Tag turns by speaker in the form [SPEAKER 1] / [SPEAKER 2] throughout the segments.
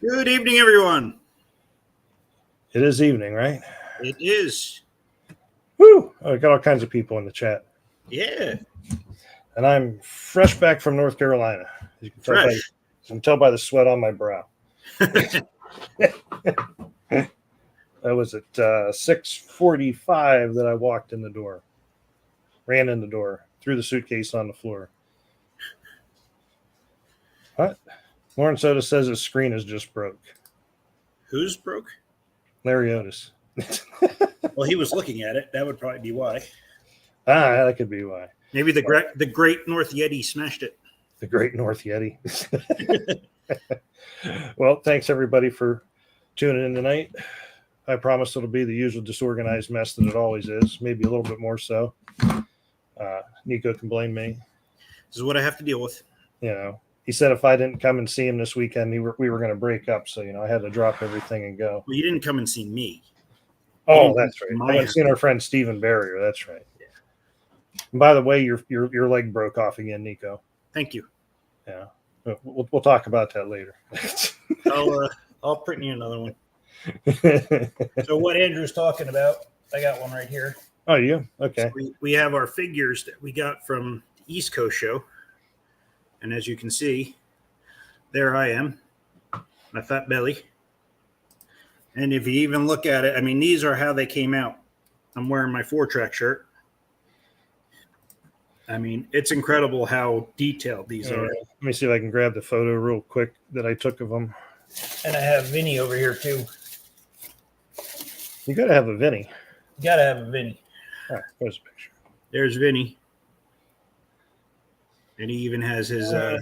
[SPEAKER 1] Good evening, everyone.
[SPEAKER 2] It is evening, right?
[SPEAKER 1] It is.
[SPEAKER 2] Woo! I got all kinds of people in the chat.
[SPEAKER 1] Yeah.
[SPEAKER 2] And I'm fresh back from North Carolina. As you can tell by the sweat on my brow. That was at 6:45 that I walked in the door. Ran in the door, threw the suitcase on the floor. What? Lauren Soda says his screen is just broke.
[SPEAKER 1] Who's broke?
[SPEAKER 2] Larry Otis.
[SPEAKER 1] Well, he was looking at it. That would probably be why.
[SPEAKER 2] That could be why.
[SPEAKER 1] Maybe the Great North Yeti smashed it.
[SPEAKER 2] The Great North Yeti. Well, thanks everybody for tuning in tonight. I promise it'll be the usual disorganized mess that it always is, maybe a little bit more so. Nico can blame me.
[SPEAKER 1] This is what I have to deal with.
[SPEAKER 2] You know, he said if I didn't come and see him this weekend, we were going to break up. So, I had to drop everything and go.
[SPEAKER 1] Well, you didn't come and see me.
[SPEAKER 2] Oh, that's right. I haven't seen our friend Stephen Barrier. That's right.
[SPEAKER 1] Yeah.
[SPEAKER 2] And by the way, your leg broke off again, Nico.
[SPEAKER 1] Thank you.
[SPEAKER 2] Yeah. We'll talk about that later.
[SPEAKER 1] I'll print you another one. So what Andrew's talking about, I got one right here.
[SPEAKER 2] Oh, you? Okay.
[SPEAKER 1] So we have our figures that we got from the East Coast show. And as you can see, there I am, my fat belly. And if you even look at it, I mean, these are how they came out. I'm wearing my 4-track shirt. I mean, it's incredible how detailed these are.
[SPEAKER 2] Let me see if I can grab the photo real quick that I took of them.
[SPEAKER 1] And I have Vinny over here, too.
[SPEAKER 2] You got to have a Vinny.
[SPEAKER 1] You got to have a Vinny.
[SPEAKER 2] All right, there's a picture.
[SPEAKER 1] There's Vinny. And he even has his...
[SPEAKER 2] Ooh,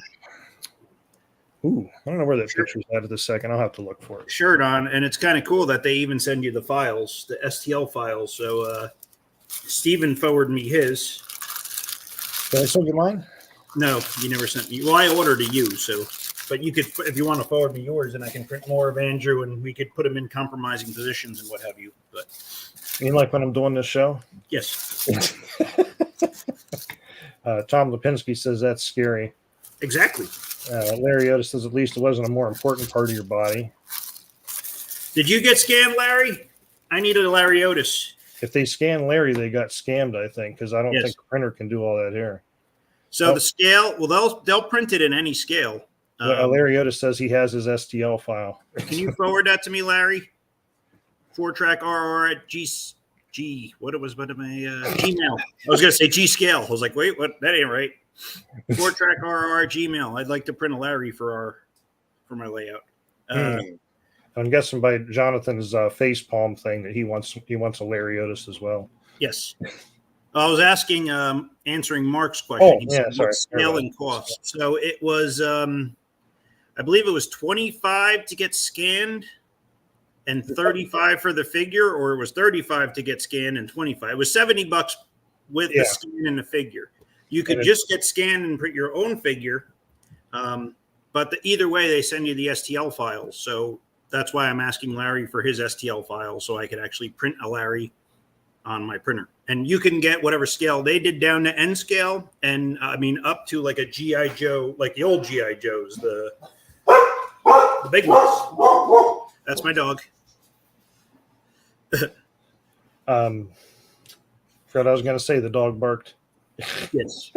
[SPEAKER 2] I don't know where that picture's at this second. I'll have to look for it.
[SPEAKER 1] Shirt on, and it's kind of cool that they even send you the files, the STL files. So Steven forwarded me his.
[SPEAKER 2] Did I send you mine?
[SPEAKER 1] No, you never sent me. Well, I ordered to you, so. But you could, if you want to forward me yours, and I can print more of Andrew, and we could put him in compromising positions and what have you. But
[SPEAKER 2] you mean like when I'm doing this show?
[SPEAKER 1] Yes.
[SPEAKER 2] Tom Lipinski says that's scary.
[SPEAKER 1] Exactly.
[SPEAKER 2] Larry Otis says at least it wasn't a more important part of your body.
[SPEAKER 1] Did you get scammed, Larry? I needed a Larry Otis.
[SPEAKER 2] If they scan Larry, they got scammed, I think, because I don't think the printer can do all that here.
[SPEAKER 1] So the scale, well, they'll print it in any scale.
[SPEAKER 2] Larry Otis says he has his STL file.
[SPEAKER 1] Can you forward that to me, Larry? 4-track RR at what it was, but my Gmail. I was going to say G scale. I was like, wait, what? That ain't right. 4-track RR Gmail. I'd like to print a Larry for my layout.
[SPEAKER 2] I'm guessing by Jonathan's face palm thing that he wants a Larry Otis as well.
[SPEAKER 1] Yes. I was answering Mark's question.
[SPEAKER 2] Oh, yeah, sorry.
[SPEAKER 1] Scale and cost. So it was, I believe it was $25 to get scanned and $35 for the figure, or it was $35 to get scanned and $25. It was $70 with the scan and the figure. You could just get scanned and print your own figure, but either way, they send you the STL files. So that's why I'm asking Larry for his STL file so I could actually print a Larry on my printer. And you can get whatever scale they did down to N scale, and I mean up to like a G.I. Joe, like the old G.I. Joes, the big ones. That's my dog.
[SPEAKER 2] Fred, I was going to say the dog barked.
[SPEAKER 1] Yes.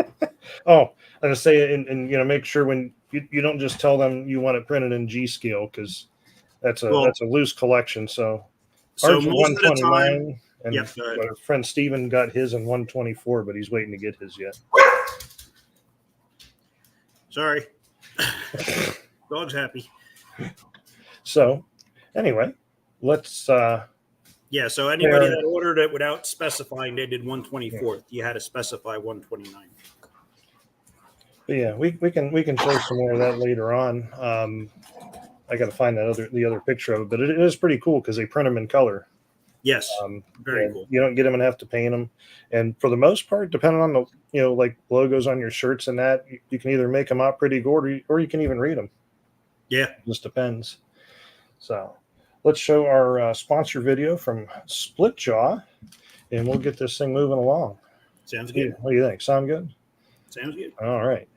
[SPEAKER 2] Oh, I'm going to say, and make sure when you don't just tell them you want it printed in G scale, because that's a loose collection. So ours
[SPEAKER 1] most 129, of the time,
[SPEAKER 2] and our friend Steven got his in 124, but he's waiting to get his yet.
[SPEAKER 1] Sorry. Dog's happy.
[SPEAKER 2] So anyway, let's so
[SPEAKER 1] anybody that ordered it without specifying they did 124th, you had to specify 129.
[SPEAKER 2] But yeah, we can show some more of that later on. I got to find the other picture of it, but it is pretty cool because they print them in color.
[SPEAKER 1] Yes, very cool.
[SPEAKER 2] You don't get them and have to paint them, and for the most part, depending on the like logos on your shirts and that, you can either make them out pretty good or you can even read them.
[SPEAKER 1] Yeah,
[SPEAKER 2] it just depends. So let's show our sponsor video from Split Jaw, and we'll get this thing moving along.
[SPEAKER 1] Sounds good.
[SPEAKER 2] What do you think? Sound good?
[SPEAKER 1] Sounds good.
[SPEAKER 2] All right.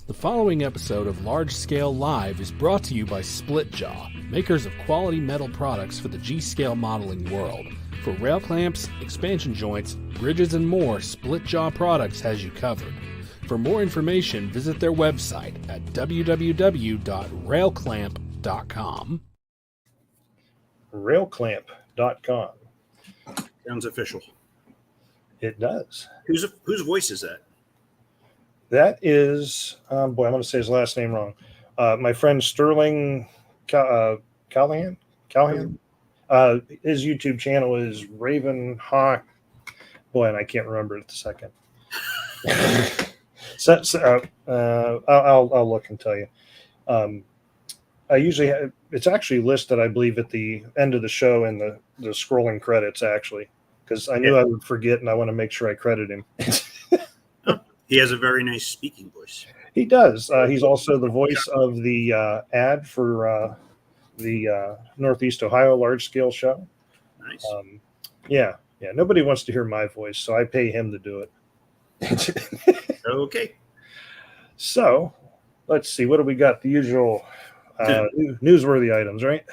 [SPEAKER 3] The following episode of Large Scale Live is brought to you by Splitjaw, makers of quality metal products for the G-scale modeling world. For rail clamps, expansion joints, bridges, and more, Splitjaw Products has you covered. For more information, visit their website at www.railclamp.com.
[SPEAKER 2] Railclamp.com.
[SPEAKER 1] Sounds official.
[SPEAKER 2] It does.
[SPEAKER 1] Whose voice is that?
[SPEAKER 2] That is, I'm going to say his last name wrong. My friend Sterling Callahan. His YouTube channel is Raven Hawk. Boy, and I can't remember it at the second. I'll look and tell you. I usually it's actually listed, I believe, at the end of the show in the scrolling credits, actually, because I knew I would forget, and I want to make sure I credit him.
[SPEAKER 1] He has a very nice speaking voice.
[SPEAKER 2] He does. He's also the voice of the ad for the Northeast Ohio large scale show.
[SPEAKER 1] Nice.
[SPEAKER 2] Yeah. Nobody wants to hear my voice, so I pay him to do
[SPEAKER 1] it. Okay.
[SPEAKER 2] So let's see. What do we got? The usual newsworthy items, right?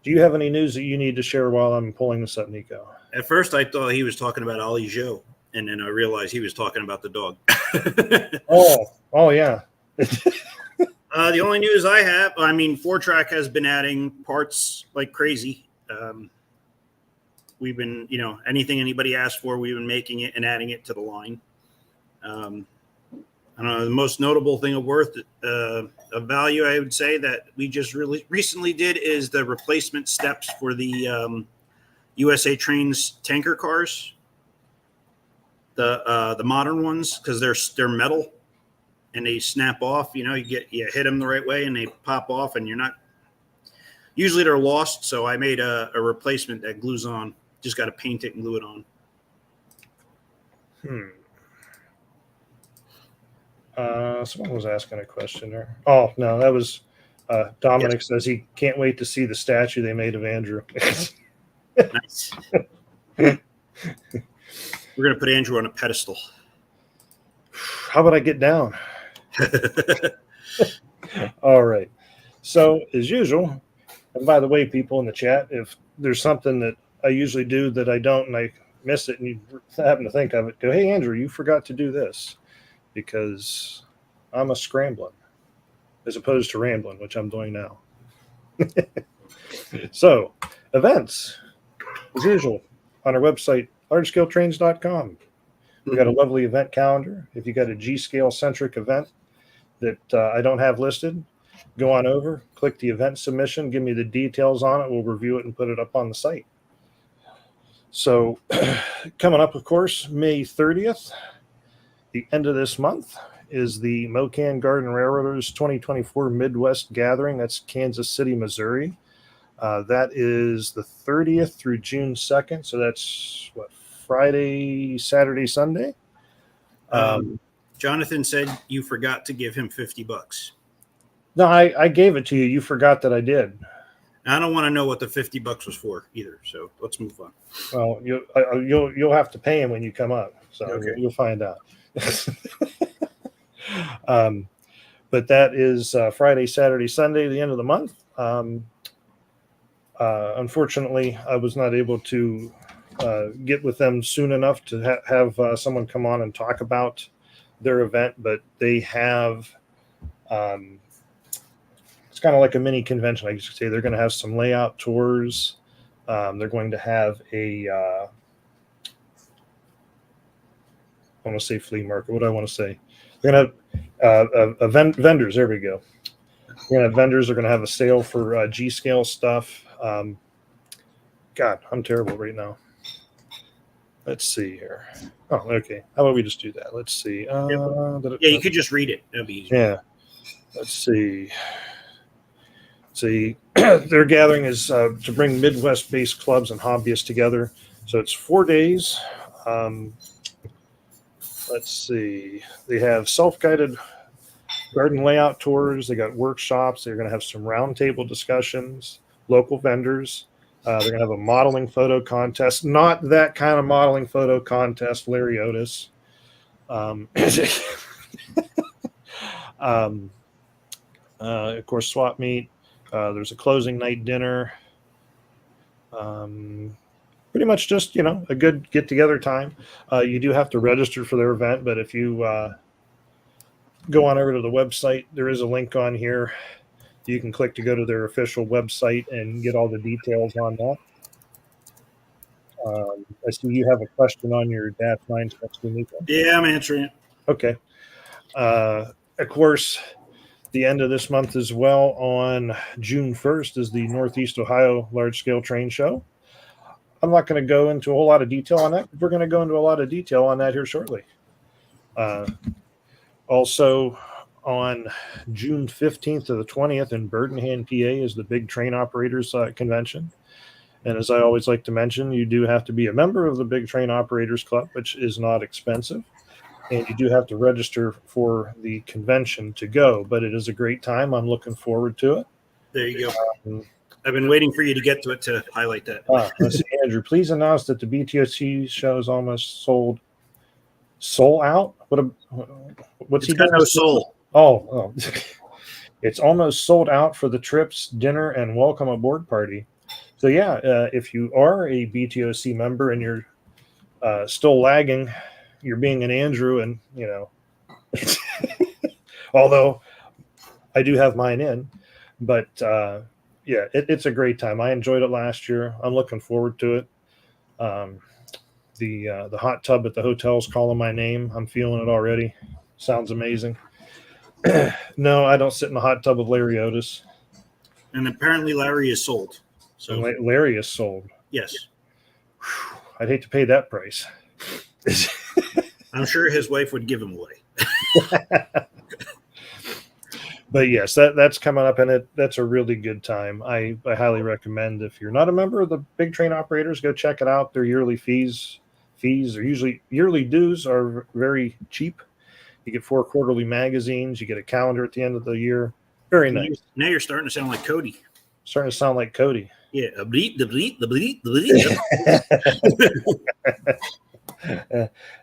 [SPEAKER 2] Do you have any news that you need to share while I'm pulling this up, Nico?
[SPEAKER 1] At first, I thought he was talking about Ollie Joe, and then I realized he was talking about the dog.
[SPEAKER 2] Oh, yeah.
[SPEAKER 1] The only news I have, I mean, 4Track has been adding parts like crazy. We've been, anything anybody asked for, we've been making it and adding it to the line. I don't know, the most notable thing of value, I would say, that we just really recently did is the replacement steps for the USA Trains tanker cars, the modern ones, because they're metal and they snap off. You hit them the right way and they pop off, and usually they're lost. So I made a replacement that glues on. Just got to paint it and glue it on.
[SPEAKER 2] Someone was asking a question there. Oh, no, that was Dominic. Says he can't wait to see the statue they made of Andrew.
[SPEAKER 1] Nice. We're going to put Andrew on a pedestal.
[SPEAKER 2] How about I get down? All right. So, as usual, and by the way, people in the chat, if there's something that I usually do that I don't and I miss it and you happen to think of it, go, hey, Andrew, you forgot to do this, because I'm a scrambling as opposed to rambling, which I'm doing now. So, events, as usual, on our website, largescaletrains.com. We got a lovely event calendar. If you got a G-scale centric event that I don't have listed, go on over, click the event submission, give me the details on it. We'll review it and put it up on the site. So coming up, of course, May 30th, the end of this month, is the Mocan Garden Railroaders 2024 Midwest Gathering. That's Kansas City, Missouri. That is the 30th through June 2nd. So that's Friday, Saturday, Sunday.
[SPEAKER 1] Jonathan said you forgot to give him $50.
[SPEAKER 2] No, I gave it to you. You forgot that I did.
[SPEAKER 1] I don't want to know what the $50 was for either. So let's move on.
[SPEAKER 2] Well, you'll have to pay him when you come up. So okay. You'll find out. But that is Friday, Saturday, Sunday, the end of the month. Unfortunately, I was not able to get with them soon enough to have someone come on and talk about their event, but they have it's kind of like a mini convention, I guess you could say. They're going to have some layout tours. They're going to have I want to say flea market. What do I want to say? They're going to have vendors. There we go. We're going to have vendors. They're going to have a sale for G-scale stuff. God, I'm terrible right now. Let's see here. Oh, okay. How about we just do that? Let's see.
[SPEAKER 1] You could just read it. That'd be easy.
[SPEAKER 2] Yeah. Let's see. Their gathering is to bring Midwest-based clubs and hobbyists together. So it's 4 days. Let's see. They have self-guided garden layout tours. They got workshops. They're going to have some roundtable discussions, local vendors. They're going to have a modeling photo contest. Not that kind of modeling photo contest, Larry Otis. Um, of course, swap meet. There's a closing night dinner. Pretty much just, a good get together time. You do have to register for their event, but if you go on over to the website, there is a link on here. You can click to go to their official website and get all the details on that. I see you have a question on your dash 9 question, Nico.
[SPEAKER 1] Yeah, I'm answering it.
[SPEAKER 2] Okay. Of course, the end of this month as well, on June 1st, is the Northeast Ohio Large Scale Train Show. I'm not going to go into a whole lot of detail on that. We're going to go into a lot of detail on that here shortly. Also, on June 15th to the 20th in Burdenham, PA, is the Big Train Operators Convention. And as I always like to mention, you do have to be a member of the Big Train Operators Club, which is not expensive. And you do have to register for the convention to go. But it is a great time. I'm looking forward to it.
[SPEAKER 1] There you go. I've been waiting for you to get to it to highlight that.
[SPEAKER 2] Let's see, Andrew, please announce that the BTOC show is almost sold out. What's he got?
[SPEAKER 1] No soul.
[SPEAKER 2] Oh, it's almost sold out for the trips, dinner, and welcome aboard party. So yeah, if you are a BTOC member and you're still lagging, you're being an Andrew, and although I do have mine in, but yeah, it's a great time. I enjoyed it last year. I'm looking forward to it. The hot tub at the hotel is calling my name. I'm feeling it already. Sounds amazing. No, I don't sit in the hot tub with Larry Otis.
[SPEAKER 1] And apparently Larry is sold. So
[SPEAKER 2] Larry is sold.
[SPEAKER 1] Yes.
[SPEAKER 2] I'd hate to pay that price.
[SPEAKER 1] I'm sure his wife would give him away.
[SPEAKER 2] But yes, that's coming up, and that's a really good time. I highly recommend, if you're not a member of the Big Train Operators, go check it out. Their yearly fees are usually, yearly dues are very cheap. You get 4 quarterly magazines. You get a calendar at the end of the year. Very nice.
[SPEAKER 1] Now you're starting to sound like Cody.
[SPEAKER 2] Starting to sound like Cody.
[SPEAKER 1] Yeah, a bleat, the bleat, the bleat, the bleat.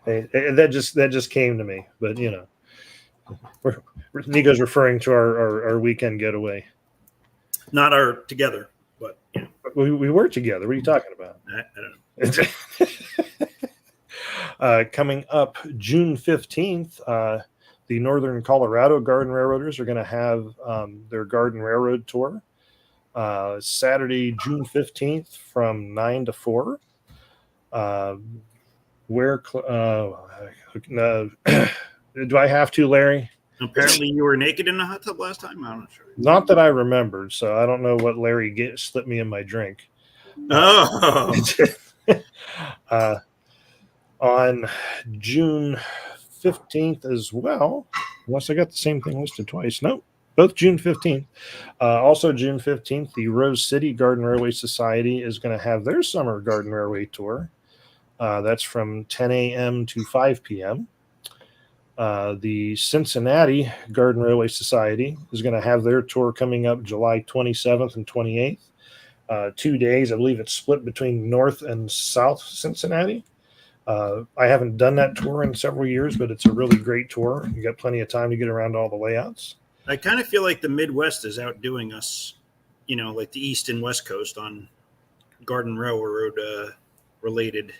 [SPEAKER 2] Hey, that just came to me, but Nico's referring to our weekend getaway.
[SPEAKER 1] Not our together, but
[SPEAKER 2] we were together. What are you talking about?
[SPEAKER 1] I don't
[SPEAKER 2] know. Coming up June 15th, the Northern Colorado Garden Railroaders are going to have their Garden Railroad Tour. Saturday, June 15th from 9 to 4. Do I have to, Larry?
[SPEAKER 1] Apparently you were naked in the hot tub last time. I'm not sure.
[SPEAKER 2] Not that I remembered, so I don't know what Larry slipped me in my drink.
[SPEAKER 1] Oh.
[SPEAKER 2] On June 15th as well, unless I got the same thing listed twice. Nope, both June 15th. Also June 15th, the Rose City Garden Railway Society is going to have their summer Garden Railway Tour. That's from 10 a.m. to 5 p.m. The Cincinnati Garden Railway Society is going to have their tour coming up July 27th and 28th. 2 days. I believe it's split between North and South Cincinnati. I haven't done that tour in several years, but it's a really great tour. You got plenty of time to get around all the layouts.
[SPEAKER 1] I kind of feel like the Midwest is outdoing us, like the East and West Coast on Garden Railroad related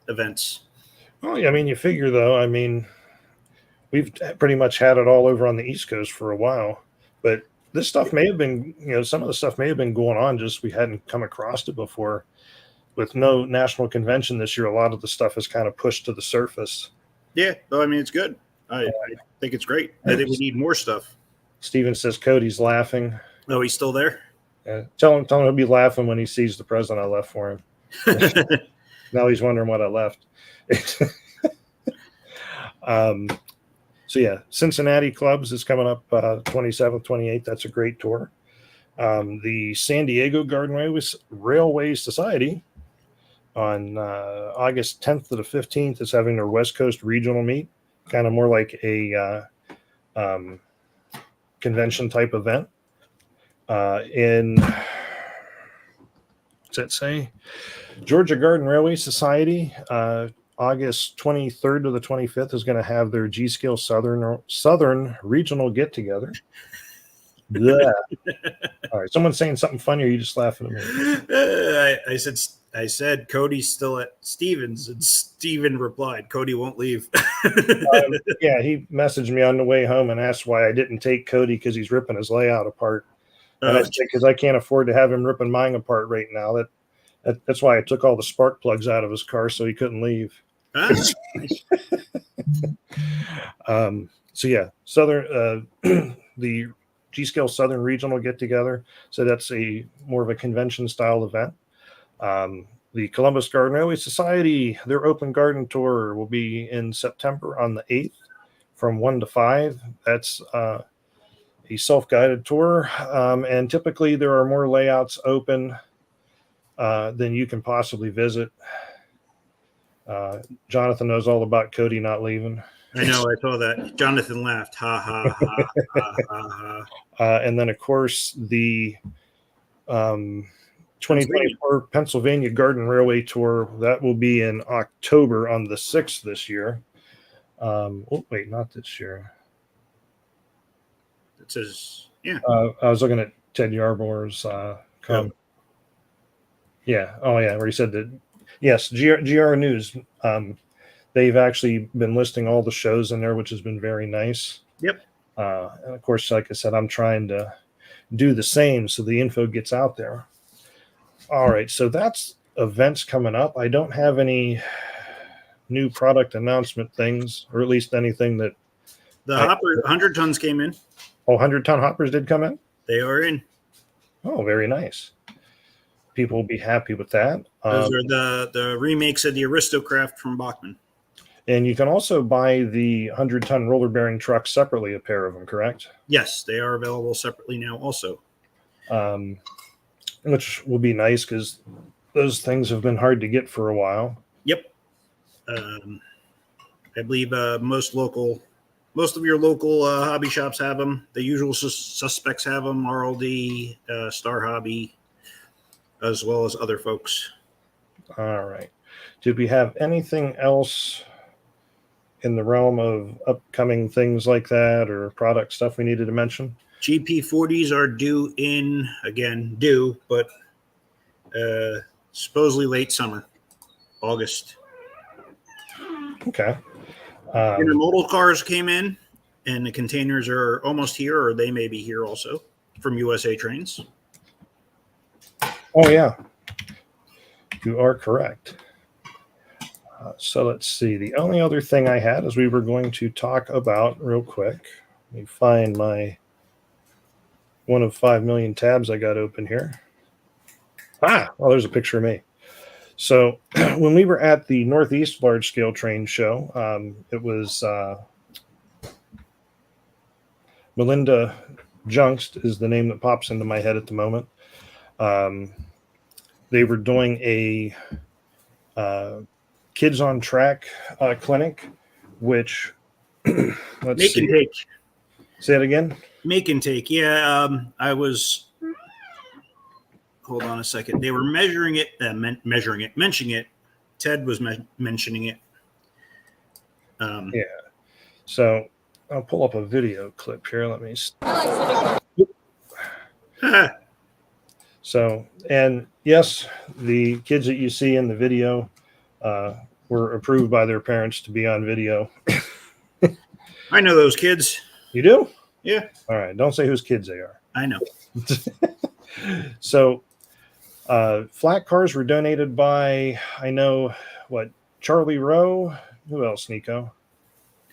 [SPEAKER 1] events.
[SPEAKER 2] Well, yeah, you figure though, we've pretty much had it all over on the East Coast for a while, but this stuff may have been, some of the stuff may have been going on, just we hadn't come across it before. With no national convention this year, a lot of the stuff is kind of pushed to the surface.
[SPEAKER 1] Yeah, it's good. I think it's great. I think we need more stuff.
[SPEAKER 2] Steven says Cody's laughing.
[SPEAKER 1] Oh, he's still there?
[SPEAKER 2] Tell him he'll be laughing when he sees the present I left for him. Now he's wondering what I left. So yeah, Cincinnati Clubs is coming up 27th, 28th. That's a great tour. The San Diego Garden Railway Society on August 10th to the 15th is having their West Coast regional meet, kind of more like a convention type event. What's that say? Georgia Garden Railway Society, August 23rd to the 25th is going to have their G Scale Southern regional get together. Yeah. All right. Someone's saying something funny, or are you just laughing at me?
[SPEAKER 1] I said Cody's still at Stevens, and Steven replied, Cody won't leave.
[SPEAKER 2] Yeah, he messaged me on the way home and asked why I didn't take Cody because he's ripping his layout apart. And I said, because I can't afford to have him ripping mine apart right now. That's why I took all the spark plugs out of his car so he couldn't leave.
[SPEAKER 1] Nice.
[SPEAKER 2] So yeah, Southern the G Scale Southern Regional get together. So that's a more of a convention style event. The Columbus Garden Railway Society, their open garden tour will be in September on the 8th from 1 to 5. That's a self-guided tour. And typically there are more layouts open than you can possibly visit. Jonathan knows all about Cody not leaving.
[SPEAKER 1] I know, I saw that. Jonathan laughed. Ha, ha, ha, ha, ha, ha.
[SPEAKER 2] And then, of course, the 2024 Pennsylvania Garden Railway Tour, that will be in October on the 6th this year. Oh, wait, not this year.
[SPEAKER 1] It says, yeah.
[SPEAKER 2] I was looking at Ted Yarborough's comment. Yeah. Oh, yeah, where he said that, yes, GR News. They've actually been listing all the shows in there, which has been very nice.
[SPEAKER 1] Yep.
[SPEAKER 2] And of course, like I said, I'm trying to do the same so the info gets out there. All right, so that's events coming up. I don't have any new product announcement things, or at least anything that...
[SPEAKER 1] The hopper, 100 tons came in.
[SPEAKER 2] Oh, 100-ton hoppers did come in?
[SPEAKER 1] They are in.
[SPEAKER 2] Oh, very nice. People will be happy with that.
[SPEAKER 1] Those are the remakes of the Aristo-craft from Bachman.
[SPEAKER 2] And you can also buy the 100-ton roller bearing truck separately, a pair of them, correct?
[SPEAKER 1] Yes, they are available separately now also.
[SPEAKER 2] Which will be nice because those things have been hard to get for a while.
[SPEAKER 1] Yep. I believe most of your local hobby shops have them. The usual suspects have them, RLD, Star Hobby, as well as other folks. All
[SPEAKER 2] right. Did we have anything else in the realm of upcoming things like that or product stuff we needed to mention?
[SPEAKER 1] GP40s are due, but supposedly late summer, August.
[SPEAKER 2] Okay.
[SPEAKER 1] Intermodal cars came in, and the containers are almost here, or they may be here also from USA Trains.
[SPEAKER 2] Oh, yeah. You are correct. So let's see. The only other thing I had is we were going to talk about real quick. Let me find my one of 5 million tabs I got open here. Well, there's a picture of me. So when we were at the Northeast Large Scale Train Show, it was Melinda Junkst is the name that pops into my head at the moment. They were doing a Kids on Track clinic, which
[SPEAKER 1] Make and take.
[SPEAKER 2] Say it again.
[SPEAKER 1] Make and take. Yeah, I was. Hold on a second. They were mentioning it. Ted was mentioning it.
[SPEAKER 2] Yeah. So I'll pull up a video clip here. Let me. So, and yes, the kids that you see in the video were approved by their parents to be on video.
[SPEAKER 1] I know those kids.
[SPEAKER 2] You do?
[SPEAKER 1] Yeah.
[SPEAKER 2] All right. Don't say whose kids they are.
[SPEAKER 1] I know.
[SPEAKER 2] So, flat cars were donated by, Charlie Rowe? Who else, Nico?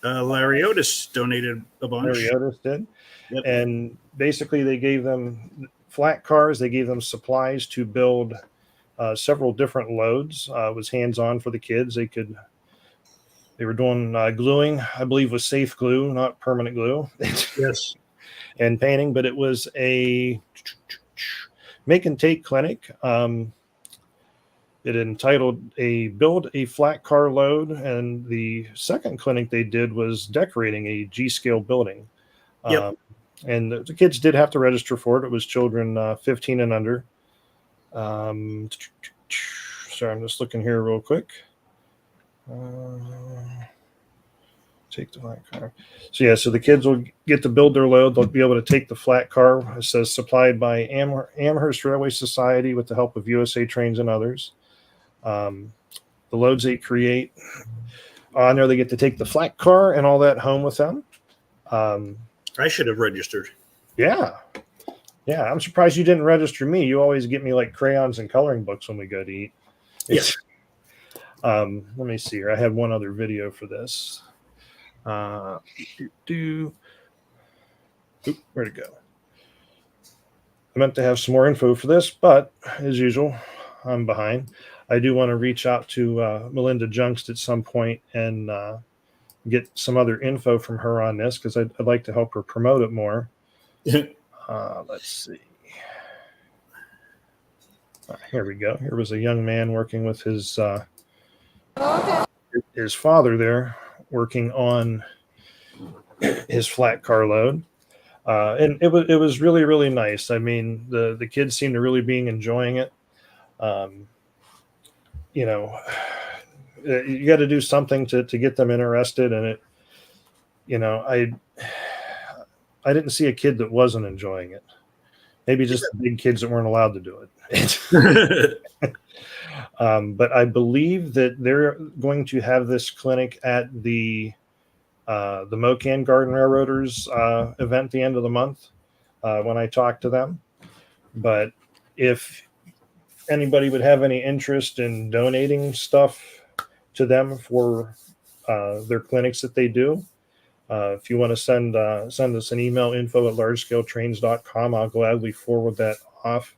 [SPEAKER 1] Larry Otis donated a bunch.
[SPEAKER 2] Larry Otis did.
[SPEAKER 1] Yep.
[SPEAKER 2] And basically they gave them flat cars. They gave them supplies to build several different loads. It was hands-on for the kids. They were doing gluing, I believe, with safe glue, not permanent glue.
[SPEAKER 1] Yes.
[SPEAKER 2] And painting, but it was a make and take clinic. It entitled Build a Flat Car Load, and the second clinic they did was decorating a G-scale building.
[SPEAKER 1] Yep.
[SPEAKER 2] And the kids did have to register for it. It was children 15 and under. Sorry, I'm just looking here real quick. Take the flat car. So yeah, so the kids will get to build their load. They'll be able to take the flat car. It says supplied by Amherst Railway Society with the help of USA Trains and others. The loads they create on there, they get to take the flat car and all that home with them.
[SPEAKER 1] I should have registered.
[SPEAKER 2] Yeah. I'm surprised you didn't register me. You always get me like crayons and coloring books when we go to eat.
[SPEAKER 1] Yes.
[SPEAKER 2] Let me see here. I had one other video for this. Where'd it go? I meant to have some more info for this, but as usual, I'm behind. I do want to reach out to Melinda Junkst at some point and get some other info from her on this because I'd like to help her promote it more. Let's see. Here we go. Here was a young man working with his father there, working on his flat car load. And it was really, really nice. I mean, the kids seemed to really be enjoying it. You know, you got to do something to get them interested in it. You know, I didn't see a kid that wasn't enjoying it. Maybe just the big kids that weren't allowed to do it. But I believe that they're going to have this clinic at the Mocan Garden Railroaders event at the end of the month when I talk to them. But if anybody would have any interest in donating stuff to them for their clinics that they do, if you want to send us an email, info@largescaletrains.com, I'll gladly forward that off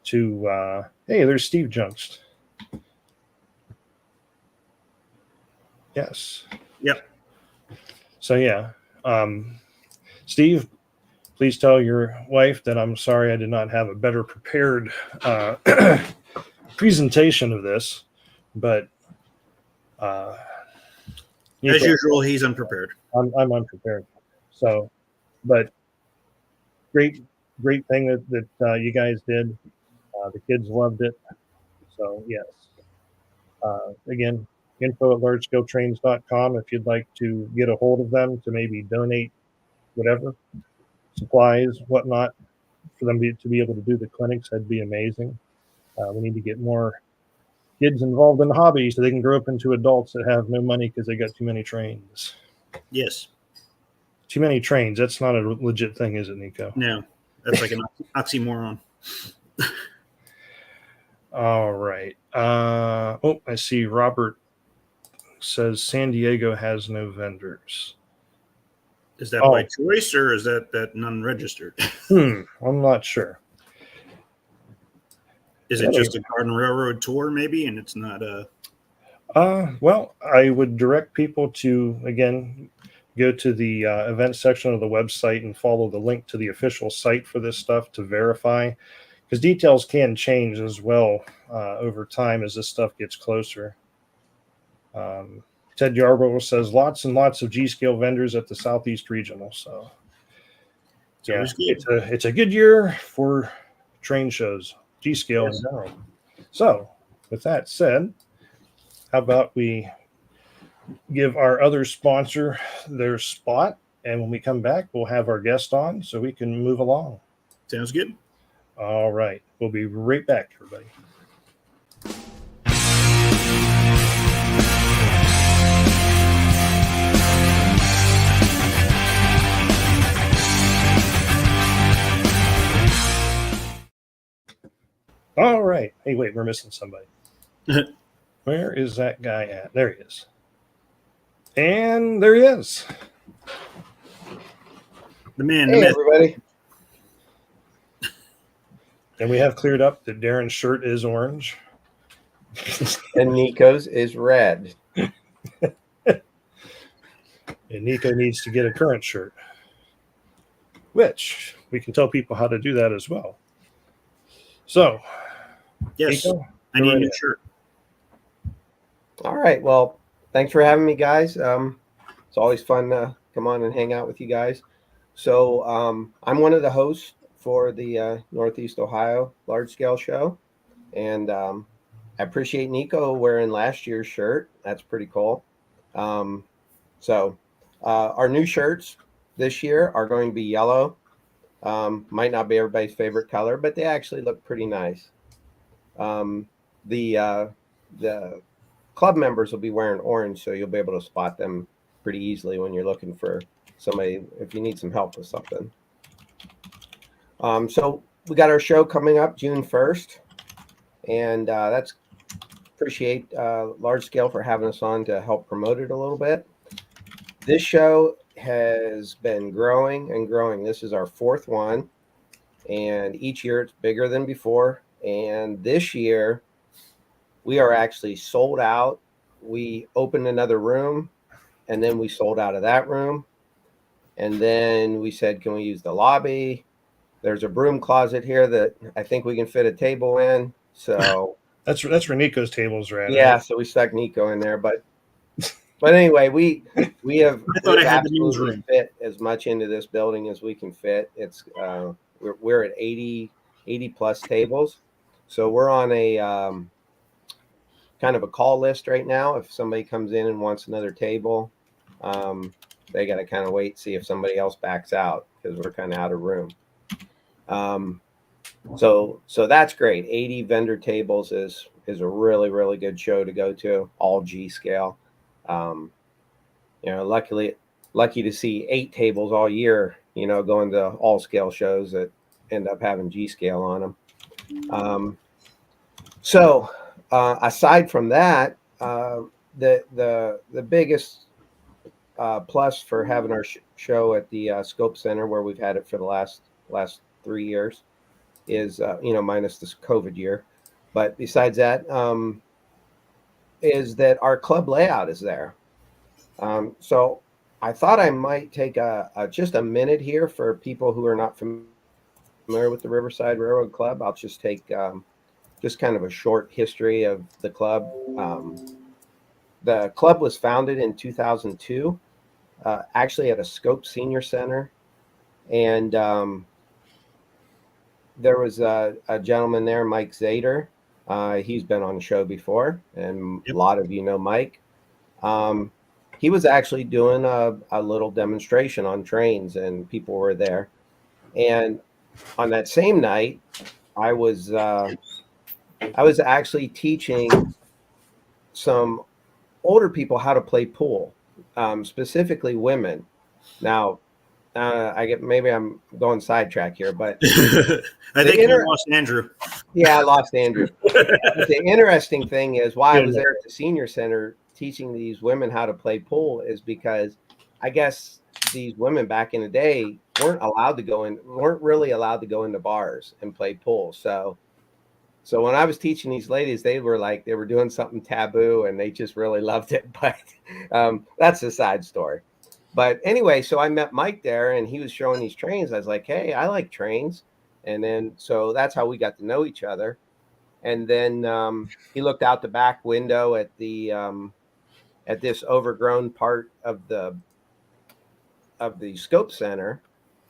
[SPEAKER 2] to, hey, there's Steve Junkst. Yes.
[SPEAKER 1] Yep.
[SPEAKER 2] So, yeah. Steve, please tell your wife that I'm sorry I did not have a better prepared presentation of this, but
[SPEAKER 1] as usual, he's unprepared.
[SPEAKER 2] I'm unprepared. So, but great thing that you guys did. The kids loved it. So, yes. Again, info@largescaletrains.com if you'd like to get a hold of them to maybe donate whatever, supplies, whatnot, for them to be able to do the clinics. That'd be amazing. We need to get more kids involved in the hobby so they can grow up into adults that have no money because they got too many trains.
[SPEAKER 1] Yes.
[SPEAKER 2] Too many trains. That's not a legit thing, is it, Nico?
[SPEAKER 1] No, that's like an oxymoron.
[SPEAKER 2] All right. I see Robert says San Diego has no vendors.
[SPEAKER 1] Is that by choice or is that non-registered?
[SPEAKER 2] I'm not sure.
[SPEAKER 1] Is it just a Garden Railroad tour maybe, and it's not a...
[SPEAKER 2] Well, I would direct people to, again, go to the event section of the website and follow the link to the official site for this stuff to verify, because details can change as well over time as this stuff gets closer. Ted Yarborough says lots and lots of G-scale vendors at the Southeast Regional. So, yeah, it's a good year for train shows, G-scale in general. So, with that said, how about we give our other sponsor their spot, and when we come back, we'll have our guest on so we can move along.
[SPEAKER 1] Sounds good.
[SPEAKER 2] All right. We'll be right back, everybody. All right. Hey, wait, we're missing somebody. Where is that guy at? There he is. And there he is.
[SPEAKER 1] The man.
[SPEAKER 4] Hey, everybody.
[SPEAKER 2] And we have cleared up that Darren's shirt is orange.
[SPEAKER 4] And Nico's is red.
[SPEAKER 2] And Nico needs to get a current shirt, which we can tell people how to do that as well. So,
[SPEAKER 1] yes,
[SPEAKER 2] Nico,
[SPEAKER 1] I need a new shirt.
[SPEAKER 4] All right. Well, thanks for having me, guys. It's always fun to come on and hang out with you guys. So I'm one of the hosts for the Northeast Ohio Large Scale Show. And I appreciate Nico wearing last year's shirt. That's pretty cool. So our new shirts this year are going to be yellow. Might not be everybody's favorite color, but they actually look pretty nice. Um, the club members will be wearing orange, so you'll be able to spot them pretty easily when you're looking for somebody if you need some help with something. So we got our show coming up June 1st, and that's appreciate Large Scale for having us on to help promote it a little bit. This show has been growing and growing. This is our 4th one, and each year it's bigger than before. And this year we are actually sold out. We opened another room, and then we sold out of that room. And then we said, can we use the lobby? There's a broom closet here that I think we can fit a table in. So
[SPEAKER 2] That's where Nico's tables are at.
[SPEAKER 4] yeah,
[SPEAKER 2] Right?
[SPEAKER 4] so we stuck Nico in there, but anyway, we have
[SPEAKER 1] I thought I had the
[SPEAKER 4] absolutely
[SPEAKER 1] newsroom.
[SPEAKER 4] fit as much into this building as we can fit. It's we're at 80 plus tables, so we're on a kind of a call list right now. If somebody comes in and wants another table, they got to kind of wait, see if somebody else backs out because we're kind of out of room. So that's great. 80 vendor tables is a really, really good show to go to, all G scale. Lucky to see 8 tables all year, going to all scale shows that end up having G scale on them. So aside from that, the biggest plus for having our show at the Scope Center, where we've had it for the last 3 years, is minus this COVID year, but besides that, is that our club layout is there. So I thought I might take just a minute here for people who are not familiar with the Riverside Railroad Club. I'll just take just kind of a short history of the club. The club was founded in 2002, actually at a Scope Senior Center, and there was a gentleman there, Mike Zader. He's been on the show before, and
[SPEAKER 1] Yep.
[SPEAKER 4] A lot of you know Mike. He was actually doing a little demonstration on trains, and people were there. And on that same night, I was actually teaching some older people how to play pool, specifically women. Now, maybe I'm going sidetrack here, but
[SPEAKER 1] I think you lost Andrew.
[SPEAKER 4] yeah, I lost Andrew. But the interesting thing is why I was there at the senior center teaching these women how to play pool is because I guess these women back in the day weren't really allowed to go into bars and play pool. So when I was teaching these ladies, they were doing something taboo and they just really loved it. But that's a side story. But anyway, so I met Mike there and he was showing these trains. I was like, hey, I like trains. And then so that's how we got to know each other. And then he looked out the back window at the at this overgrown part of the Scope Center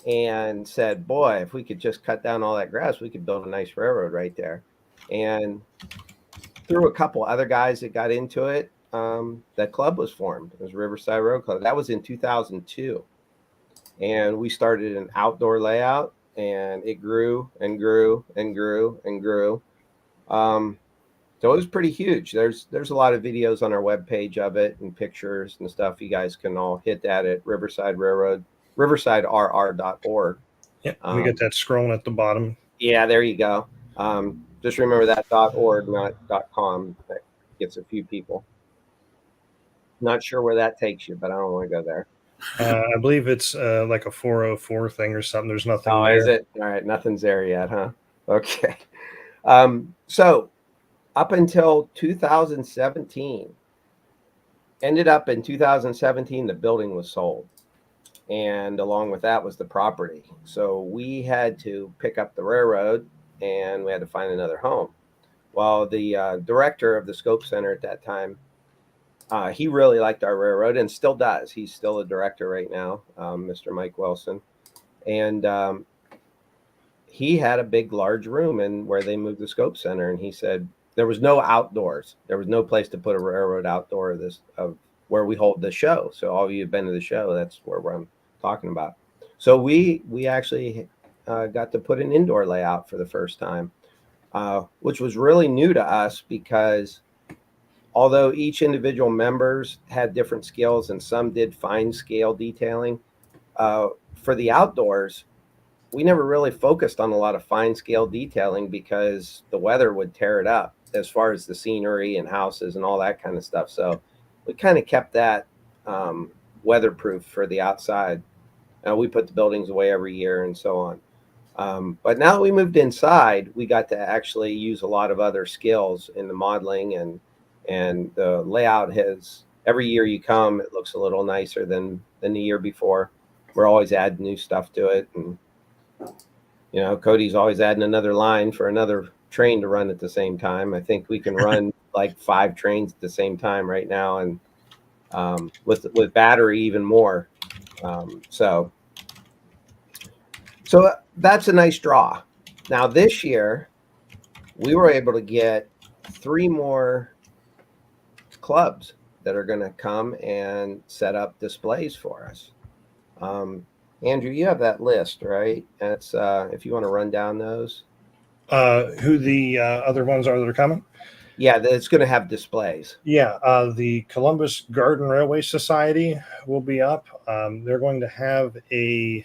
[SPEAKER 4] and said, boy, if we could just cut down all that grass, we could build a nice railroad right there. And through a couple other guys that got into it, that club was formed. It was Riverside Railroad Club. That was in 2002. And we started an outdoor layout, and it grew and grew and grew and grew. So it was pretty huge. There's a lot of videos on our webpage of it and pictures and stuff. You guys can all hit that at Riverside Railroad, riversiderr.org.
[SPEAKER 2] Yeah, we get that scrolling at the bottom.
[SPEAKER 4] Yeah, there you go. Just remember that .org, not .com. That gets a few people. Not sure where that takes you, but I don't want to go there.
[SPEAKER 2] I believe it's like a 404 thing or something. There's nothing there.
[SPEAKER 4] Is it? All right, nothing's there yet, huh? Okay. So up until 2017, ended up in 2017, the building was sold. And along with that was the property. So we had to pick up the railroad and we had to find another home. Well, the director of the Scope Center at that time, he really liked our railroad and still does. He's still a director right now, Mr. Mike Wilson. And he had a big, large room in where they moved the Scope Center. And he said, there was no outdoors. There was no place to put a railroad outdoor of where we hold the show. So all of you have been to the show, that's where I'm talking about. So we actually got to put an indoor layout for the first time, which was really new to us because although each individual members had different skills and some did fine scale detailing, for the outdoors, we never really focused on a lot of fine scale detailing because the weather would tear it up as far as the scenery and houses and all that kind of stuff. So we kind of kept that weatherproof for the outside. We put the buildings away every year and so on. But now that we moved inside, we got to actually use a lot of other skills in the modeling, and the layout has, every year you come, it looks a little nicer than the year before. We're always adding new stuff to it. And, you know, Cody's always adding another line for another train to run at the same time. I think we can run like 5 trains at the same time right now. And with battery even more. So that's a nice draw. Now this year, we were able to get 3 more clubs that are going to come and set up displays for us. Andrew, you have that list, right? That's if you want to run down those.
[SPEAKER 2] Who the other ones are that are coming?
[SPEAKER 4] Yeah, it's going to have displays.
[SPEAKER 2] Yeah, the Columbus Garden Railway Society will be up. They're going to have an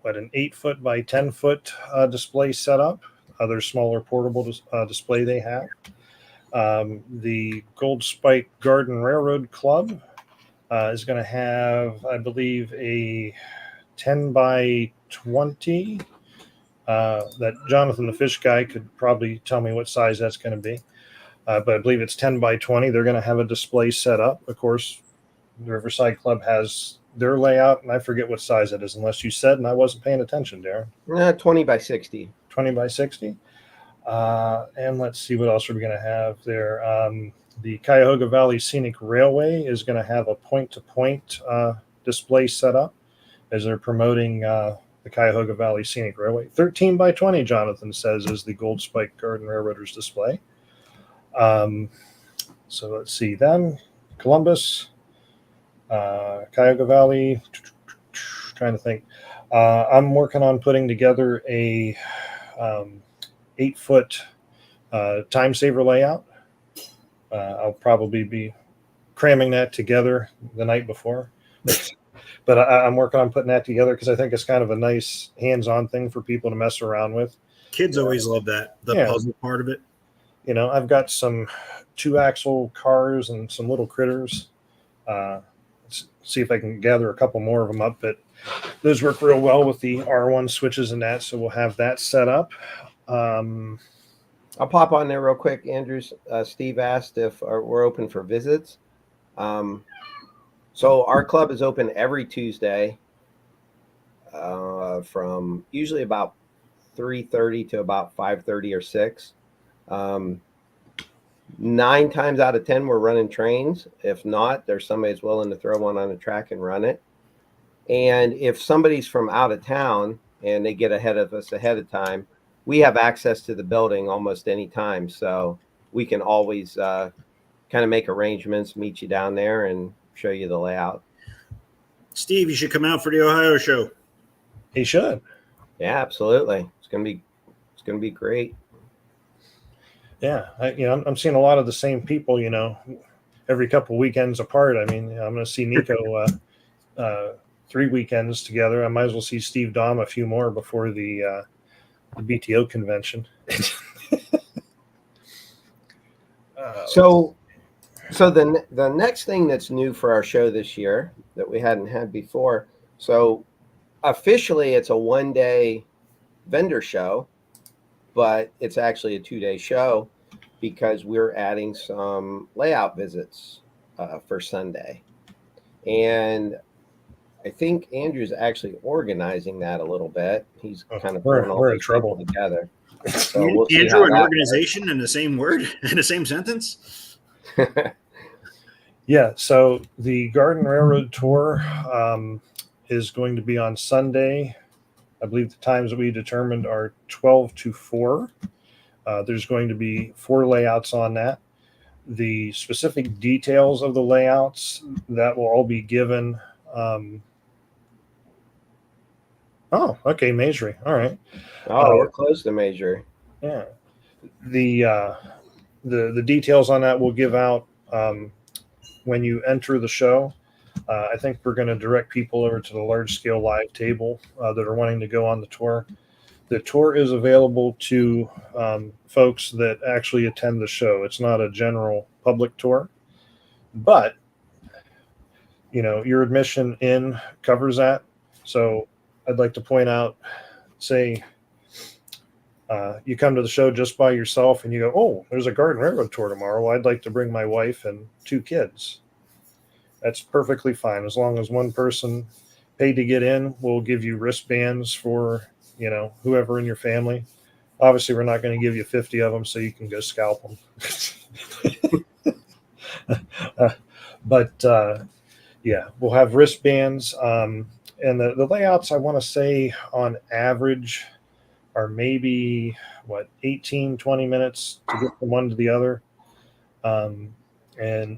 [SPEAKER 2] 8-foot by 10-foot display set up. Other smaller portable display they have. The Gold Spike Garden Railroad Club is going to have, I believe, a 10 by 20. That Jonathan the Fish guy could probably tell me what size that's going to be. But I believe it's 10 by 20. They're going to have a display set up. Of course, the Riverside Club has their layout, and I forget what size it is, unless you said, and I wasn't paying attention, Darrin.
[SPEAKER 4] 20 by 60.
[SPEAKER 2] 20 by 60. And let's see, what else are we going to have there? The Cuyahoga Valley Scenic Railway is going to have a point-to-point display set up as they're promoting the Cuyahoga Valley Scenic Railway. 13 by 20, Jonathan says, is the Gold Spike Garden Railroaders display. So let's see then. Columbus, Cuyahoga Valley, trying to think. I'm working on putting together a 8-foot time saver layout. I'll probably be cramming that together the night before. But I'm working on putting that together because I think it's kind of a nice hands-on thing for people to mess around with.
[SPEAKER 1] Kids always love that, the puzzle part of it.
[SPEAKER 2] You know, I've got some 2-axle cars and some little critters. Let's see if I can gather a couple more of them up. But those work real well with the R1 switches and that, so we'll have that set up.
[SPEAKER 4] I'll pop on there real quick. Andrews, Steve asked if we're open for visits. So our club is open every Tuesday from usually about 3:30 to about 5:30 or 6. 9 times out of 10, we're running trains. If not, there's somebody who's willing to throw one on the track and run it. And if somebody's from out of town and they get ahead of us ahead of time, we have access to the building almost any time. So we can always kind of make arrangements, meet you down there and show you the layout.
[SPEAKER 1] Steve, you should come out for the Ohio show.
[SPEAKER 2] He should.
[SPEAKER 4] Yeah, absolutely. It's gonna be great.
[SPEAKER 2] Yeah, I'm seeing a lot of the same people. You know, every couple weekends apart. I mean, I'm going to see Nico 3 weekends together. I might as well see Steve Dahm a few more before the BTO convention.
[SPEAKER 4] So the next thing that's new for our show this year that we hadn't had before. So officially it's a 1-day vendor show, but it's actually a 2-day show because we're adding some layout visits for Sunday. And I think Andrew's actually organizing that a little bit. He's kind of putting all
[SPEAKER 2] we're in
[SPEAKER 4] these
[SPEAKER 2] trouble
[SPEAKER 4] people together. So we'll see
[SPEAKER 1] Andrew
[SPEAKER 4] how
[SPEAKER 1] and
[SPEAKER 4] that
[SPEAKER 1] organization in the same word, in the same sentence?
[SPEAKER 2] Yeah, so the Garden Railroad Tour is going to be on Sunday. I believe the times that we determined are 12 to 4. There's going to be 4 layouts on that. The specific details of the layouts that will all be given. Oh, okay, Majory. All right.
[SPEAKER 4] Oh, we're close to Major.
[SPEAKER 2] Yeah. The details on that we'll give out when you enter the show. I think we're going to direct people over to the large scale live table that are wanting to go on the tour. The tour is available to folks that actually attend the show. It's not a general public tour, but your admission in covers that. So I'd like to point out, say, you come to the show just by yourself and you go, oh, there's a Garden Railroad tour tomorrow. Well, I'd like to bring my wife and 2 kids. That's perfectly fine. As long as one person paid to get in, we'll give you wristbands for, whoever in your family. Obviously, we're not going to give you 50 of them so you can go scalp them. But we'll have wristbands. And the layouts, I want to say, on average, are maybe 18, 20 minutes to get from one to the other. And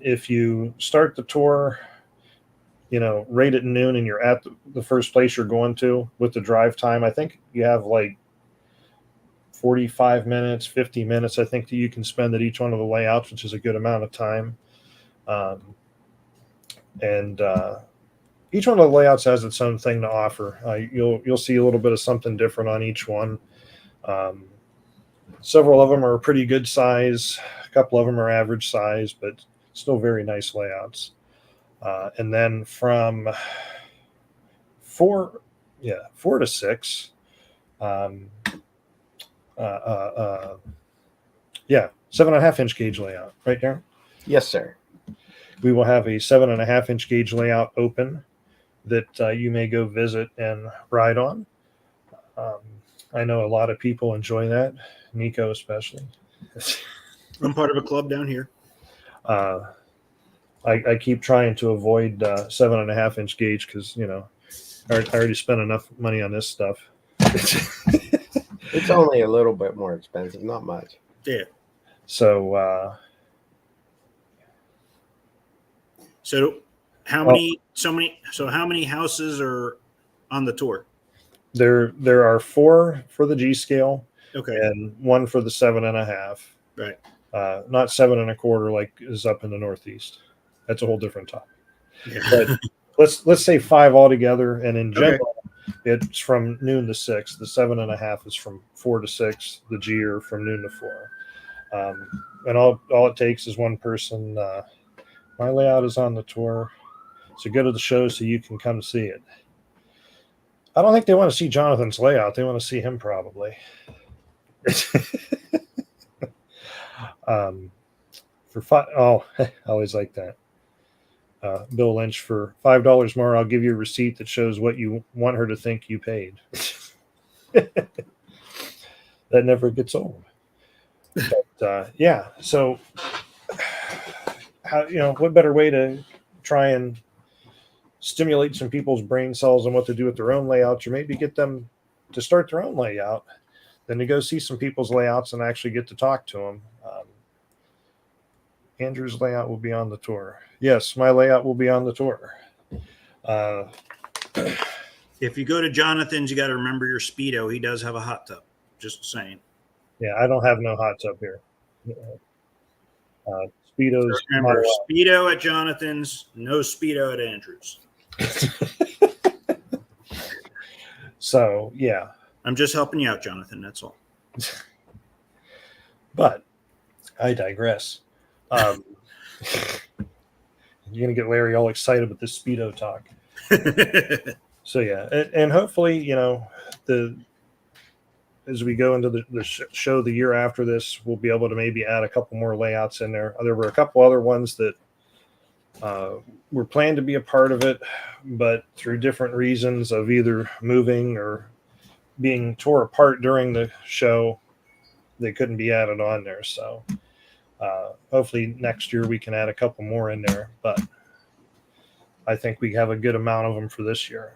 [SPEAKER 2] if you start the tour, right at noon and you're at the first place you're going to with the drive time, I think you have 45 minutes, 50 minutes, I think, that you can spend at each one of the layouts, which is a good amount of time. And each one of the layouts has its own thing to offer. You'll see a little bit of something different on each one. Several of them are pretty good size. A couple of them are average size, but still very nice layouts. And then from 4 to 6, 7.5 inch gauge layout, right, Darrin?
[SPEAKER 4] Yes, sir.
[SPEAKER 2] We will have a 7.5 inch gauge layout open that you may go visit and ride on. I know a lot of people enjoy that, Nico especially.
[SPEAKER 1] I'm part of a club down here.
[SPEAKER 2] I keep trying to avoid 7.5 inch gauge because I already spent enough money on this stuff.
[SPEAKER 4] It's only a little bit more expensive, not much.
[SPEAKER 1] Yeah.
[SPEAKER 2] So
[SPEAKER 1] how many houses are on the tour?
[SPEAKER 2] There are 4 for the G scale,
[SPEAKER 1] okay,
[SPEAKER 2] and 1 for the 7.5.
[SPEAKER 1] Right.
[SPEAKER 2] Not 7.25 like is up in the Northeast. That's a whole different topic.
[SPEAKER 1] Yeah.
[SPEAKER 2] But let's say 5 altogether, and in general, it's from noon to 6. The 7.5 is from 4 to 6. The G are from noon to 4. And all it takes is one person. My layout is on the tour, so go to the show so you can come see it. I don't think they want to see Jonathan's layout. They want to see him probably. For I always like that. Bill Lynch, for $5 more, I'll give you a receipt that shows what you want her to think you paid. That never gets old. But so what better way to try and stimulate some people's brain cells on what to do with their own layouts, or maybe get them to start their own layout, than to go see some people's layouts and actually get to talk to them. Andrew's layout will be on the tour. Yes, my layout will be on the tour.
[SPEAKER 1] If you go to Jonathan's, you got to remember your Speedo. He does have a hot tub. Just saying.
[SPEAKER 2] Yeah, I don't have no hot tub here. Speedos.
[SPEAKER 1] So remember, Speedo at Jonathan's, no Speedo at Andrew's.
[SPEAKER 2] So, yeah.
[SPEAKER 1] I'm just helping you out, Jonathan. That's all.
[SPEAKER 2] But I digress. You're going to get Larry all excited with this Speedo talk. So, yeah. And hopefully, as we go into the show the year after this, we'll be able to maybe add a couple more layouts in there. There were a couple other ones that were planned to be a part of it, but through different reasons of either moving or being tore apart during the show, they couldn't be added on there. So hopefully next year we can add a couple more in there, but I think we have a good amount of them for this year.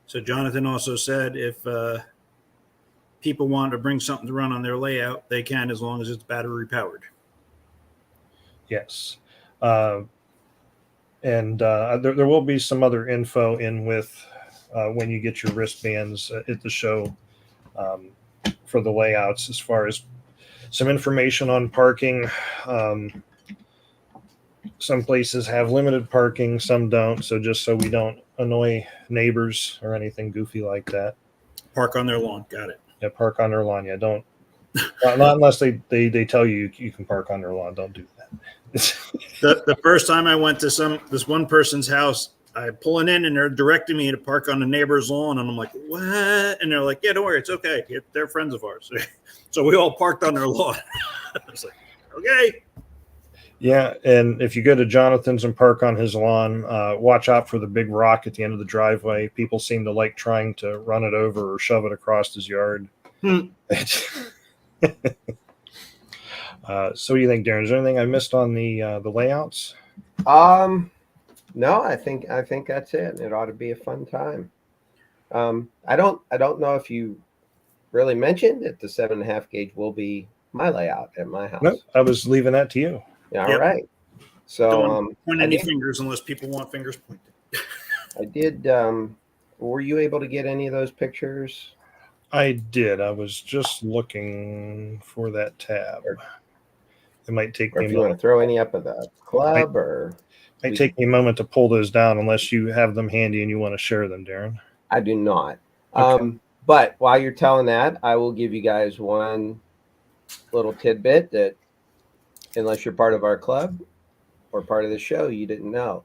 [SPEAKER 1] So Jonathan also said if people want to bring something to run on their layout, they can, as long as it's battery powered.
[SPEAKER 2] Yes. And there will be some other info in with when you get your wristbands at the show for the layouts, as far as some information on parking. Some places have limited parking, some don't. So just so we don't annoy neighbors or anything goofy like that.
[SPEAKER 1] Park on their lawn. Got it.
[SPEAKER 2] Yeah, park on their lawn. Yeah, don't. Not unless they tell you can park on their lawn. Don't do that.
[SPEAKER 1] The first time I went to this one person's house, I pulling in and they're directing me to park on the neighbor's lawn, and I'm like, what? And they're like, yeah, don't worry, it's okay. They're friends of ours. So we all parked on their lawn. I was like, okay.
[SPEAKER 2] Yeah, and if you go to Jonathan's and park on his lawn, watch out for the big rock at the end of the driveway. People seem to like trying to run it over or shove it across his yard. So what do you think, Darrin? Is there anything I missed on the layouts?
[SPEAKER 4] No, I think that's it. It ought to be a fun time. I don't know if you really mentioned that the 7.5 gauge will be my layout at my house.
[SPEAKER 2] No, I was leaving that to you.
[SPEAKER 4] Yeah, all right. So
[SPEAKER 1] don't point any fingers unless people want fingers pointed.
[SPEAKER 4] I did. Were you able to get any of those pictures?
[SPEAKER 2] I did. I was just looking for that tab. It might take me.
[SPEAKER 4] If you want to throw any up at the club,
[SPEAKER 2] might take me a moment to pull those down, unless you have them handy and you want to share them, Darrin.
[SPEAKER 4] I do not.
[SPEAKER 2] Okay.
[SPEAKER 4] But while you're telling that, I will give you guys one little tidbit that, unless you're part of our club or part of the show, you didn't know.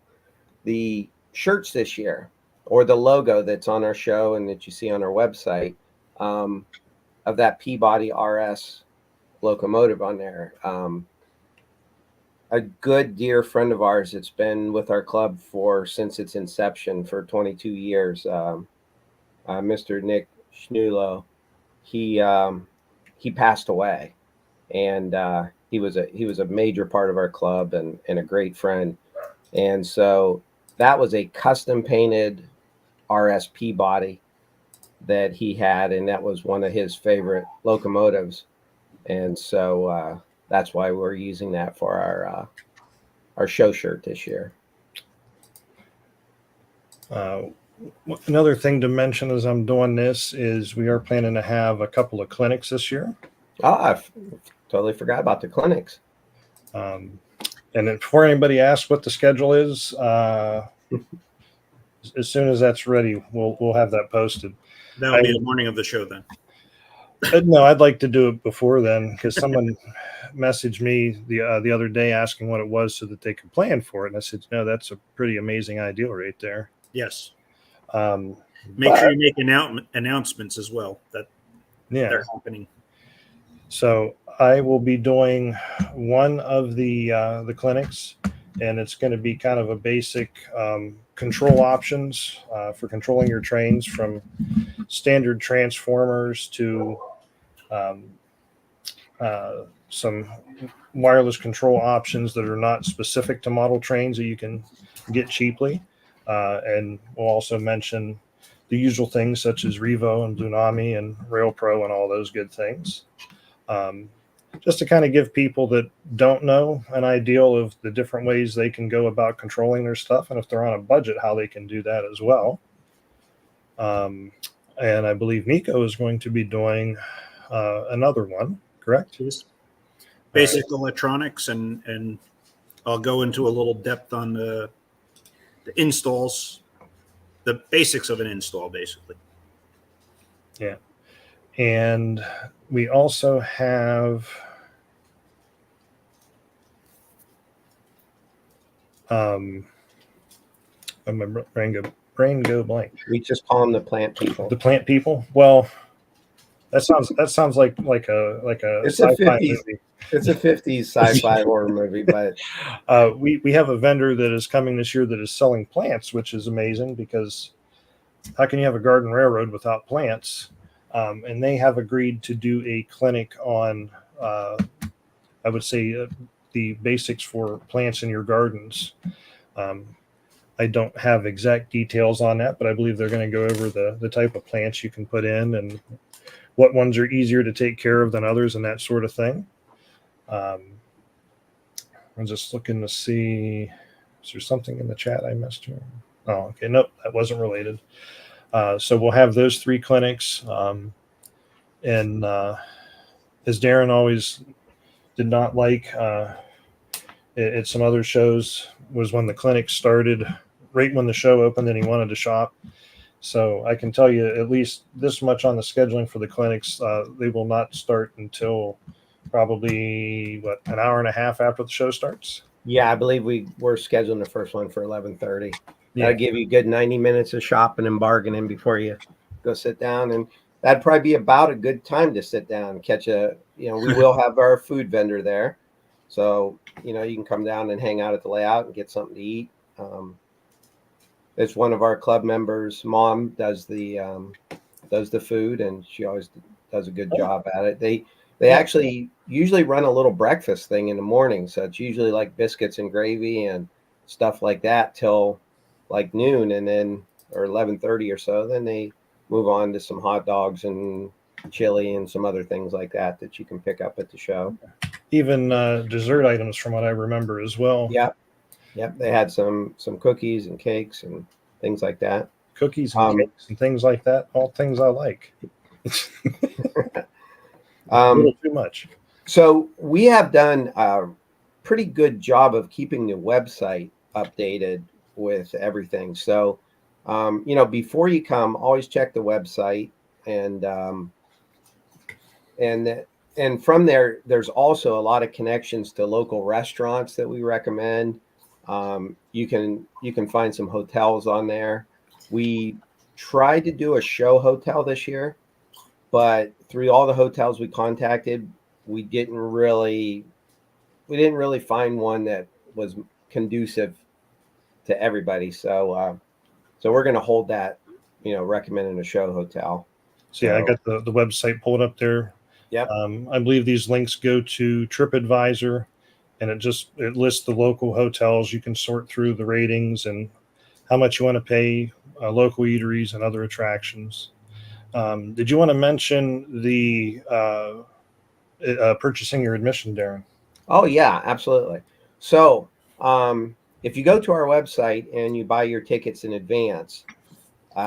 [SPEAKER 4] The shirts this year, or the logo that's on our show and that you see on our website, of that Peabody RS locomotive on there. A good dear friend of ours that's been with our club since its inception for 22 years, Mr. Nick Schnulo, he passed away, and he was a major part of our club and a great friend. And so that was a custom painted RS Peabody that he had, and that was one of his favorite locomotives. And so that's why we're using that for our show shirt this year.
[SPEAKER 2] Another thing to mention as I'm doing this is we are planning to have a couple of clinics this year.
[SPEAKER 4] Oh, I totally forgot about the clinics.
[SPEAKER 2] And before anybody asks what the schedule is, as soon as that's ready, we'll have that posted.
[SPEAKER 1] That'll be the morning of the show then.
[SPEAKER 2] No, I'd like to do it before then, because someone messaged me the other day asking what it was so that they could plan for it. And I said, no, that's a pretty amazing idea right there.
[SPEAKER 1] Yes. Make sure you make announcements as well that they're happening.
[SPEAKER 2] So I will be doing one of the clinics, and it's going to be kind of a basic control options for controlling your trains, from standard transformers to some wireless control options that are not specific to model trains that you can get cheaply. And we'll also mention the usual things such as Revo and Bluenami and Rail Pro and all those good things. Just to kind of give people that don't know an idea of the different ways they can go about controlling their stuff, and if they're on a budget, how they can do that as well. And I believe Nico is going to be doing another one, correct?
[SPEAKER 1] Basic electronics, and I'll go into a little depth on the installs, the basics of an install, basically.
[SPEAKER 2] Yeah. And we also have my brain go blank.
[SPEAKER 4] We just call them the plant people.
[SPEAKER 2] The plant people. Well, that sounds like a
[SPEAKER 4] It's
[SPEAKER 2] sci-fi
[SPEAKER 4] a 50s
[SPEAKER 2] movie.
[SPEAKER 4] It's a 50s sci-fi horror movie, but
[SPEAKER 2] we have a vendor that is coming this year that is selling plants, which is amazing, because how can you have a garden railroad without plants? And they have agreed to do a clinic on, I would say, the basics for plants in your gardens. I don't have exact details on that, but I believe they're going to go over the type of plants you can put in and what ones are easier to take care of than others and that sort of thing. I'm just looking to see, is there something in the chat I missed here? Oh, okay. Nope, that wasn't related. So we'll have those 3 clinics. And as Darrin always did not like at some other shows, was when the clinic started, right when the show opened, and he wanted to shop. So I can tell you at least this much on the scheduling for the clinics. They will not start until probably an hour and a half after the show starts.
[SPEAKER 4] Yeah, I believe we're scheduling the first one for 11:30.
[SPEAKER 2] Yeah.
[SPEAKER 4] That'll give you a good 90 minutes of shopping and bargaining before you go sit down. And that'd probably be about a good time to sit down and catch we will have our food vendor there. So, you can come down and hang out at the layout and get something to eat. It's one of our club members' mom does the food, and she always does a good job at it. They actually usually run a little breakfast thing in the morning. So it's usually like biscuits and gravy and stuff like that till like noon, and then or 11:30 or so. Then they move on to some hot dogs and chili and some other things like that you can pick up at the show.
[SPEAKER 2] Even dessert items, from what I remember as well.
[SPEAKER 4] Yep. They had some cookies and cakes and things like that.
[SPEAKER 2] Cookies and cakes and things like that. All things I like. A little too much.
[SPEAKER 4] So we have done a pretty good job of keeping the website updated with everything. So, before you come, always check the website, and from there, there's also a lot of connections to local restaurants that we recommend. You can find some hotels on there. We tried to do a show hotel this year, but through all the hotels we contacted, we didn't really find one that was conducive to everybody. So we're going to hold that, recommending a show hotel.
[SPEAKER 2] So yeah, I got the website pulled up there.
[SPEAKER 4] Yep.
[SPEAKER 2] I believe these links go to TripAdvisor, and it lists the local hotels. You can sort through the ratings and how much you want to pay, local eateries and other attractions. Did you want to mention the purchasing your admission, Darrin?
[SPEAKER 4] Oh yeah, absolutely. So if you go to our website and you buy your tickets in advance,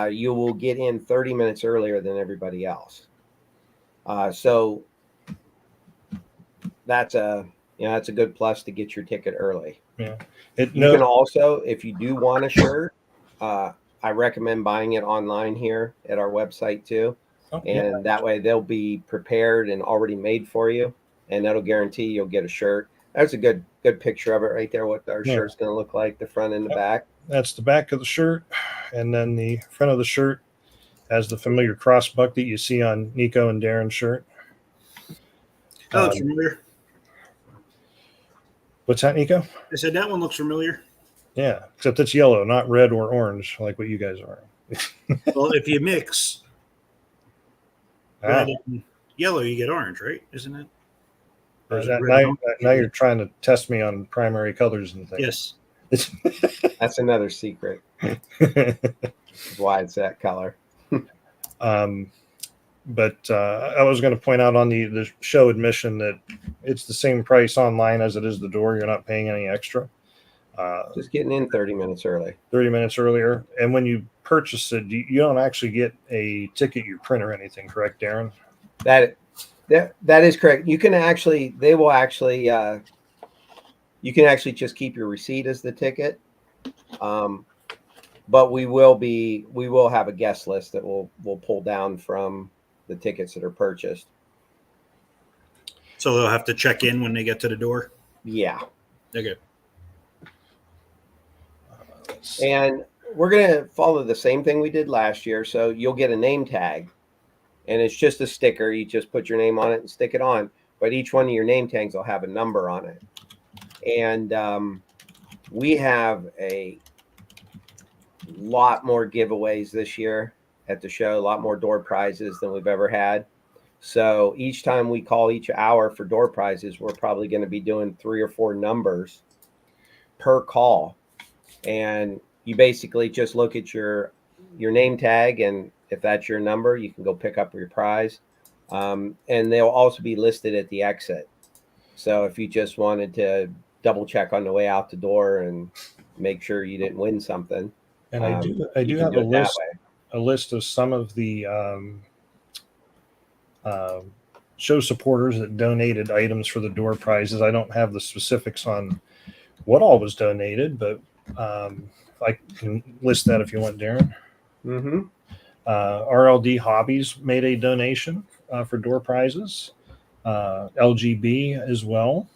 [SPEAKER 4] you will get in 30 minutes earlier than everybody else. So that's a good plus to get your ticket early.
[SPEAKER 2] Yeah.
[SPEAKER 4] You can also, if you do want a shirt, I recommend buying it online here at our website too. And that way they'll be prepared and already made for you, and that'll guarantee you'll get a shirt. That's a good picture of it right there, what our shirt's going to look like, the front and the back.
[SPEAKER 2] That's the back of the shirt, and then the front of the shirt has the familiar crossbuck that you see on Nico and Darrin's shirt.
[SPEAKER 1] Oh, it's familiar.
[SPEAKER 2] What's that, Nico?
[SPEAKER 1] I said that one looks familiar.
[SPEAKER 2] Yeah, except it's yellow, not red or orange like what you guys are.
[SPEAKER 1] Well, if you mix red and yellow, you get orange, right? Isn't it?
[SPEAKER 2] Now you're trying to test me on primary colors and things.
[SPEAKER 1] Yes.
[SPEAKER 4] That's another secret. That's why it's that color.
[SPEAKER 2] But I was going to point out on the show admission that it's the same price online as it is the door. You're not paying any extra.
[SPEAKER 4] Just getting in 30 minutes early.
[SPEAKER 2] 30 minutes earlier. And when you purchase it, you don't actually get a ticket you print or anything, correct, Darrin?
[SPEAKER 4] That is correct. You can actually, you can actually just keep your receipt as the ticket. But we will have a guest list that we'll pull down from the tickets that are purchased.
[SPEAKER 1] So they'll have to check in when they get to the door?
[SPEAKER 4] Yeah.
[SPEAKER 1] Okay.
[SPEAKER 4] And we're going to follow the same thing we did last year. So you'll get a name tag, and it's just a sticker. You just put your name on it and stick it on. But each one of your name tags will have a number on it. And we have a lot more giveaways this year at the show, a lot more door prizes than we've ever had. So each time we call each hour for door prizes, we're probably going to be doing 3 or 4 numbers per call. And you basically just look at your name tag, and if that's your number, you can go pick up your prize. and they'll also be listed at the exit. So if you just wanted to double check on the way out the door and make sure you didn't win something,
[SPEAKER 2] And I do have a list of some of the show supporters that donated items for the door prizes. I don't have the specifics on what all was donated, but I can list that if you want, Darren.
[SPEAKER 4] Mm-hmm.
[SPEAKER 2] RLD Hobbies made a donation for door prizes. LGB as well.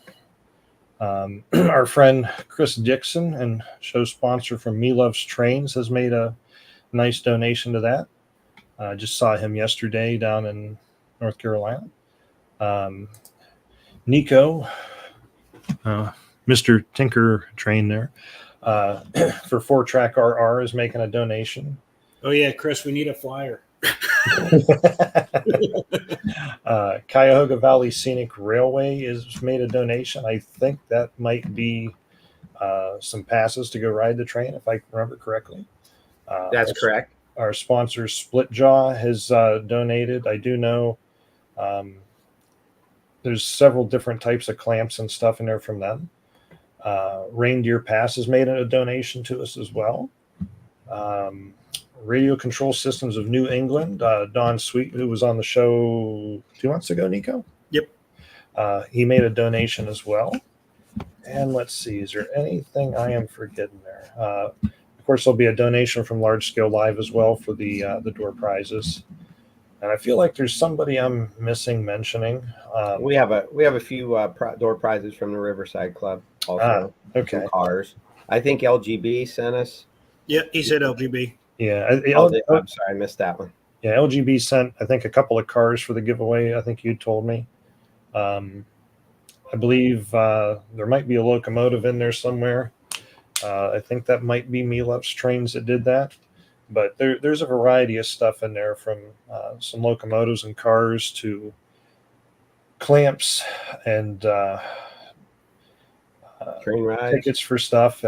[SPEAKER 2] Our friend Chris Dixon and show sponsor from Me Loves Trains has made a nice donation to that. I just saw him yesterday down in North Carolina. Nico, Mr. Tinker Train there, for 4-Track RR is making a donation.
[SPEAKER 1] Oh yeah, Chris, we need a flyer.
[SPEAKER 2] Cuyahoga Valley Scenic Railway has made a donation. I think that might be some passes to go ride the train, if I remember correctly.
[SPEAKER 4] That's correct.
[SPEAKER 2] Our sponsor Splitjaw has donated. I do know there's several different types of clamps and stuff in there from them. Reindeer Pass has made a donation to us as well. Radio Control Systems of New England, Don Sweet, who was on the show 2 months ago, Nico?
[SPEAKER 1] Yep.
[SPEAKER 2] He made a donation as well. And let's see, is there anything I am forgetting there? Of course, there'll be a donation from Large Scale Live as well for the door prizes. And I feel like there's somebody I'm missing mentioning.
[SPEAKER 4] We have a few door prizes from the Riverside Club also.
[SPEAKER 2] Okay.
[SPEAKER 4] Some cars. I think LGB sent us.
[SPEAKER 1] Yeah, he said LGB.
[SPEAKER 2] Yeah.
[SPEAKER 4] I'm sorry, I missed that one.
[SPEAKER 2] Yeah, LGB sent, I think, a couple of cars for the giveaway. I think you told me. I believe there might be a locomotive in there somewhere. I think that might be Me Loves Trains that did that. But there's a variety of stuff in there, from some locomotives and cars to clamps and
[SPEAKER 4] train rides,
[SPEAKER 2] tickets for stuff.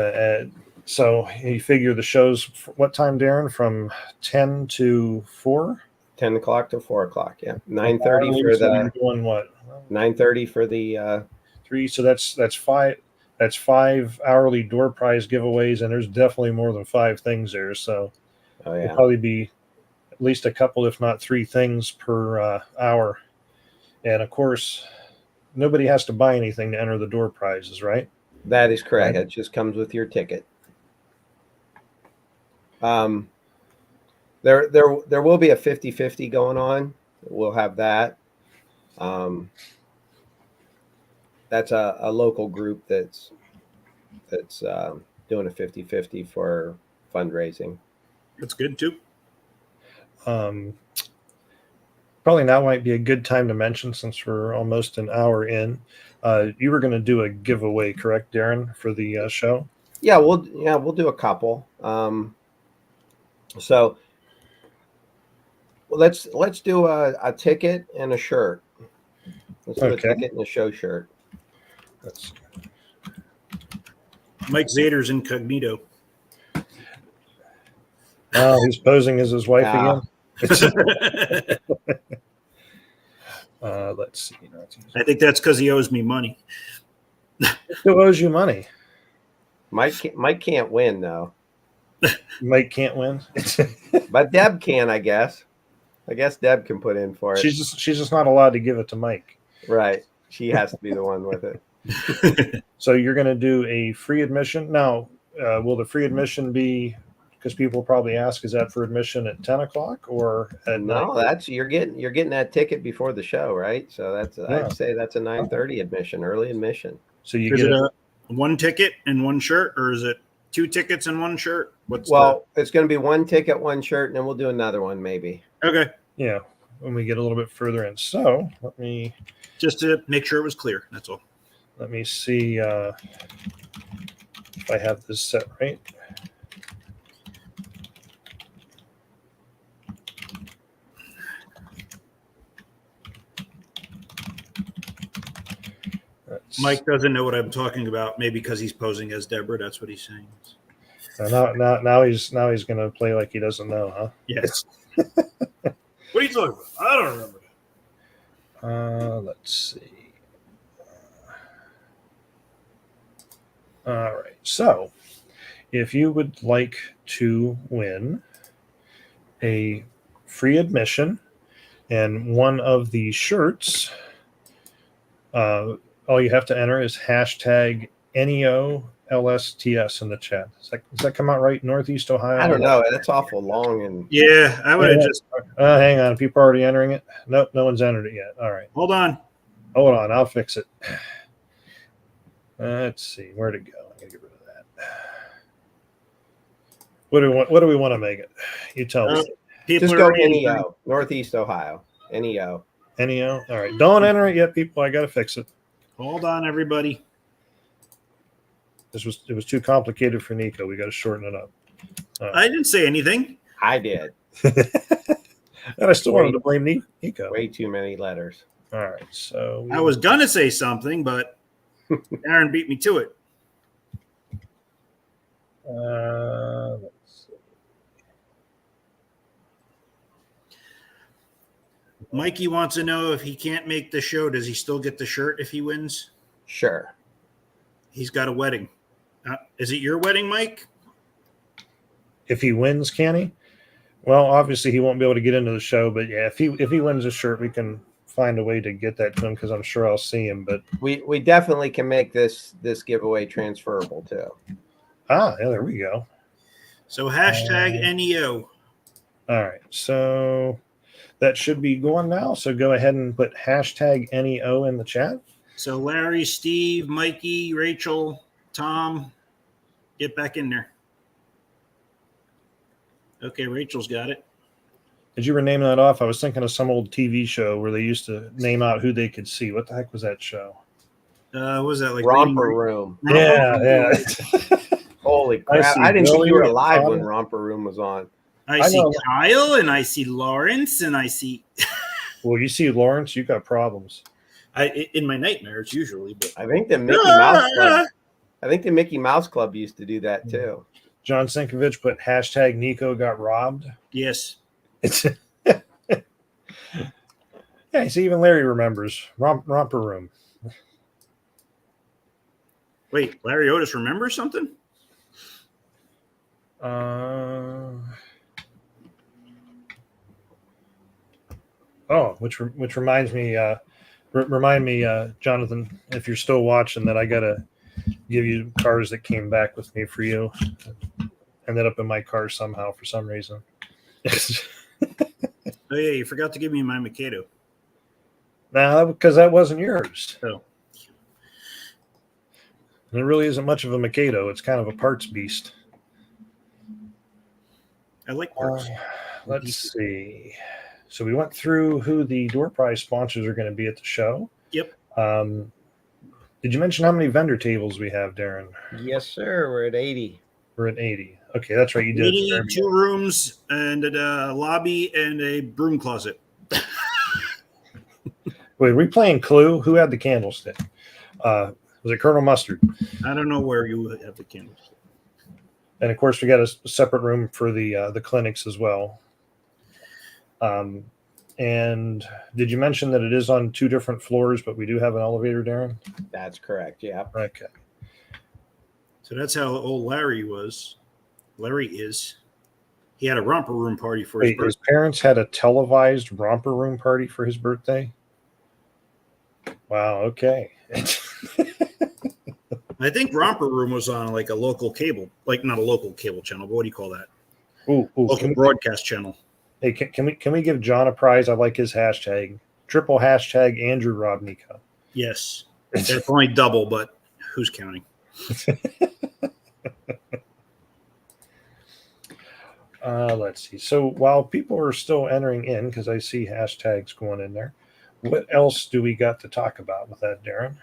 [SPEAKER 2] So you figure the show's what time, Darren? From 10 to 4?
[SPEAKER 4] 10 o'clock to 4 o'clock. Yeah, 9:30 for the.
[SPEAKER 2] Doing what?
[SPEAKER 4] 9:30 for the
[SPEAKER 2] 3. So that's 5. That's 5 hourly door prize giveaways, and there's definitely more than 5 things there. So it'll probably be at least a couple, if not 3 things per hour. And of course, nobody has to buy anything to enter the door prizes, right?
[SPEAKER 4] That is correct. It just comes with your ticket. There will be a 50-50 going on. We'll have that. That's a local group that's doing a 50-50 for fundraising.
[SPEAKER 1] That's good too.
[SPEAKER 2] Probably now might be a good time to mention, since we're almost an hour in. You were going to do a giveaway, correct, Darren, for the show?
[SPEAKER 4] Yeah, we'll do a couple. So let's do a ticket and a shirt. Let's do a ticket and a show shirt.
[SPEAKER 2] That's
[SPEAKER 1] Mike Zader's incognito.
[SPEAKER 2] Oh, he's posing as his wife again. Let's see.
[SPEAKER 1] I think that's because he owes me money.
[SPEAKER 2] Who owes you money?
[SPEAKER 4] Mike can't win though.
[SPEAKER 2] Mike can't win,
[SPEAKER 4] but Deb can, I guess. I guess Deb can put in for it.
[SPEAKER 2] She's just not allowed to give it to Mike.
[SPEAKER 4] Right. She has to be the one with it.
[SPEAKER 2] So you're going to do a free admission now. Will the free admission be? Because people probably ask, is that for admission at 10 o'clock or at
[SPEAKER 4] no?
[SPEAKER 2] 9?
[SPEAKER 4] That's you're getting that ticket before the show, right? So that's I'd say that's a 9:30 admission, early admission.
[SPEAKER 2] So you
[SPEAKER 1] is
[SPEAKER 2] get
[SPEAKER 1] it a one ticket and one shirt, or is it 2 tickets and 1 shirt?
[SPEAKER 4] It's going to be 1 ticket, 1 shirt, and then we'll do another one maybe.
[SPEAKER 1] Okay.
[SPEAKER 2] Yeah, when we get a little bit further in. So let me
[SPEAKER 1] just to make sure it was clear. That's all.
[SPEAKER 2] Let me see if I have this set right.
[SPEAKER 1] Mike doesn't know what I'm talking about. Maybe because he's posing as Deborah. That's what he's saying.
[SPEAKER 2] Now he's going to play like he doesn't know, huh?
[SPEAKER 1] Yes. What are you talking about? I don't remember.
[SPEAKER 2] Let's see. All right. So, if you would like to win a free admission and one of the shirts, all you have to enter is hashtag NEOLSTS in the chat. Does that come out right? Northeast Ohio?
[SPEAKER 4] I don't know. That's awful long. And
[SPEAKER 1] Yeah, I would have just.
[SPEAKER 2] Hang on. People are already entering it? Nope, no one's entered it yet. All right.
[SPEAKER 1] Hold on.
[SPEAKER 2] Hold on. I'll fix it. Let's see. Where'd it go? I'm going to get rid of that. What do we want to make it? You tell me.
[SPEAKER 4] Just go NEO, Northeast Ohio. NEO.
[SPEAKER 2] NEO? All right. Don't enter it yet, people. I got to fix it.
[SPEAKER 1] Hold on, everybody.
[SPEAKER 2] It was too complicated for Nico. We got to shorten it up.
[SPEAKER 1] I didn't say anything.
[SPEAKER 4] I did.
[SPEAKER 2] And I still wanted to blame Nico.
[SPEAKER 4] Way too many letters.
[SPEAKER 2] All right. So
[SPEAKER 1] I was going to say something, but Aaron beat me to it.
[SPEAKER 2] Let's see.
[SPEAKER 1] Mikey wants to know if he can't make the show, does he still get the shirt if he wins?
[SPEAKER 4] Sure.
[SPEAKER 1] He's got a wedding. Is it your wedding, Mike?
[SPEAKER 2] If he wins, can he? Well, obviously he won't be able to get into the show, but yeah, if he wins a shirt, we can find a way to get that to him because I'm sure I'll see him. But
[SPEAKER 4] we definitely can make this giveaway transferable too.
[SPEAKER 2] Yeah, there we go.
[SPEAKER 1] So hashtag NEO.
[SPEAKER 2] All right, so that should be going now. So go ahead and put hashtag NEO in the chat.
[SPEAKER 1] So Larry, Steve, Mikey, Rachel, Tom, get back in there. Okay, Rachel's got it.
[SPEAKER 2] As you were naming that off, I was thinking of some old TV show where they used to name out who they could see. What the heck was that show?
[SPEAKER 1] What was that, like
[SPEAKER 4] Romper Room?
[SPEAKER 2] Yeah.
[SPEAKER 4] Holy crap! I didn't think you were alive when Romper Room was on.
[SPEAKER 1] I see Kyle, and I see Lawrence, and I see.
[SPEAKER 2] Well, you see Lawrence, you got problems.
[SPEAKER 1] In my nightmares usually, but
[SPEAKER 4] I think the Mickey Mouse Club. I think the Mickey Mouse Club used to do that too.
[SPEAKER 2] John Sinkovich put hashtag Nico got robbed.
[SPEAKER 1] Yes.
[SPEAKER 2] Yeah, see, even Larry remembers Romper Room.
[SPEAKER 1] Wait, Larry Otis remembers something?
[SPEAKER 2] Which reminds me, remind me, Jonathan, if you're still watching, that I gotta give you cars that came back with me for you. Ended up in my car somehow for some reason.
[SPEAKER 1] Oh yeah, you forgot to give me my Mikado.
[SPEAKER 2] Nah, because that wasn't yours.
[SPEAKER 1] Oh.
[SPEAKER 2] And it really isn't much of a Mikado. It's kind of a parts beast.
[SPEAKER 1] I like parts.
[SPEAKER 2] Let's see. So we went through who the door prize sponsors are going to be at the show.
[SPEAKER 1] Yep.
[SPEAKER 2] Did you mention how many vendor tables we have, Darrin?
[SPEAKER 4] Yes, sir. We're at 80.
[SPEAKER 2] We're at 80. Okay, that's right. You did
[SPEAKER 1] 80, 2 rooms and a lobby and a broom closet.
[SPEAKER 2] Wait, are we playing Clue? Who had the candlestick? Was it Colonel Mustard?
[SPEAKER 1] I don't know where you have the candlestick.
[SPEAKER 2] And of course, we got a separate room for the clinics as well. And did you mention that it is on 2 different floors, but we do have an elevator, Darrin?
[SPEAKER 4] That's correct. Yeah.
[SPEAKER 2] Okay.
[SPEAKER 1] So that's how old Larry was. Larry is. He had a romper room party for his birthday.
[SPEAKER 2] His parents had a televised romper room party for his birthday? Wow, okay.
[SPEAKER 1] I think Romper Room was on like a local cable, like not a local cable channel, but what do you call that? Local broadcast channel.
[SPEAKER 2] Hey, can we give John a prize? I like his hashtag. Triple hashtag Andrew Rob Nico.
[SPEAKER 1] Yes. It's only double, but who's counting?
[SPEAKER 2] Let's see. So while people are still entering in, because I see hashtags going in there, what else do we got to talk about with that, Darrin?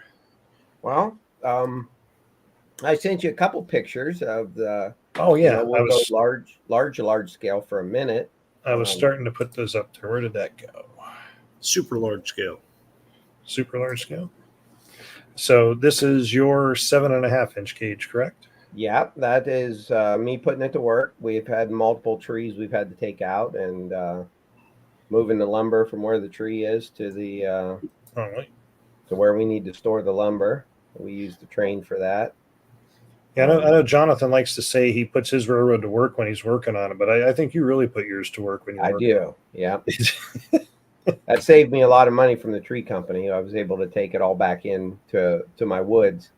[SPEAKER 4] Well, I sent you a couple pictures of the.
[SPEAKER 2] Oh yeah,
[SPEAKER 4] we'll go large scale for a minute.
[SPEAKER 2] I was starting to put those up there. Where did that go?
[SPEAKER 1] Super large scale.
[SPEAKER 2] Super large scale. So this is your 7.5-inch cage, correct?
[SPEAKER 4] Yeah, that is me putting it to work. We've had multiple trees we've had to take out, and moving the lumber from where the tree is to the
[SPEAKER 2] All right.
[SPEAKER 4] to where we need to store the lumber. We use the train for that.
[SPEAKER 2] Yeah, I know Jonathan likes to say he puts his railroad to work when he's working on it, but I think you really put yours to work when you
[SPEAKER 4] I
[SPEAKER 2] work.
[SPEAKER 4] do. Yeah. That saved me a lot of money from the tree company. I was able to take it all back in to my woods.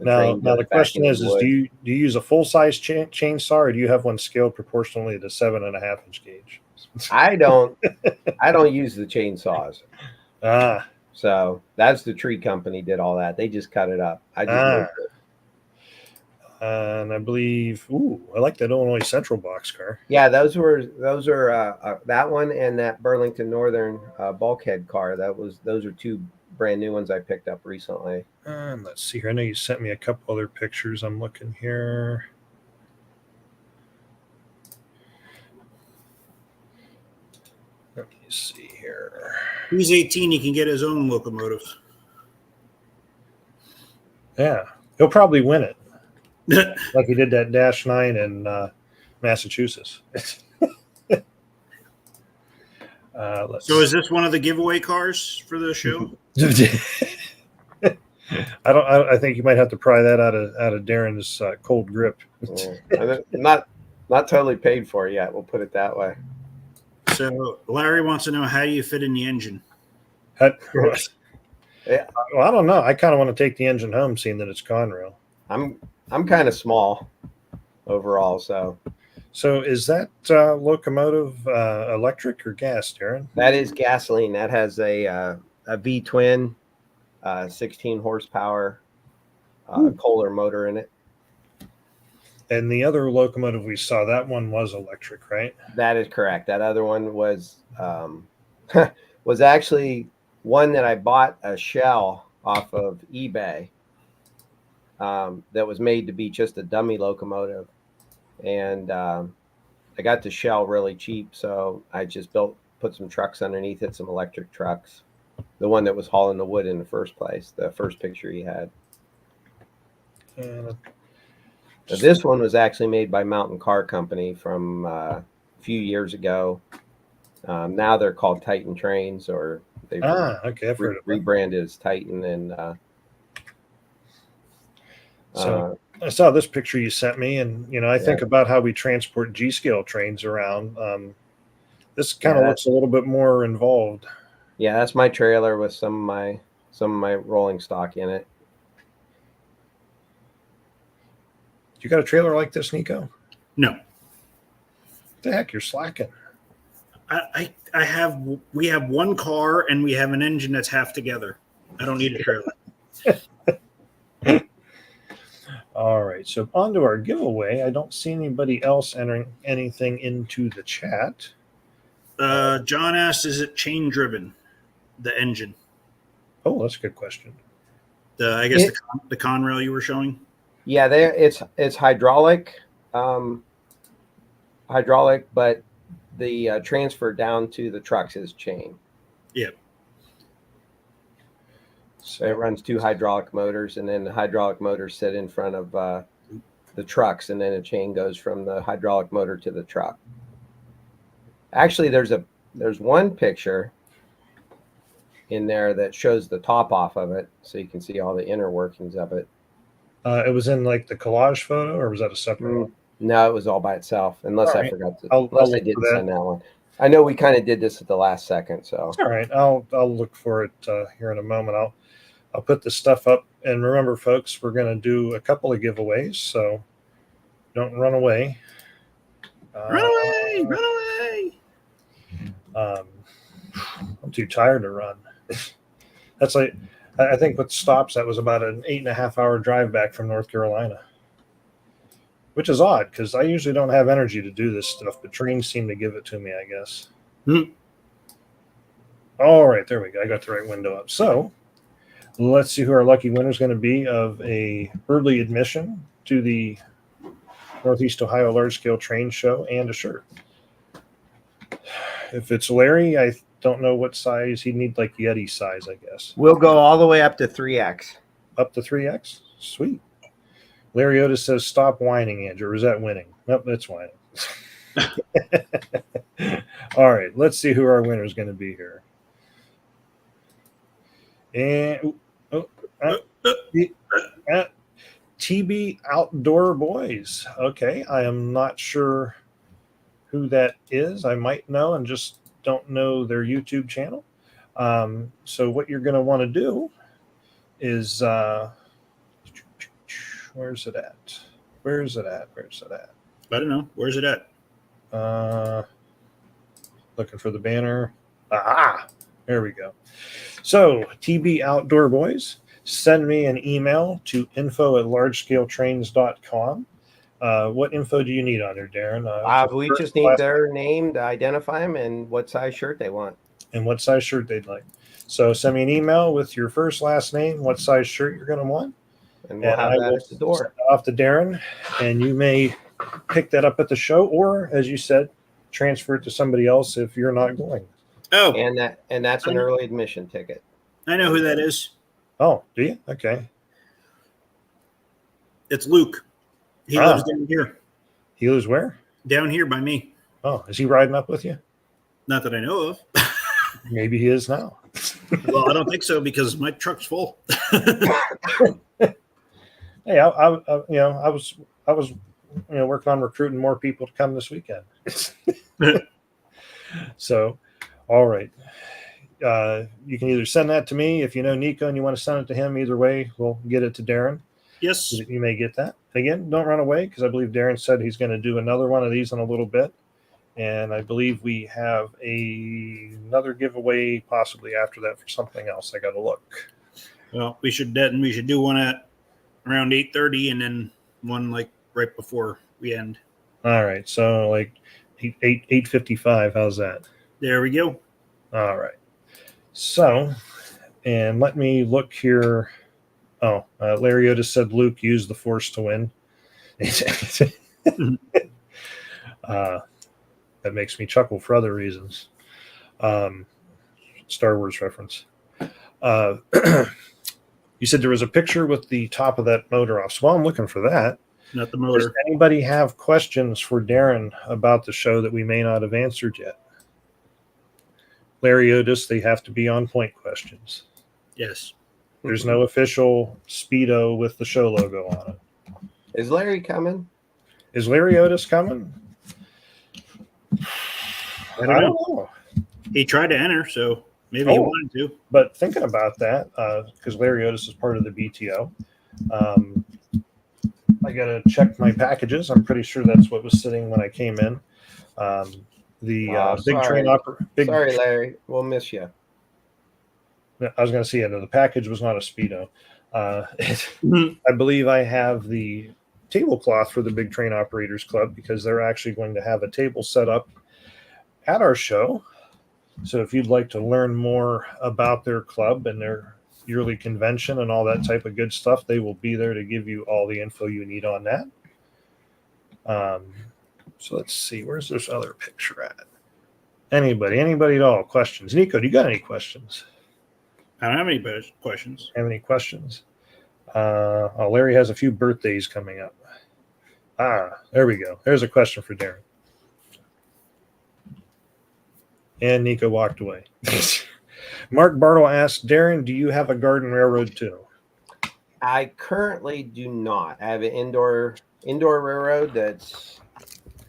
[SPEAKER 2] Now the
[SPEAKER 4] goes back
[SPEAKER 2] question
[SPEAKER 4] into
[SPEAKER 2] is
[SPEAKER 4] the wood.
[SPEAKER 2] do you use a full size chainsaw, or do you have one scaled proportionally to 7.5 inch gauge?
[SPEAKER 4] I don't use the chainsaws.
[SPEAKER 2] Ah,
[SPEAKER 4] So that's the tree company did all that. They just cut it up. I just moved it.
[SPEAKER 2] And I believe, I like that Illinois Central boxcar.
[SPEAKER 4] Yeah, those are that one and that Burlington Northern bulkhead car. Those are two brand new ones I picked up recently.
[SPEAKER 2] Let's see here. I know you sent me a couple other pictures. I'm looking here. Let me see here.
[SPEAKER 1] He's 18. He can get his own locomotive.
[SPEAKER 2] Yeah, he'll probably win it, like he did that Dash 9 in Massachusetts.
[SPEAKER 1] So is this one of the giveaway cars for the show?
[SPEAKER 2] I think you might have to pry that out of Darrin's cold grip.
[SPEAKER 4] Not totally paid for yet. We'll put it that way.
[SPEAKER 1] So Larry wants to know, how do you fit in the engine?
[SPEAKER 4] Yeah.
[SPEAKER 2] Well, I don't know. I kind of want to take the engine home, seeing that it's Conrail.
[SPEAKER 4] I'm kind of small overall, so.
[SPEAKER 2] So is that locomotive electric or gas, Darrin?
[SPEAKER 4] That is gasoline. That has a V twin, 16 horsepower Kohler motor in it.
[SPEAKER 2] And the other locomotive we saw, that one was electric, right?
[SPEAKER 4] That is correct. That other one was was actually one that I bought a shell off of eBay that was made to be just a dummy locomotive. And I got the shell really cheap, so I just put some trucks underneath it, some electric trucks. The one that was hauling the wood in the first place, the first picture he had. This one was actually made by Mountain Car Company from a few years ago. Now they're called Titan Trains, or they've
[SPEAKER 2] okay, I've heard of
[SPEAKER 4] rebranded as Titan. And
[SPEAKER 2] so I saw this picture you sent me, and I think about how we transport G-scale trains around. This kind of looks a little bit more involved.
[SPEAKER 4] Yeah, that's my trailer with some of my rolling stock in it.
[SPEAKER 2] You got a trailer like this, Nico?
[SPEAKER 1] No.
[SPEAKER 2] What the heck, you're slacking.
[SPEAKER 1] We have one car and we have an engine that's half together. I don't need a trailer.
[SPEAKER 2] All right, so on to our giveaway. I don't see anybody else entering anything into the chat.
[SPEAKER 1] John asked, is it chain driven, the engine?
[SPEAKER 2] Oh, that's a good question.
[SPEAKER 1] The Conrail you were showing?
[SPEAKER 4] Yeah, it's hydraulic, but the transfer down to the trucks is chain.
[SPEAKER 1] Yeah.
[SPEAKER 4] So it runs two hydraulic motors, and then the hydraulic motors sit in front of the trucks, and then a chain goes from the hydraulic motor to the truck. Actually, there's one picture in there that shows the top off of it, so you can see all the inner workings of it.
[SPEAKER 2] It was in like the collage photo, or was that a separate one?
[SPEAKER 4] No, it was all by itself, unless
[SPEAKER 2] All
[SPEAKER 4] I
[SPEAKER 2] right.
[SPEAKER 4] forgot to.
[SPEAKER 2] Unless
[SPEAKER 4] I didn't send that one. I know we kind of did this at the last second, so.
[SPEAKER 2] It's all right. I'll look for it here in a moment. I'll put this stuff up, and remember, folks, we're going to do a couple of giveaways, so don't run away.
[SPEAKER 1] Run away! Run away!
[SPEAKER 2] I'm too tired to run. That's like, I think with stops, that was about an 8.5 hour drive back from North Carolina, which is odd because I usually don't have energy to do this stuff, but trains seem to give it to me, I guess. All right, there we go. I got the right window up. So let's see who our lucky winner is going to be of a early admission to the Northeast Ohio Large Scale Train Show and a shirt. If it's Larry, I don't know what size. He'd need like Yeti size, I guess.
[SPEAKER 4] We'll go all the way up to 3X.
[SPEAKER 2] Up to 3X? Sweet. Larry Otis says, stop whining, Andrew. Or is that winning? Nope, that's whining. All right, let's see who our winner is going to be here. And TB Outdoor Boys. Okay, I am not sure who that is. I might know and just don't know their YouTube channel. So what you're going to want to do is where's it at? Where's it at?
[SPEAKER 1] I don't know. Where's it at?
[SPEAKER 2] Looking for the banner. There we go. So TB Outdoor Boys, send me an email to info@largescaletrains.com. What info do you need on there, Darrin?
[SPEAKER 4] We just need their name to identify them and what size shirt they want.
[SPEAKER 2] And what size shirt they'd like. So send me an email with your first, last name, what size shirt you're going to want.
[SPEAKER 4] And we'll have that at the door.
[SPEAKER 2] Send it off to Darrin, and you may pick that up at the show, or, as you said, transfer it to somebody else if you're not going.
[SPEAKER 1] Oh,
[SPEAKER 4] and that's an early admission ticket.
[SPEAKER 1] I know who that is.
[SPEAKER 2] Oh, do you? Okay.
[SPEAKER 1] It's Luke. He lives down here.
[SPEAKER 2] He lives where?
[SPEAKER 1] Down here by me.
[SPEAKER 2] Oh, is he riding up with you?
[SPEAKER 1] Not that I know of.
[SPEAKER 2] Maybe he is now.
[SPEAKER 1] Well, I don't think so because my truck's full.
[SPEAKER 2] Hey, I was working on recruiting more people to come this weekend. So, all right. You can either send that to me if you know Nico and you want to send it to him. Either way, we'll get it to Darrin.
[SPEAKER 1] Yes.
[SPEAKER 2] You may get that. Again, don't run away because I believe Darrin said he's going to do another one of these in a little bit. And I believe we have another giveaway possibly after that for something else. I got to look.
[SPEAKER 1] Well, we should do one at around 8:30 and then one like right before we end.
[SPEAKER 2] All right. So like 8:55. How's that?
[SPEAKER 1] There we go.
[SPEAKER 2] All right. So, and let me look here. Oh, Larry Otis said Luke used the Force to win. That makes me chuckle for other reasons. Star Wars reference. You said there was a picture with the top of that motor off. So while I'm looking for that,
[SPEAKER 1] Not the motor.
[SPEAKER 2] does anybody have questions for Darrin about the show that we may not have answered yet? Larry Otis, they have to be on point questions.
[SPEAKER 1] Yes.
[SPEAKER 2] There's no official Speedo with the show logo on it.
[SPEAKER 4] Is Larry coming?
[SPEAKER 2] Is Larry Otis coming?
[SPEAKER 1] I don't know. He tried to enter, so maybe he wanted to.
[SPEAKER 2] But thinking about that, because Larry Otis is part of the BTO, I got to check my packages. I'm pretty sure that's what was sitting when I came in.
[SPEAKER 4] Sorry, Larry. We'll miss you.
[SPEAKER 2] I was going to say, the package was not a Speedo. I believe I have the tablecloth for the Big Train Operators Club because they're actually going to have a table set up at our show. So if you'd like to learn more about their club and their yearly convention and all that type of good stuff, they will be there to give you all the info you need on that. So let's see, where's this other picture at? Anybody at all? Questions? Nico, do you got any questions?
[SPEAKER 1] I don't have any questions.
[SPEAKER 2] Have any questions? Larry has a few birthdays coming up. There we go. There's a question for Darrin. And Nico walked away. Mark Bartle asked, Darrin, do you have a garden railroad too?
[SPEAKER 4] I currently do not. I have an indoor railroad that's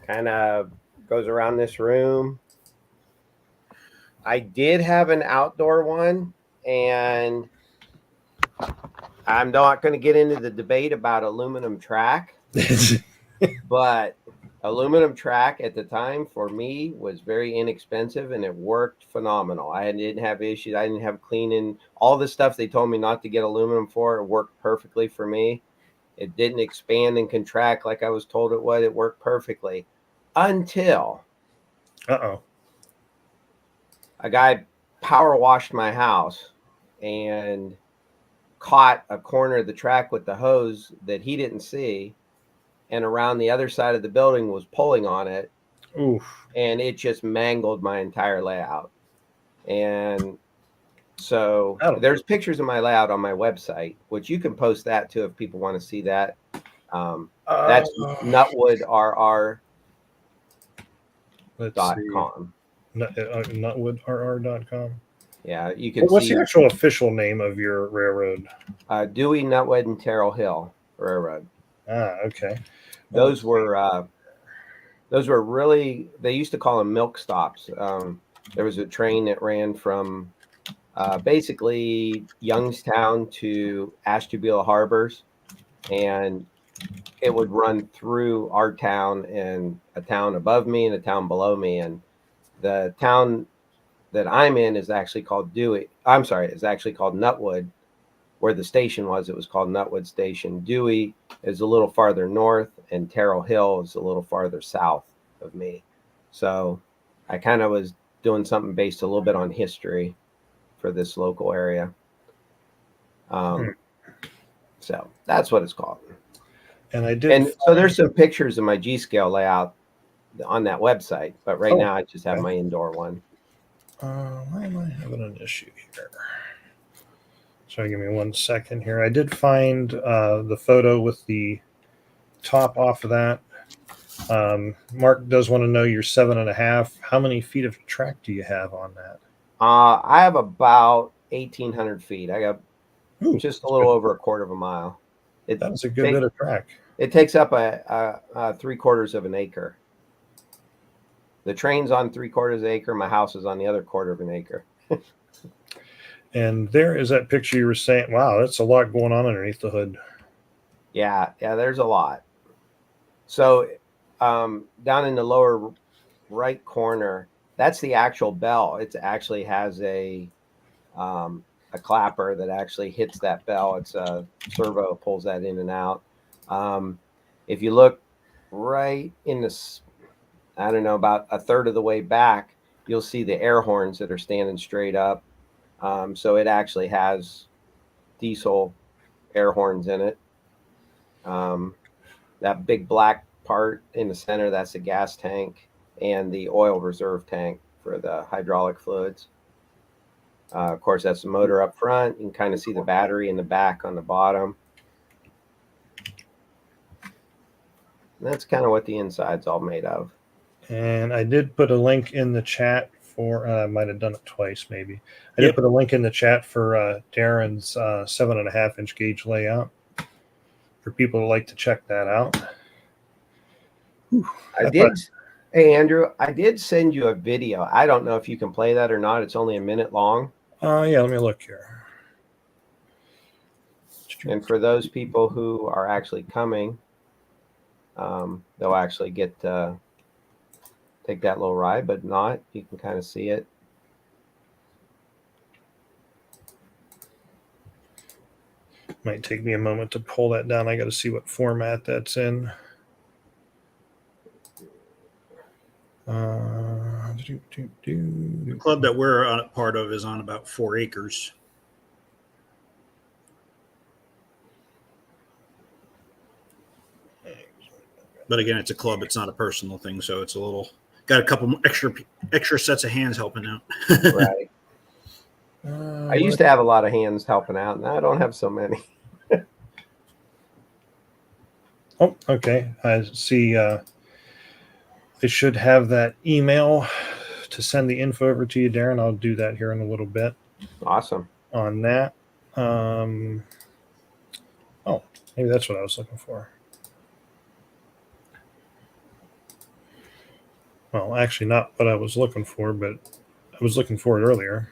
[SPEAKER 4] kind of goes around this room. I did have an outdoor one, and I'm not going to get into the debate about aluminum track, but aluminum track at the time for me was very inexpensive and it worked phenomenal. I didn't have issues. I didn't have cleaning. All the stuff they told me not to get aluminum for, it worked perfectly for me. It didn't expand and contract like I was told it would. It worked perfectly until a guy power washed my house and caught a corner of the track with the hose that he didn't see, and around the other side of the building was pulling on it.
[SPEAKER 2] Oof.
[SPEAKER 4] And it just mangled my entire layout. And so there's pictures of my layout on my website, which you can post that too if people want to see that. That's nutwoodrr.com.
[SPEAKER 2] Nutwoodrr.com.
[SPEAKER 4] Yeah, you can
[SPEAKER 2] What's
[SPEAKER 4] see
[SPEAKER 2] the actual official name of your railroad?
[SPEAKER 4] Dewey, Nutwood, and Terrell Hill Railroad.
[SPEAKER 2] Okay.
[SPEAKER 4] Those were really, they used to call them milk stops. There was a train that ran from basically Youngstown to Ashtabula Harbors, and it would run through our town and a town above me and a town below me. And the town that I'm in is actually called Dewey. I'm sorry, it's actually called Nutwood. Where the station was, it was called Nutwood Station. Dewey is a little farther north, and Terrell Hill is a little farther south of me. So I kind of was doing something based a little bit on history for this local area. So that's what it's called.
[SPEAKER 2] And I did.
[SPEAKER 4] And so there's some pictures of my G scale layout on that website, but right now I just have my indoor one.
[SPEAKER 2] Why am I having an issue here? Sorry, give me 1 second here. I did find the photo with the top off of that. Mark does want to know your 7.5. How many feet of track do you have on that?
[SPEAKER 4] I have about 1,800 feet. I got just a little over a quarter of a mile.
[SPEAKER 2] That's a good bit of track.
[SPEAKER 4] It takes up a 3/4 of an acre. The train's on 3/4 of an acre. My house is on the other quarter of an acre.
[SPEAKER 2] And there is that picture you were saying. Wow, that's a lot going on underneath the hood.
[SPEAKER 4] Yeah, there's a lot. So down in the lower right corner, that's the actual bell. It actually has a clapper that actually hits that bell. It's a servo, pulls that in and out. If you look right in this, I don't know, about a third of the way back, you'll see the air horns that are standing straight up. So it actually has diesel air horns in it. That big black part in the center, that's the gas tank and the oil reserve tank for the hydraulic fluids. Of course, that's the motor up front. You can kind of see the battery in the back on the bottom. And that's kind of what the inside's all made of.
[SPEAKER 2] And I did put a link in the chat for, I might have done it twice maybe. I did put a link in the chat for Darrin's 7.5-inch gauge layout for people who like to check that out.
[SPEAKER 4] Hey, Andrew, I did send you a video. I don't know if you can play that or not. It's only a minute long.
[SPEAKER 2] Yeah, let me look here.
[SPEAKER 4] And for those people who are actually coming, they'll actually get to take that little ride, but not. You can kind of see it.
[SPEAKER 2] Might take me a moment to pull that down. I got to see what format that's in.
[SPEAKER 1] The club that we're a part of is on about 4 acres. But again, it's a club. It's not a personal thing, so it's a little got a couple extra sets of hands helping out.
[SPEAKER 4] Right. I used to have a lot of hands helping out. Now I don't have so many.
[SPEAKER 2] Oh, okay. I see. I should have that email to send the info over to you, Darrin. I'll do that here in a little bit.
[SPEAKER 4] Awesome.
[SPEAKER 2] On that. Oh, maybe that's what I was looking for. Well, actually, not what I was looking for, but I was looking for it earlier.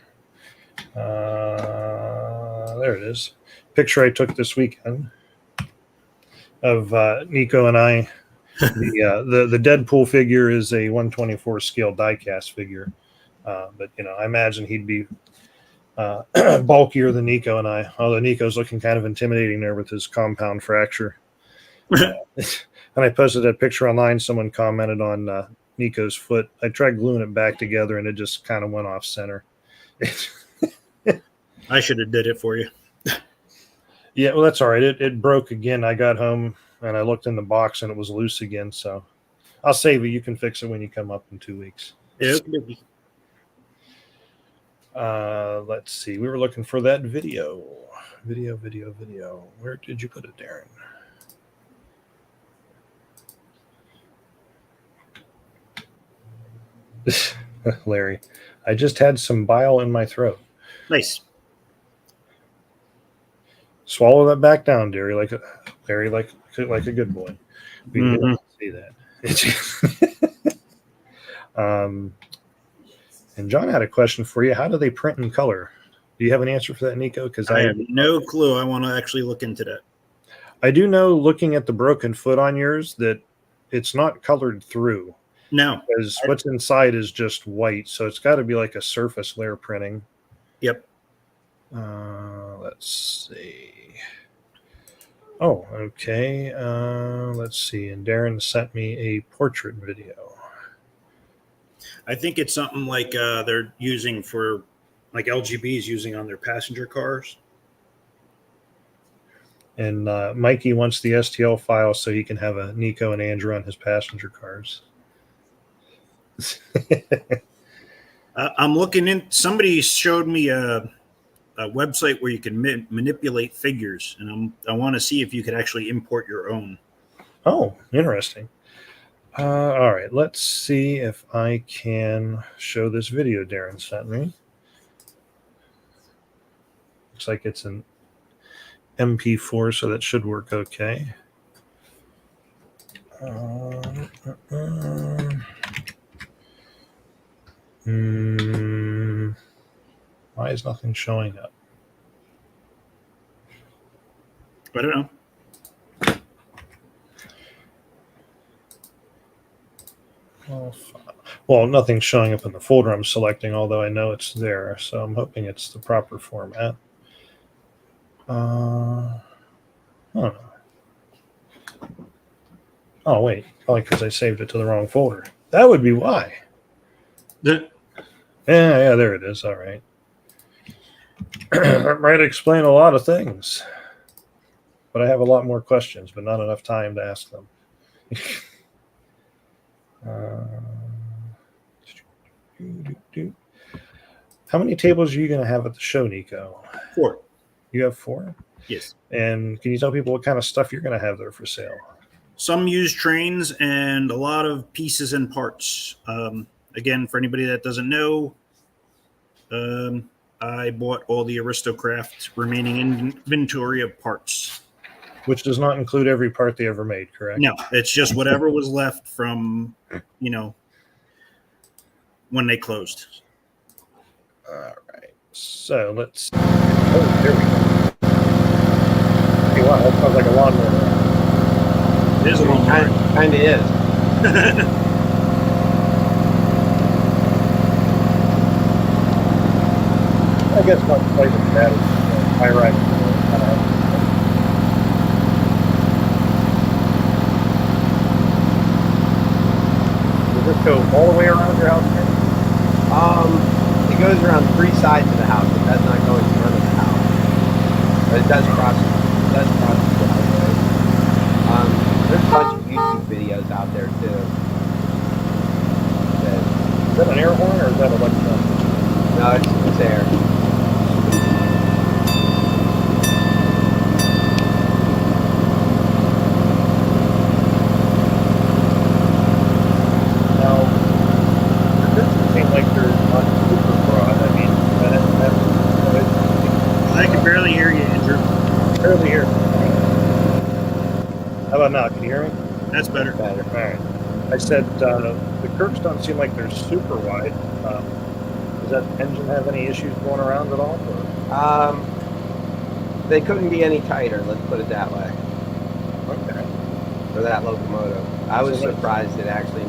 [SPEAKER 2] There it is. Picture I took this weekend of Nico and I. The Deadpool figure is a 124 scale diecast figure, but I imagine he'd be bulkier than Nico and I. Although Nico's looking kind of intimidating there with his compound fracture. And I posted that picture online. Someone commented on Nico's foot. I tried gluing it back together, and it just kind of went off center.
[SPEAKER 1] I should have did it for you.
[SPEAKER 2] Yeah, well, that's all right. It broke again. I got home and I looked in the box and it was loose again. So I'll save it. You can fix it when you come up in 2 weeks.
[SPEAKER 1] Yeah.
[SPEAKER 2] Let's see. We were looking for that video. Video. Where did you put it, Darrin? Larry, I just had some bile in my throat.
[SPEAKER 1] Nice.
[SPEAKER 2] Swallow that back down, Larry, like a good boy. We
[SPEAKER 1] Mhm.
[SPEAKER 2] don't see that. And John had a question for you. How do they print in color? Do you have an answer for that, Nico? Because
[SPEAKER 1] I have no clue. I want to actually look into that.
[SPEAKER 2] I do know, looking at the broken foot on yours, that it's not colored through.
[SPEAKER 1] No.
[SPEAKER 2] Because what's inside is just white, so it's got to be like a surface layer printing.
[SPEAKER 1] Yep.
[SPEAKER 2] Let's see. Oh, okay. Let's see. And Darrin sent me a portrait video.
[SPEAKER 1] I think it's something like they're using for, like LGB is using on their passenger cars.
[SPEAKER 2] And Mikey wants the STL file so he can have a Nico and Andrew on his passenger cars.
[SPEAKER 1] I'm looking in. Somebody showed me a website where you can manipulate figures, and I want to see if you could actually import your own.
[SPEAKER 2] Oh, interesting. All right, let's see if I can show this video Darrin sent me. Looks like it's an MP4, so that should work okay. Why is nothing showing up?
[SPEAKER 1] I don't know.
[SPEAKER 2] Well, nothing's showing up in the folder I'm selecting, although I know it's there, so I'm hoping it's the proper format. I don't know. Oh, wait. Probably because I saved it to the wrong folder. That would be why. Yeah, there it is. All right. That might explain a lot of things. But I have a lot more questions, but not enough time to ask them. How many tables are you going to have at the show, Nico?
[SPEAKER 1] 4.
[SPEAKER 2] You have 4?
[SPEAKER 1] Yes.
[SPEAKER 2] And can you tell people what kind of stuff you're going to have there for sale?
[SPEAKER 1] Some used trains and a lot of pieces and parts. Again, for anybody that doesn't know, I bought all the aristo-craft remaining inventory of parts.
[SPEAKER 2] Which does not include every part they ever made, correct?
[SPEAKER 1] No, it's just whatever was left from, when they closed.
[SPEAKER 2] All right. So let's. Oh, there we go. Hey, wow, that sounds like a lawnmower.
[SPEAKER 1] It is a lawnmower.
[SPEAKER 4] Kind of is.
[SPEAKER 2] I guess not quite as bad as high riding. Does this go all the way around your house here?
[SPEAKER 4] It goes around 3 sides of the house. It does not go in front of the house, but it does cross the driveway. There's a bunch of YouTube videos out there too.
[SPEAKER 2] Is that an air horn or is that a electric?
[SPEAKER 4] No, it's air.
[SPEAKER 2] Now, it doesn't seem like they're not super broad. I mean,
[SPEAKER 1] I can barely hear you, Andrew.
[SPEAKER 2] barely hear. How about now? Can you hear me?
[SPEAKER 1] That's better.
[SPEAKER 4] Better.
[SPEAKER 2] All right. I said the curves don't seem like they're super wide. Does that engine have any issues going around at all? Or?
[SPEAKER 4] They couldn't be any tighter. Let's put it that way.
[SPEAKER 2] Okay.
[SPEAKER 4] For that locomotive, I was surprised it actually.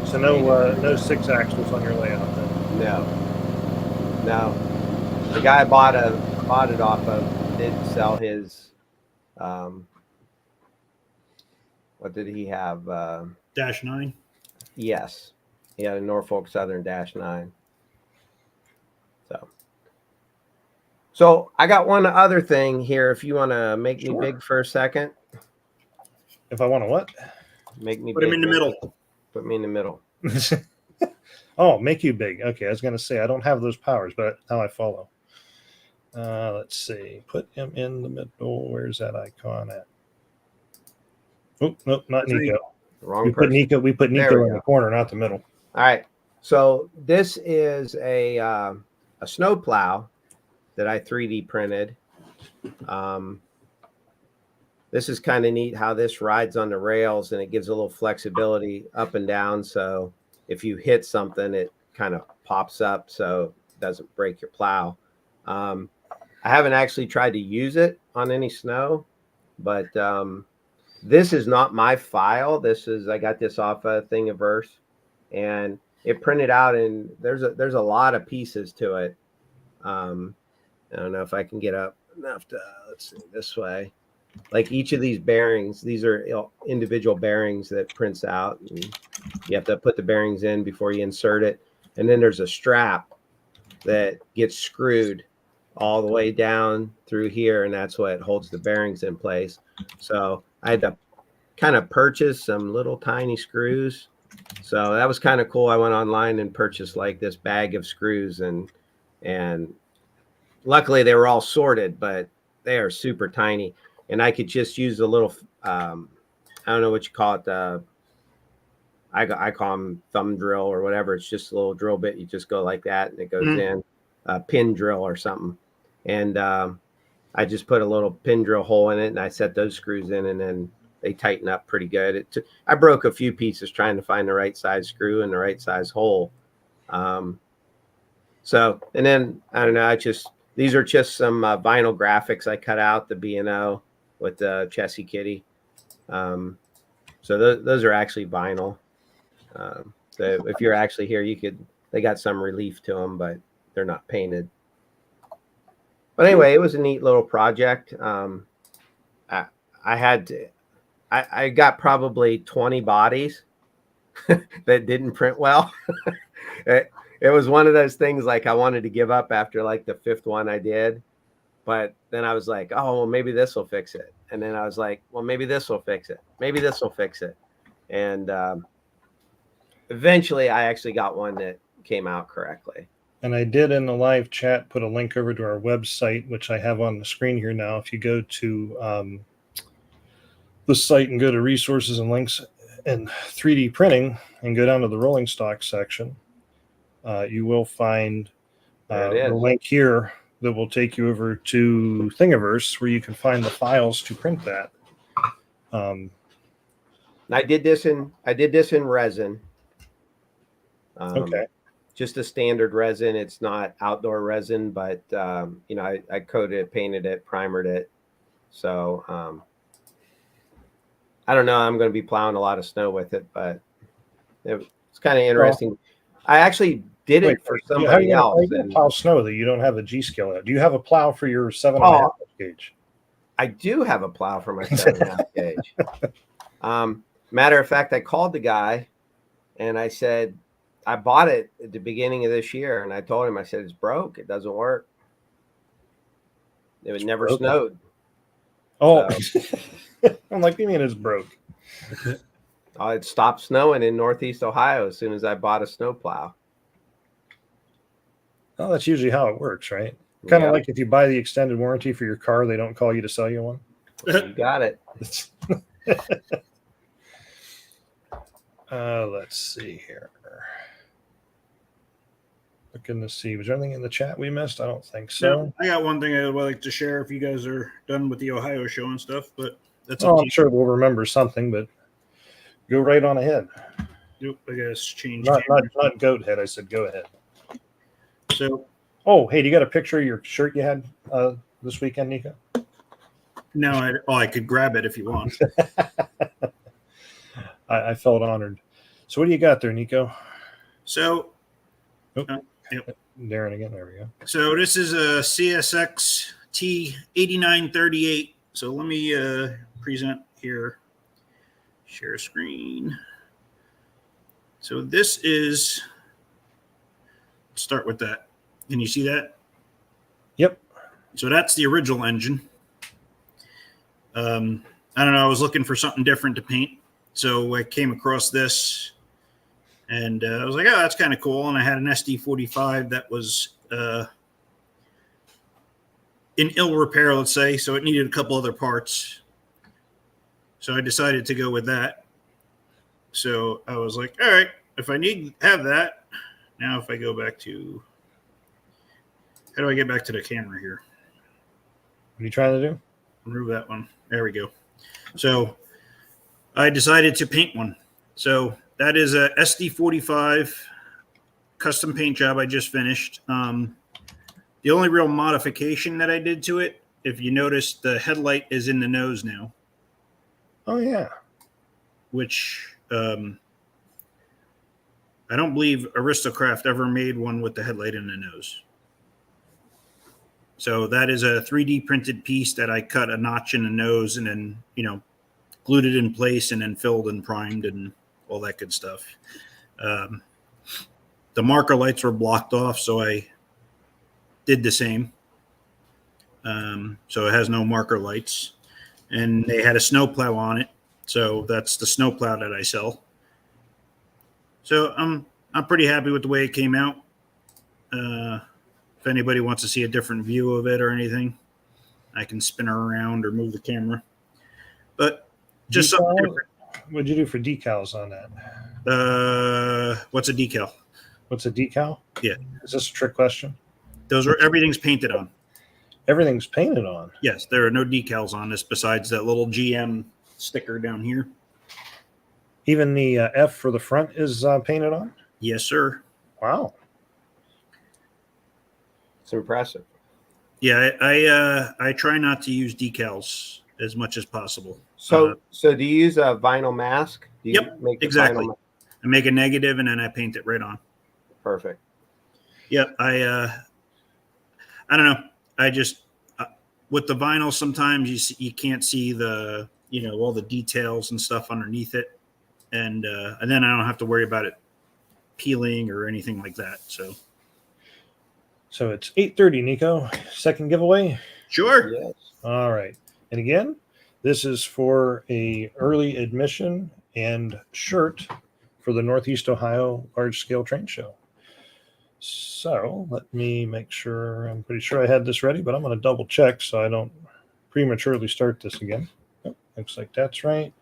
[SPEAKER 2] So no 6 axles on your layout then?
[SPEAKER 4] No. The guy I bought it off of did sell his. What did he have?
[SPEAKER 1] -9.
[SPEAKER 4] Yes, he had a Norfolk Southern -9. So I got one other thing here. If you want to make me big for a second.
[SPEAKER 2] If I want to what?
[SPEAKER 4] Make me
[SPEAKER 1] Put
[SPEAKER 4] big.
[SPEAKER 1] him in the middle.
[SPEAKER 4] Put me in the middle.
[SPEAKER 2] Oh, make you big. Okay, I was going to say I don't have those powers, but now I follow. Let's see. Put him in the middle. Where's that icon at? Oh, nope, not Nico.
[SPEAKER 4] Wrong person.
[SPEAKER 2] We put Nico in the corner, not the middle.
[SPEAKER 4] All right. So this is a snow plow that I 3D printed. This is kind of neat how this rides on the rails, and it gives a little flexibility up and down. So if you hit something, it kind of pops up so it doesn't break your plow. I haven't actually tried to use it on any snow, but this is not my file. I got this off a Thingiverse, and it printed out, and there's a lot of pieces to it. I don't know if I can get up enough to, let's see, this way. Like each of these bearings, these are individual bearings that prints out, and you have to put the bearings in before you insert it. And then there's a strap that gets screwed all the way down through here, and that's what holds the bearings in place. So I had to kind of purchase some little tiny screws. So that was kind of cool. I went online and purchased like this bag of screws, and luckily they were all sorted, but they are super tiny. And I could just use a little, I don't know what you call it. I call them thumb drill or whatever. It's just a little drill bit. You just go like that, and it goes in, a pin drill or something. And I just put a little pin drill hole in it, and I set those screws in, and then they tighten up pretty good. I broke a few pieces trying to find the right size screw and the right size hole. So, and then, I don't know, these are just some vinyl graphics I cut out, the B&O with the Chessie Kitty. So those are actually vinyl. So if you're actually here, they got some relief to them, but they're not painted. But anyway, it was a neat little project. I got probably 20 bodies that didn't print well. It was one of those things like I wanted to give up after like the 5th one I did. But then I was like, oh, well, maybe this will fix it. And then I was like, well, maybe this will fix it. Maybe this will fix it. And eventually I actually got one that came out correctly.
[SPEAKER 2] And I did in the live chat put a link over to our website, which I have on the screen here now. If you go to the site and go to resources and links and 3D printing and go down to the rolling stock section, you will find the link here that will take you over to Thingiverse, where you can find the files to print that.
[SPEAKER 4] I did this in resin.
[SPEAKER 2] Okay.
[SPEAKER 4] Just a standard resin. It's not outdoor resin, but I coated it, painted it, primered it. So I don't know. I'm going to be plowing a lot of snow with it, but it's kind of interesting. Well, I actually did it for somebody else.
[SPEAKER 2] How are you going to plow snow that you don't have a G scale at? Do you have a plow for your 7.5 gauge?
[SPEAKER 4] I do have a plow for my 7.5 gauge. Matter of fact, I called the guy and I said, I bought it at the beginning of this year, and I told him, I said, it's broke. It doesn't work. It never snowed.
[SPEAKER 2] Oh, so. I'm like, you mean it's broke?
[SPEAKER 4] It stopped snowing in Northeast Ohio as soon as I bought a snowplow.
[SPEAKER 2] Oh, that's usually how it works, right? Kind of like if you buy the extended warranty for your car, they don't call you to sell you one.
[SPEAKER 4] You got it.
[SPEAKER 2] Let's see here. Looking to see, was there anything in the chat we missed? I don't think so.
[SPEAKER 1] No, I got one thing I would like to share if you guys are done with the Ohio show and stuff, but that's
[SPEAKER 2] I'm sure we'll remember something, but go right on ahead.
[SPEAKER 1] Nope, I guess change.
[SPEAKER 2] Not goat head. I said go ahead.
[SPEAKER 1] So,
[SPEAKER 2] hey, do you got a picture of your shirt you had this weekend, Nico?
[SPEAKER 1] No, I could grab it if you want.
[SPEAKER 2] I felt honored. So what do you got there, Nico?
[SPEAKER 1] So,
[SPEAKER 2] yep. Darrin again. There we go.
[SPEAKER 1] So this is a CSX T8938. So let me present here. Share screen. So this is. Let's start with that. Can you see that?
[SPEAKER 2] Yep.
[SPEAKER 1] So that's the original engine. I don't know. I was looking for something different to paint, so I came across this. And I was like, oh, that's kind of cool. And I had an SD45 that was in ill repair, let's say. So it needed a couple other parts. So I decided to go with that. So I was like, all right, if I have that, Now if I go back to, how do I get back to the camera here?
[SPEAKER 2] What are you trying to do?
[SPEAKER 1] Remove that one. There we go. So I decided to paint one. So that is a SD45 custom paint job I just finished. The only real modification that I did to it, if you notice, the headlight is in the nose now.
[SPEAKER 2] Oh, yeah.
[SPEAKER 1] Which I don't believe aristo-craft ever made one with the headlight in the nose. So that is a 3D printed piece that I cut a notch in the nose and then, glued it in place and then filled and primed and all that good stuff. The marker lights were blocked off, so I did the same. So it has no marker lights. And they had a snowplow on it. So that's the snowplow that I sell. So I'm pretty happy with the way it came out. If anybody wants to see a different view of it or anything, I can spin her around or move the camera. But just something different.
[SPEAKER 2] What'd you do for decals on that?
[SPEAKER 1] What's a decal?
[SPEAKER 2] What's a decal?
[SPEAKER 1] Yeah.
[SPEAKER 2] Is this a trick question?
[SPEAKER 1] Everything's painted on.
[SPEAKER 2] Everything's painted on.
[SPEAKER 1] Yes, there are no decals on this besides that little GM sticker down here.
[SPEAKER 2] Even the F for the front is painted on?
[SPEAKER 1] Yes, sir.
[SPEAKER 2] Wow.
[SPEAKER 4] It's impressive.
[SPEAKER 1] Yeah, I try not to use decals as much as possible.
[SPEAKER 4] So do you use a vinyl mask? Do you
[SPEAKER 1] Yep,
[SPEAKER 4] make
[SPEAKER 1] exactly. I make a negative and then I paint it right on.
[SPEAKER 4] Perfect.
[SPEAKER 1] Yep, I don't know. I just with the vinyl sometimes you can't see the all the details and stuff underneath it, and then I don't have to worry about it peeling or anything like that.
[SPEAKER 2] So it's 8:30, Nico. Second giveaway.
[SPEAKER 1] Sure.
[SPEAKER 4] Yes.
[SPEAKER 2] All right. And again, this is for a early admission and shirt for the Northeast Ohio Large Scale Train Show. So let me make sure. I'm pretty sure I had this ready, but I'm going to double check so I don't prematurely start this again. Oh, looks like that's right.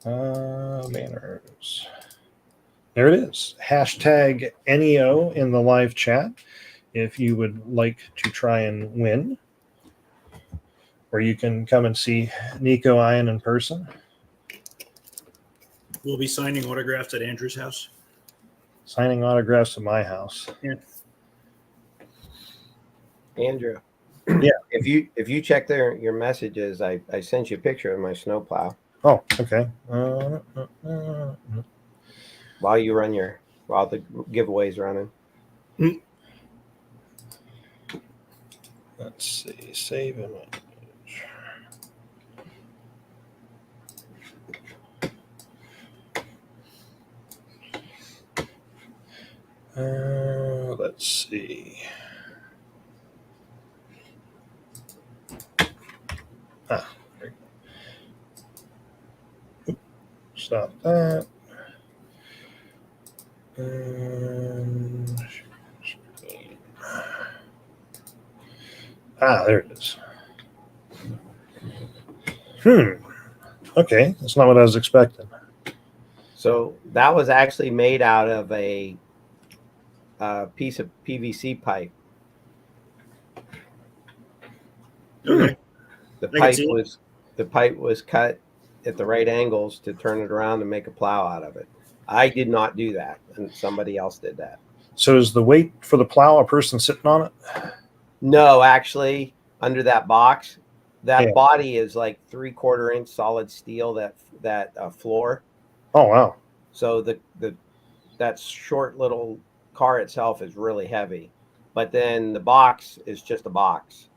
[SPEAKER 2] Banners. There it is. Hashtag NEO in the live chat if you would like to try and win. Or you can come and see Nico Ian in person.
[SPEAKER 1] We'll be signing autographs at Andrew's house.
[SPEAKER 2] Signing autographs at my house.
[SPEAKER 1] Yeah.
[SPEAKER 4] Andrew.
[SPEAKER 2] Yeah.
[SPEAKER 4] If you check your messages, I sent you a picture of my snowplow.
[SPEAKER 2] Oh, okay.
[SPEAKER 4] While the giveaway's running.
[SPEAKER 2] Let's see. Save image. Let's see. Stop that. There it is. Okay, that's not what I was expecting.
[SPEAKER 4] So that was actually made out of a piece of PVC pipe.
[SPEAKER 1] Okay.
[SPEAKER 4] The pipe was cut at the right angles to turn it around and make a plow out of it. I did not do that, and somebody else did that.
[SPEAKER 2] So is the weight for the plow a person sitting on it?
[SPEAKER 4] No, actually, under that box, that body is like 3/4 inch solid steel. That floor.
[SPEAKER 2] Oh wow!
[SPEAKER 4] So that short little car itself is really heavy, but then the box is just a box.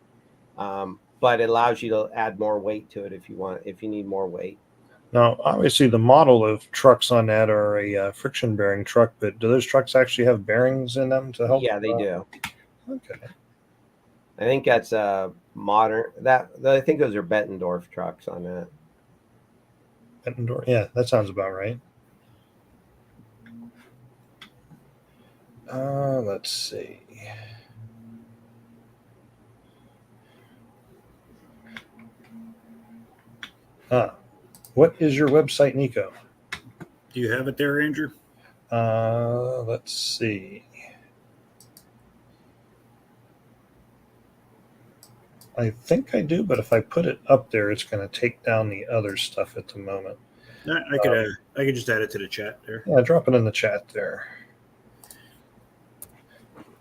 [SPEAKER 4] But it allows you to add more weight to it if you need more weight.
[SPEAKER 2] Now, obviously, the model of trucks on that are a friction bearing truck, but do those trucks actually have bearings in them to help?
[SPEAKER 4] Yeah, they do.
[SPEAKER 2] Okay.
[SPEAKER 4] I think that's a modern. I think those are Bettendorf trucks on that.
[SPEAKER 2] Bettendorf, yeah, that sounds about right. Let's see. What is your website, Nico?
[SPEAKER 1] Do you have it there, Andrew?
[SPEAKER 2] Let's see. I think I do, but if I put it up there, it's going to take down the other stuff at the moment.
[SPEAKER 1] I could just add it to the chat there.
[SPEAKER 2] Yeah, drop it in the chat there.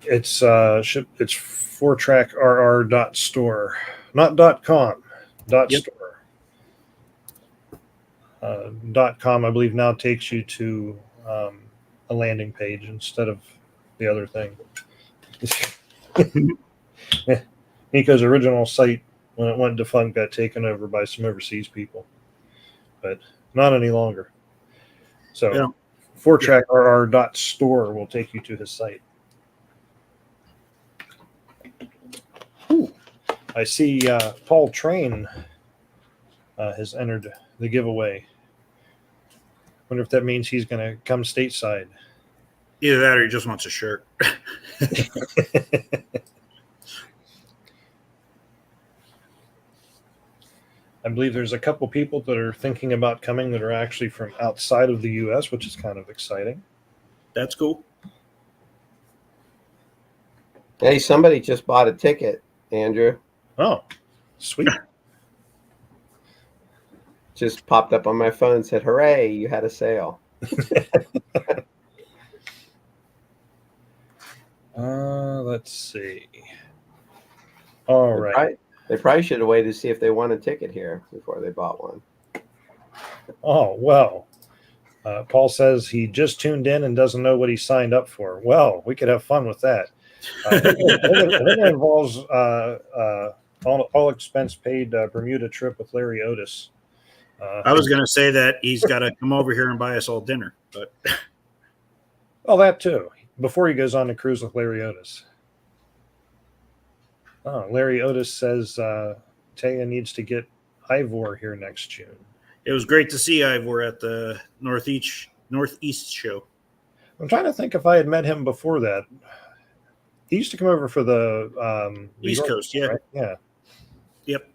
[SPEAKER 2] It's 4trackrr.store, not .com, .store. .com, I believe, now takes you to a landing page instead of the other thing. Nico's original site, when it went defunct, got taken over by some overseas people, but not any longer. So,
[SPEAKER 1] Yeah.
[SPEAKER 2] 4trackrr.store will take you to his site. Ooh, I see Paul Train has entered the giveaway. Wonder if that means he's going to come stateside.
[SPEAKER 1] Either that or he just wants a shirt.
[SPEAKER 2] I believe there's a couple people that are thinking about coming that are actually from outside of the U.S., which is kind of exciting.
[SPEAKER 1] That's cool.
[SPEAKER 4] Hey, somebody just bought a ticket, Andrew.
[SPEAKER 2] Oh, sweet.
[SPEAKER 4] Just popped up on my phone and said, hooray, you had a sale.
[SPEAKER 2] Let's see. All right.
[SPEAKER 4] They probably should have waited to see if they won a ticket here before they bought one.
[SPEAKER 2] Oh, well. Paul says he just tuned in and doesn't know what he signed up for. Well, we could have fun with that. I think it involves all expense paid Bermuda trip with Larry Otis.
[SPEAKER 1] I was going to say that he's got to come over here and buy us all dinner, but
[SPEAKER 2] well, that too. Before he goes on the cruise with Larry Otis. Oh, Larry Otis says Taya needs to get Ivor here next June.
[SPEAKER 1] It was great to see Ivor at the Northeast show.
[SPEAKER 2] I'm trying to think if I had met him before that. He used to come over for the
[SPEAKER 1] East Coast, yeah.
[SPEAKER 2] Right? Yeah.
[SPEAKER 1] Yep.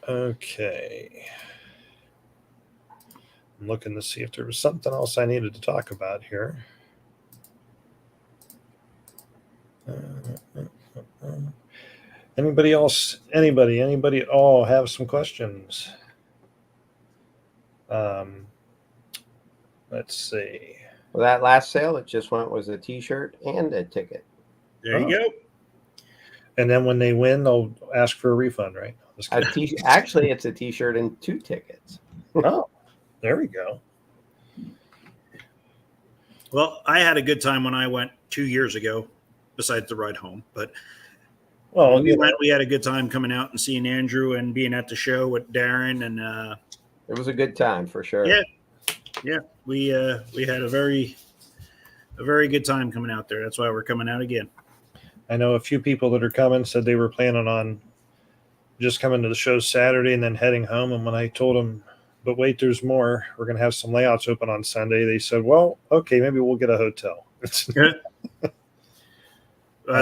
[SPEAKER 2] Okay. I'm looking to see if there was something else I needed to talk about here. Anybody else? Anybody at all have some questions? Let's see.
[SPEAKER 4] Well, that last sale that just went was a T-shirt and a ticket.
[SPEAKER 1] There you go.
[SPEAKER 2] And then when they win, they'll ask for a refund, right?
[SPEAKER 4] Actually, it's a T-shirt and 2 tickets.
[SPEAKER 2] Oh, there we go.
[SPEAKER 1] Well, I had a good time when I went 2 years ago, besides the ride home. But
[SPEAKER 2] well,
[SPEAKER 1] we had a good time coming out and seeing Andrew and being at the show with Darrin, and
[SPEAKER 4] it was a good time for sure.
[SPEAKER 1] Yeah, we had a very good time coming out there. That's why we're coming out again.
[SPEAKER 2] I know a few people that are coming said they were planning on just coming to the show Saturday and then heading home. And when I told them, but wait, there's more, we're going to have some layouts open on Sunday, they said, well, okay, maybe we'll get a hotel.
[SPEAKER 1] That's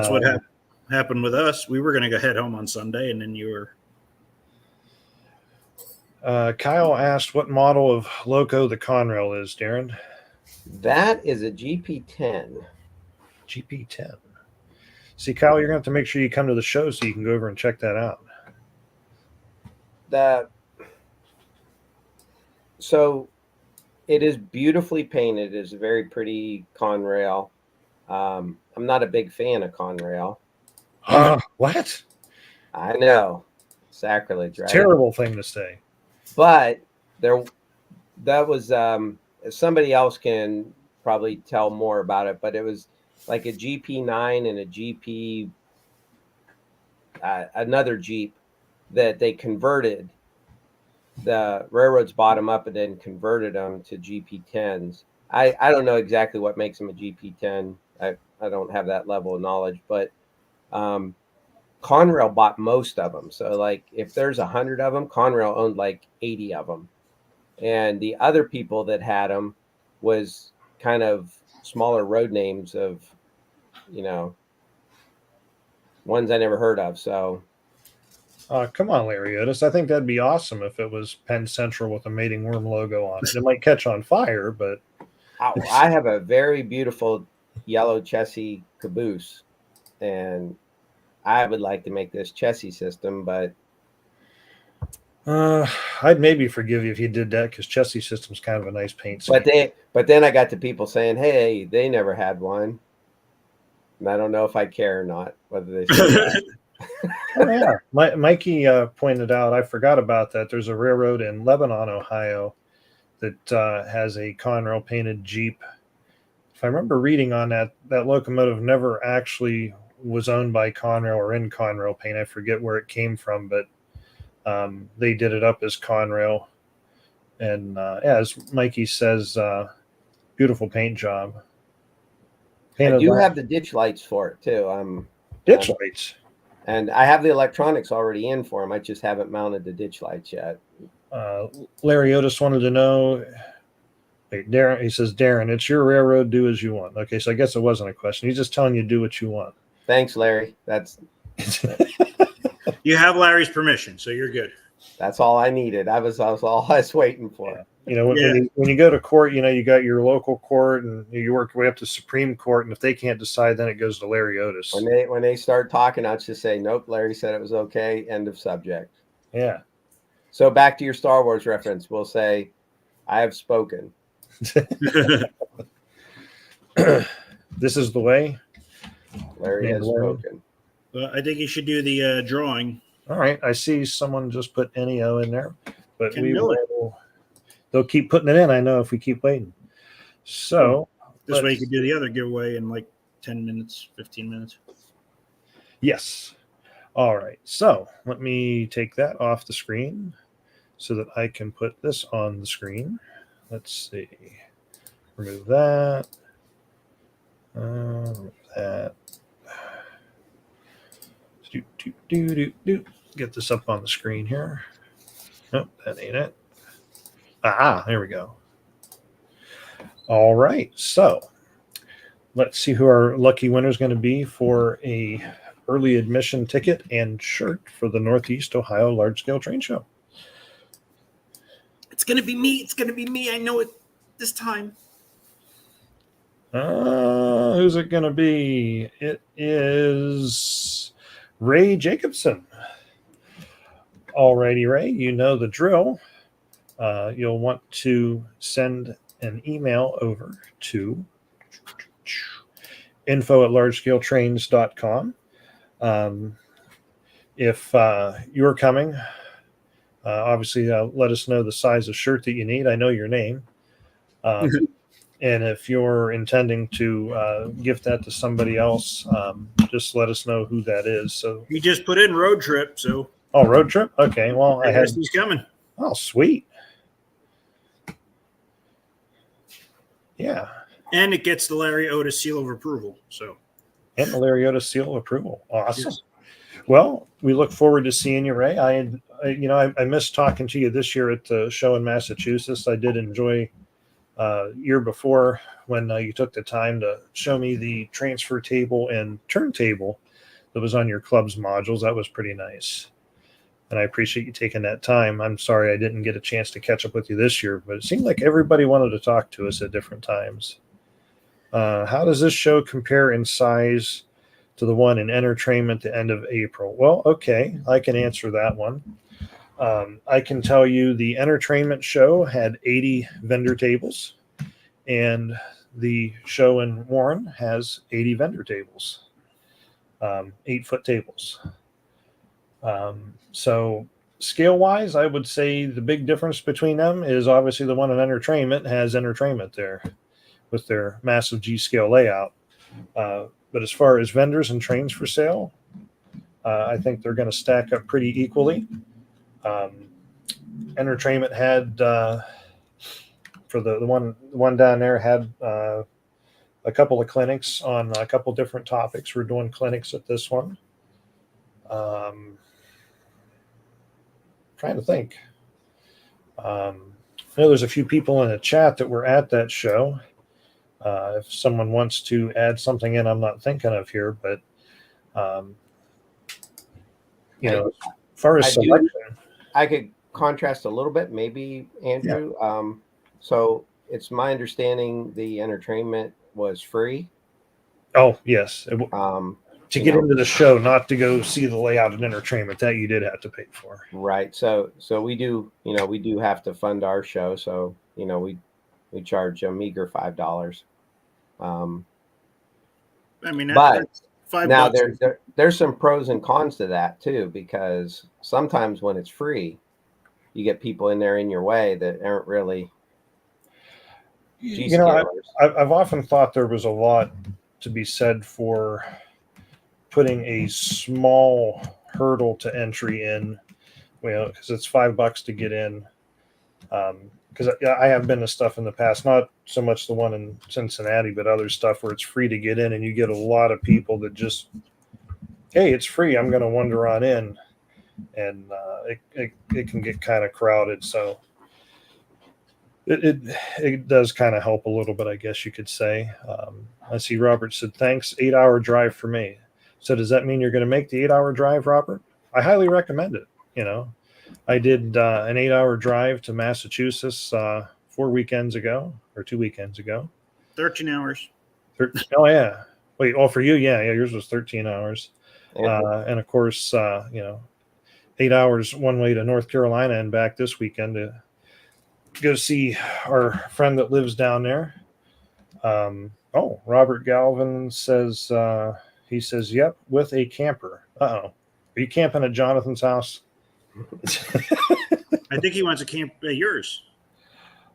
[SPEAKER 1] what happened with us. We were going to go head home on Sunday, and then you were.
[SPEAKER 2] Kyle asked what model of loco the Conrail is, Darrin.
[SPEAKER 4] That is a GP10.
[SPEAKER 2] GP10. See, Kyle, you're going to have to make sure you come to the show so you can go over and check that out.
[SPEAKER 4] So it is beautifully painted. It is a very pretty Conrail. I'm not a big fan of Conrail.
[SPEAKER 2] What?
[SPEAKER 4] I know. Sacrilege, right?
[SPEAKER 2] Terrible thing to say.
[SPEAKER 4] But that was somebody else can probably tell more about it, but it was like a GP9 and a GP another Jeep that they converted. The railroads bought them up and then converted them to GP10s. I don't know exactly what makes them a GP10. I don't have that level of knowledge, but Conrail bought most of them. So like if there's 100 of them, Conrail owned like 80 of them. And the other people that had them was kind of smaller road names of, ones I never heard of. So
[SPEAKER 2] Come on, Larry Otis. I think that'd be awesome if it was Penn Central with a mating worm logo on it. It might catch on fire, but
[SPEAKER 4] I have a very beautiful yellow Chessie caboose, and I would like to make this Chessie system, but
[SPEAKER 2] I'd maybe forgive you if you did that because Chessie System's kind of a nice paint scheme.
[SPEAKER 4] but then I got the people saying, "Hey, they never had one," and I don't know if I care or not whether they say that.
[SPEAKER 2] Oh, yeah. Mikey pointed out, I forgot about that. There's a railroad in Lebanon, Ohio that has a Conrail painted Jeep. If I remember reading on that locomotive never actually was owned by Conrail or in Conrail paint. I forget where it came from, but they did it up as Conrail. And as Mikey says, beautiful paint job.
[SPEAKER 4] I do have the ditch lights for it too.
[SPEAKER 2] Ditch lights.
[SPEAKER 4] And I have the electronics already in for them. I just haven't mounted the ditch lights yet.
[SPEAKER 2] Larry Otis wanted to know. Wait, Darrin, he says, Darrin, it's your railroad. Do as you want. Okay, so I guess it wasn't a question. He's just telling you do what you want.
[SPEAKER 4] Thanks, Larry.
[SPEAKER 1] You have Larry's permission, so you're good.
[SPEAKER 4] That's all I needed. That was all I was waiting for.
[SPEAKER 2] Yeah. You know, when you go to court, you know, you got your local court and you work your way up to Supreme Court. And if they can't decide, then it goes to Larry Otis.
[SPEAKER 4] When they start talking, I'll just say, nope, Larry said it was okay. End of subject.
[SPEAKER 2] Yeah.
[SPEAKER 4] So back to your Star Wars reference. We'll say, I have spoken.
[SPEAKER 2] This is the way.
[SPEAKER 4] Larry has spoken.
[SPEAKER 1] Well, I think you should do the drawing.
[SPEAKER 2] All right. I see someone just put NEO in there, but they'll keep putting it in. I know if we keep waiting. So
[SPEAKER 1] this way you could do the other giveaway in like 10 minutes, 15 minutes.
[SPEAKER 2] Yes. All right. So let me take that off the screen so that I can put this on the screen. Let's see. Remove that. Remove that. Get this up on the screen here. Nope, that ain't it. There we go. All right. So let's see who our lucky winner is going to be for a early admission ticket and shirt for the Northeast Ohio Large Scale Train Show.
[SPEAKER 1] It's going to be me. It's going to be me. I know it this time.
[SPEAKER 2] Who's it going to be? It is Ray Jacobson. Alrighty, Ray, you know the drill. You'll want to send an email over to info@largescaletrains.com. If you're coming, obviously let us know the size of shirt that you need. I know your name. And if you're intending to gift that to somebody else, just let us know who that is. So
[SPEAKER 1] you just put in road trip. So
[SPEAKER 2] road trip. Okay. Well, I guess
[SPEAKER 1] he's coming.
[SPEAKER 2] Oh, sweet. Yeah.
[SPEAKER 1] And it gets the Larry Otis seal of approval.
[SPEAKER 2] And the Larry Otis seal of approval. Awesome. Yes. Well, we look forward to seeing you, Ray. I missed talking to you this year at the show in Massachusetts. I did enjoy year before when you took the time to show me the transfer table and turntable that was on your club's modules. That was pretty nice. And I appreciate you taking that time. I'm sorry I didn't get a chance to catch up with you this year, but it seemed like everybody wanted to talk to us at different times. How does this show compare in size to the one in Entertainment at the end of April? Well, okay, I can answer that one. I can tell you the Entertainment show had 80 vendor tables, and the show in Warren has 80 vendor tables, 8-foot tables. So scale-wise, I would say the big difference between them is obviously the one in Entertainment has Entertainment there with their massive G-scale layout. But as far as vendors and trains for sale, I think they're going to stack up pretty equally. Entertainment had for the one down there had a couple of clinics on a couple different topics. We're doing clinics at this one. Trying to think. I know there's a few people in the chat that were at that show. If someone wants to add something in, I'm not thinking of here, but far as selection,
[SPEAKER 4] I could contrast a little bit, maybe, Andrew. So it's my understanding the entertainment was free.
[SPEAKER 2] oh yes,
[SPEAKER 4] Um,
[SPEAKER 2] to
[SPEAKER 4] you
[SPEAKER 2] get
[SPEAKER 4] know,
[SPEAKER 2] into the show, not to go see the layout and entertainment, that you did have to pay for.
[SPEAKER 4] right. So we do, we do have to fund our show. So, we charge a meager $5. Um,
[SPEAKER 1] I mean,
[SPEAKER 4] but
[SPEAKER 1] that's $5.
[SPEAKER 4] now there's some pros and cons to that too, because sometimes when it's free, you get people in there in your way that aren't really G-scalers.
[SPEAKER 2] I've often thought there was a lot to be said for putting a small hurdle to entry in, because it's $5 to get in. Because I have been to stuff in the past, not so much the one in Cincinnati, but other stuff where it's free to get in, and you get a lot of people that just, hey, it's free, I'm going to wander on in, and it can get kind of crowded. So it does kind of help a little bit, I guess you could say. I see Robert said, thanks, 8-hour drive for me. So does that mean you're going to make the 8-hour drive, Robert? I highly recommend it. I did an 8-hour drive to Massachusetts 4 weekends ago, or 2 weekends ago.
[SPEAKER 1] 13 hours.
[SPEAKER 2] Oh yeah. Wait, for you, yeah, yours was 13 hours. And of course, 8 hours one way to North Carolina and back this weekend to go see our friend that lives down there. Robert Galvin says, he says, yep, with a camper. Are you camping at Jonathan's house?
[SPEAKER 1] I think he wants to camp at yours.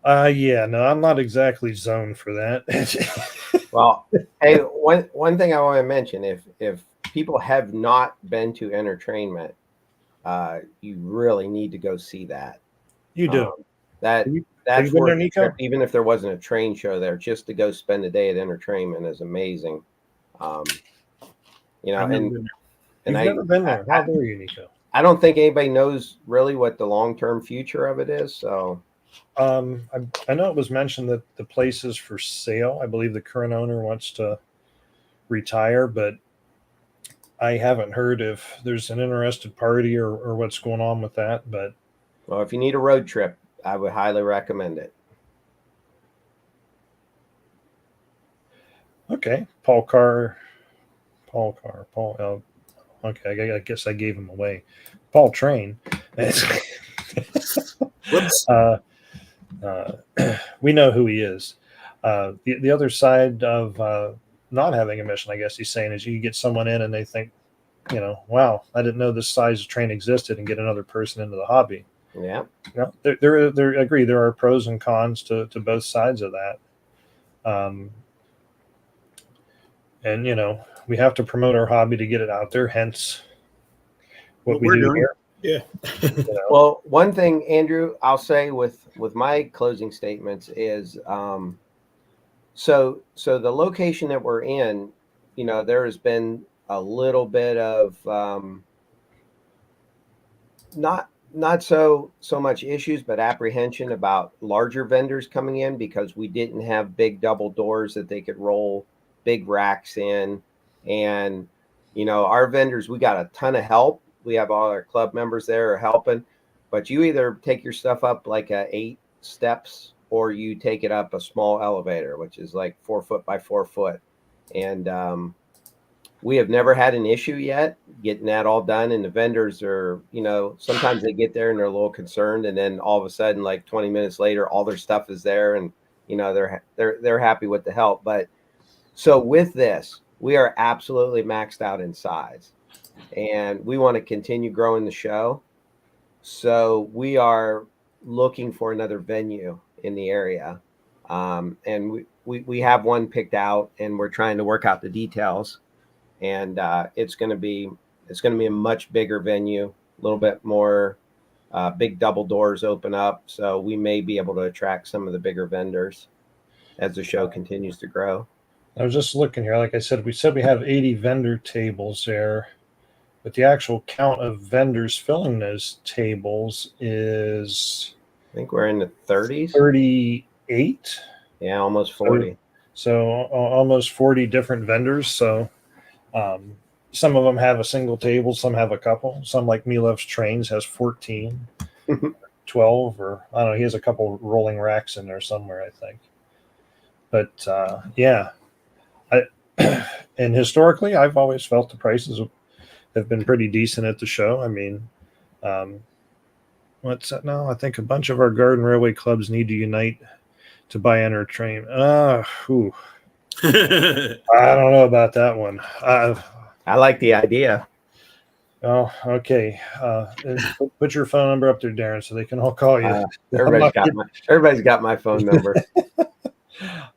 [SPEAKER 2] Yeah, no, I'm not exactly zoned for that.
[SPEAKER 4] Well, hey, one thing I want to mention, if people have not been to entertainment, you really need to go see that.
[SPEAKER 2] You do.
[SPEAKER 4] That's
[SPEAKER 2] have you been there, Nico?
[SPEAKER 4] Even if there wasn't a train show there, just to go spend a day at entertainment is amazing.
[SPEAKER 1] I've never been there.
[SPEAKER 2] You've never been there. How dare you, Nico?
[SPEAKER 4] I don't think anybody knows really what the long-term future of it is. So,
[SPEAKER 2] I know it was mentioned that the place is for sale. I believe the current owner wants to retire, but I haven't heard if there's an interested party or what's going on with that. But
[SPEAKER 4] well, if you need a road trip, I would highly recommend it.
[SPEAKER 2] Okay, Paul. Okay, I guess I gave him away. Paul Train.
[SPEAKER 1] Whoops.
[SPEAKER 2] We know who he is. The other side of not having a mission, I guess he's saying, is you get someone in and they think, wow, I didn't know this size of train existed, and get another person into the hobby.
[SPEAKER 4] Yeah.
[SPEAKER 2] There I agree. There are pros and cons to both sides of that. And we have to promote our hobby to get it out there. Hence, what we do here.
[SPEAKER 1] Yeah.
[SPEAKER 4] Well, one thing, Andrew, I'll say with my closing statements is, so the location that we're in, there has been a little bit of not so much issues, but apprehension about larger vendors coming in, because we didn't have big double doors that they could roll big racks in. And our vendors, we got a ton of help. We have all our club members there are helping, but you either take your stuff up like 8 steps, or you take it up a small elevator, which is like 4 foot by 4 foot. And we have never had an issue yet getting that all done. And the vendors are, sometimes they get there and they're a little concerned, and then all of a sudden, like 20 minutes later, all their stuff is there, and they're happy with the help. But so with this, we are absolutely maxed out in size, and we want to continue growing the show. So we are looking for another venue in the area. And we have one picked out, and we're trying to work out the details. And it's going to be a much bigger venue, a little bit more big double doors open up. So we may be able to attract some of the bigger vendors as the show continues to grow.
[SPEAKER 2] I was just looking here. Like I said we have 80 vendor tables there, but the actual count of vendors filling those tables is,
[SPEAKER 4] I think we're in the 30s.
[SPEAKER 2] 38.
[SPEAKER 4] Yeah, almost 40.
[SPEAKER 2] So almost 40 different vendors. So some of them have a single table, some have a couple. Some, like Me Loves Trains, has 14, 12, or I don't know. He has a couple rolling racks in there somewhere, I think. But yeah, and historically, I've always felt the prices have been pretty decent at the show. I mean, what's that now? I think a bunch of our garden railway clubs need to unite to buy entertainment. I don't know about that one.
[SPEAKER 4] I like the idea.
[SPEAKER 2] Oh, okay. Put your phone number up there, Darrin, so they can all call you.
[SPEAKER 4] Everybody's got my phone number.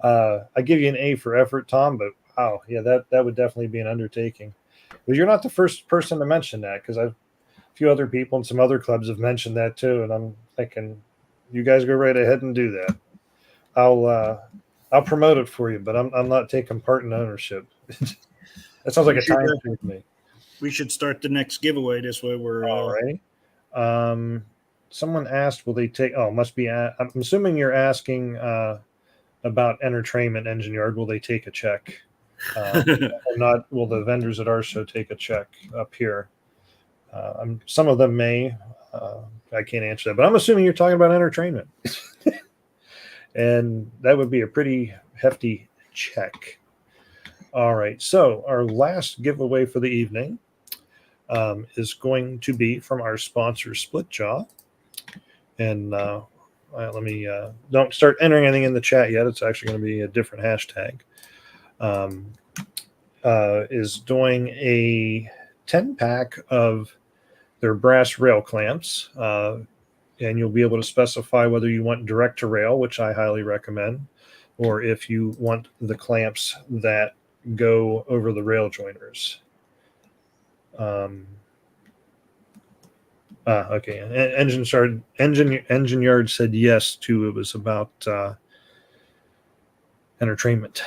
[SPEAKER 2] I give you an A for effort, Tom, but wow, yeah, that would definitely be an undertaking. But you're not the first person to mention that, because a few other people and some other clubs have mentioned that too, and I'm thinking, you guys go right ahead and do that. I'll promote it for you, but I'm not taking part in ownership. That sounds like a time to me.
[SPEAKER 1] We should start the next giveaway. This way we're
[SPEAKER 2] all right. Someone asked, will they take? Oh, must be. I'm assuming you're asking about entertainment engineered. Will they take a check? Or not? Will the vendors at our show take a check up here? Some of them may. I can't answer that, but I'm assuming you're talking about entertainment, and that would be a pretty hefty check. All right. So our last giveaway for the evening is going to be from our sponsor, Splitjaw. And let me don't start entering anything in the chat yet. It's actually going to be a different hashtag. Is doing a 10-pack of their brass rail clamps. And you'll be able to specify whether you want direct to rail, which I highly recommend, or if you want the clamps that go over the rail joiners. Okay. Engine Yard said yes to, it was about entertainment.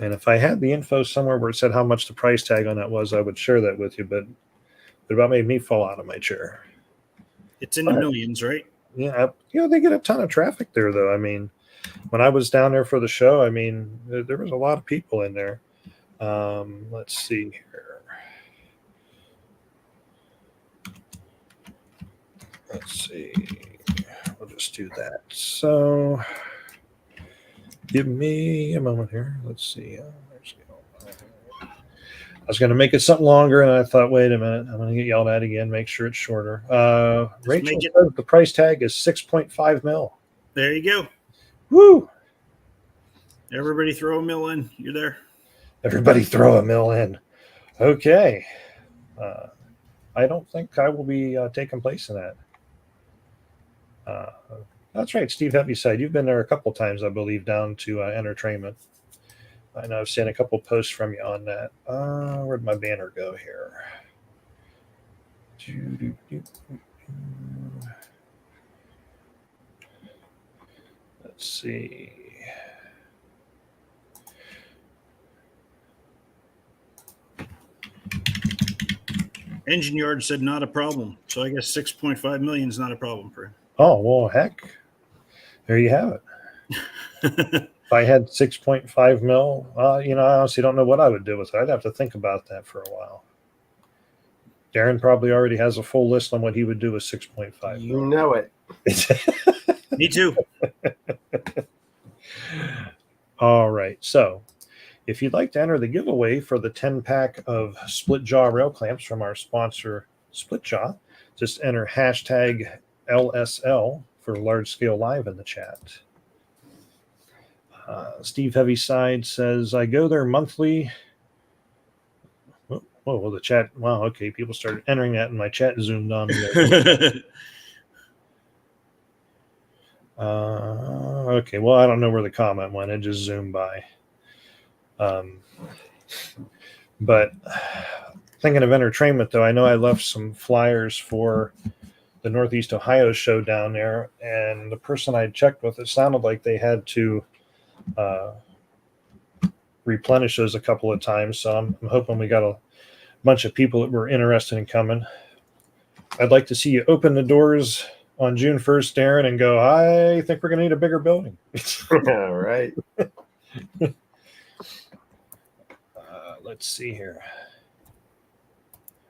[SPEAKER 2] And if I had the info somewhere where it said how much the price tag on that was, I would share that with you, but it about made me fall out of my chair.
[SPEAKER 1] It's in the millions, right?
[SPEAKER 2] Yeah. They get a ton of traffic there, though. I mean, when I was down there for the show, I mean, there was a lot of people in there. Let's see here. Let's see. We'll just do that. So give me a moment here. Let's see. I was going to make it something longer, and I thought, wait a minute, I'm going to get yelled at again. Make sure it's shorter. Rachel says the price tag is 6.5 mil.
[SPEAKER 1] There you go.
[SPEAKER 2] Woo!
[SPEAKER 1] Everybody throw a mil in. You're there.
[SPEAKER 2] Everybody throw a mil in. Okay. I don't think I will be taking place in that. That's right, Steve Heaviside. You've been there a couple times, I believe, down to entertainment. I know I've seen a couple posts from you on that. Where'd my banner go here? Let's see.
[SPEAKER 1] Engine Yard said not a problem. So I guess 6.5 million is not a problem for him.
[SPEAKER 2] Oh, well, heck. There you have it. If I had 6.5 mil, I honestly don't know what I would do with it. I'd have to think about that for a while. Darrin probably already has a full list on what he would do with 6.5
[SPEAKER 4] You know it.
[SPEAKER 1] Me too.
[SPEAKER 2] All right. So if you'd like to enter the giveaway for the 10-pack of split jaw rail clamps from our sponsor, Splitjaw, just enter hashtag LSL for Large Scale Live in the chat. Steve Heaviside says, I go there monthly. Whoa, the chat. Wow, okay. People started entering that and my chat zoomed on me. Okay, well, I don't know where the comment went. It just zoomed by. But thinking of entertainment, though, I know I left some flyers for the Northeast Ohio show down there, and the person I checked with, it sounded like they had to replenish those a couple of times. So I'm hoping we got a bunch of people that were interested in coming. I'd like to see you open the doors on June 1st, Darrin, and go, I think we're going to need a bigger building.
[SPEAKER 4] All right.
[SPEAKER 2] let's see here.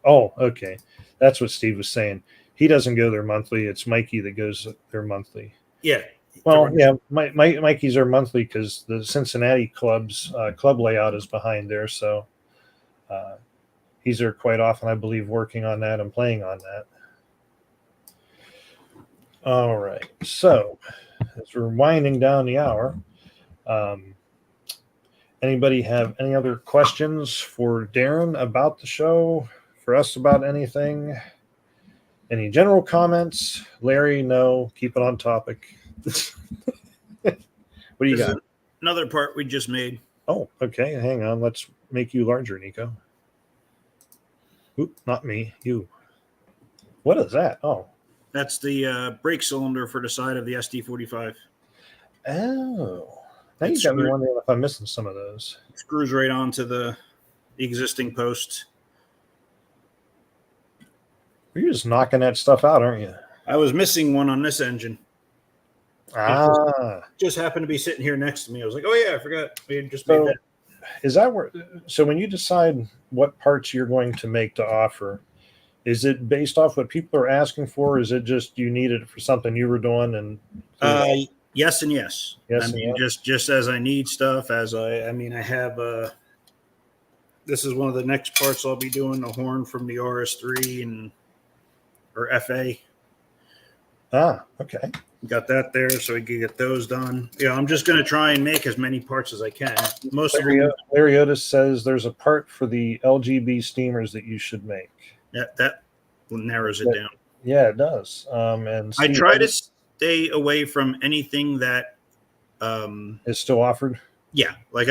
[SPEAKER 2] Oh, okay. That's what Steve was saying. He doesn't go there monthly. It's Mikey that goes there monthly.
[SPEAKER 1] Yeah.
[SPEAKER 2] Well, yeah, Mikey's are monthly because the Cincinnati club's club layout is behind there. So he's there quite often, I believe, working on that and playing on that. All right. So as we're winding down the hour, anybody have any other questions for Darrin about the show, for us about anything? Any general comments? Larry, no. Keep it on topic. What do you got?
[SPEAKER 1] Another part we just made.
[SPEAKER 2] Oh, okay. Hang on. Let's make you larger, Nico. Oop, not me. You. What is that? Oh.
[SPEAKER 1] That's the brake cylinder for the side of the SD45.
[SPEAKER 2] Oh. Now you got me wondering if I'm missing some of those.
[SPEAKER 1] Screws right onto the existing post.
[SPEAKER 2] You're just knocking that stuff out, aren't you?
[SPEAKER 1] I was missing one on this engine. Just happened to be sitting here next to me. I was like, oh, yeah, I forgot. We had just made that.
[SPEAKER 2] Is that where? So when you decide what parts you're going to make to offer, is it based off what people are asking for? Or is it just you needed it for something you were doing? And
[SPEAKER 1] yes and yes.
[SPEAKER 2] Yes,
[SPEAKER 1] I mean, just as I need stuff, I have this is one of the next parts I'll be doing, the horn from the RS3 or FA.
[SPEAKER 2] Okay.
[SPEAKER 1] Got that there, so we can get those done. Yeah, I'm just going to try and make as many parts as I can. Most of them.
[SPEAKER 2] Larry Otis says there's a part for the LGB steamers that you should make.
[SPEAKER 1] That narrows it down.
[SPEAKER 2] Yeah, it does. And
[SPEAKER 1] I try to stay away from anything that
[SPEAKER 2] is still offered.
[SPEAKER 1] Yeah, like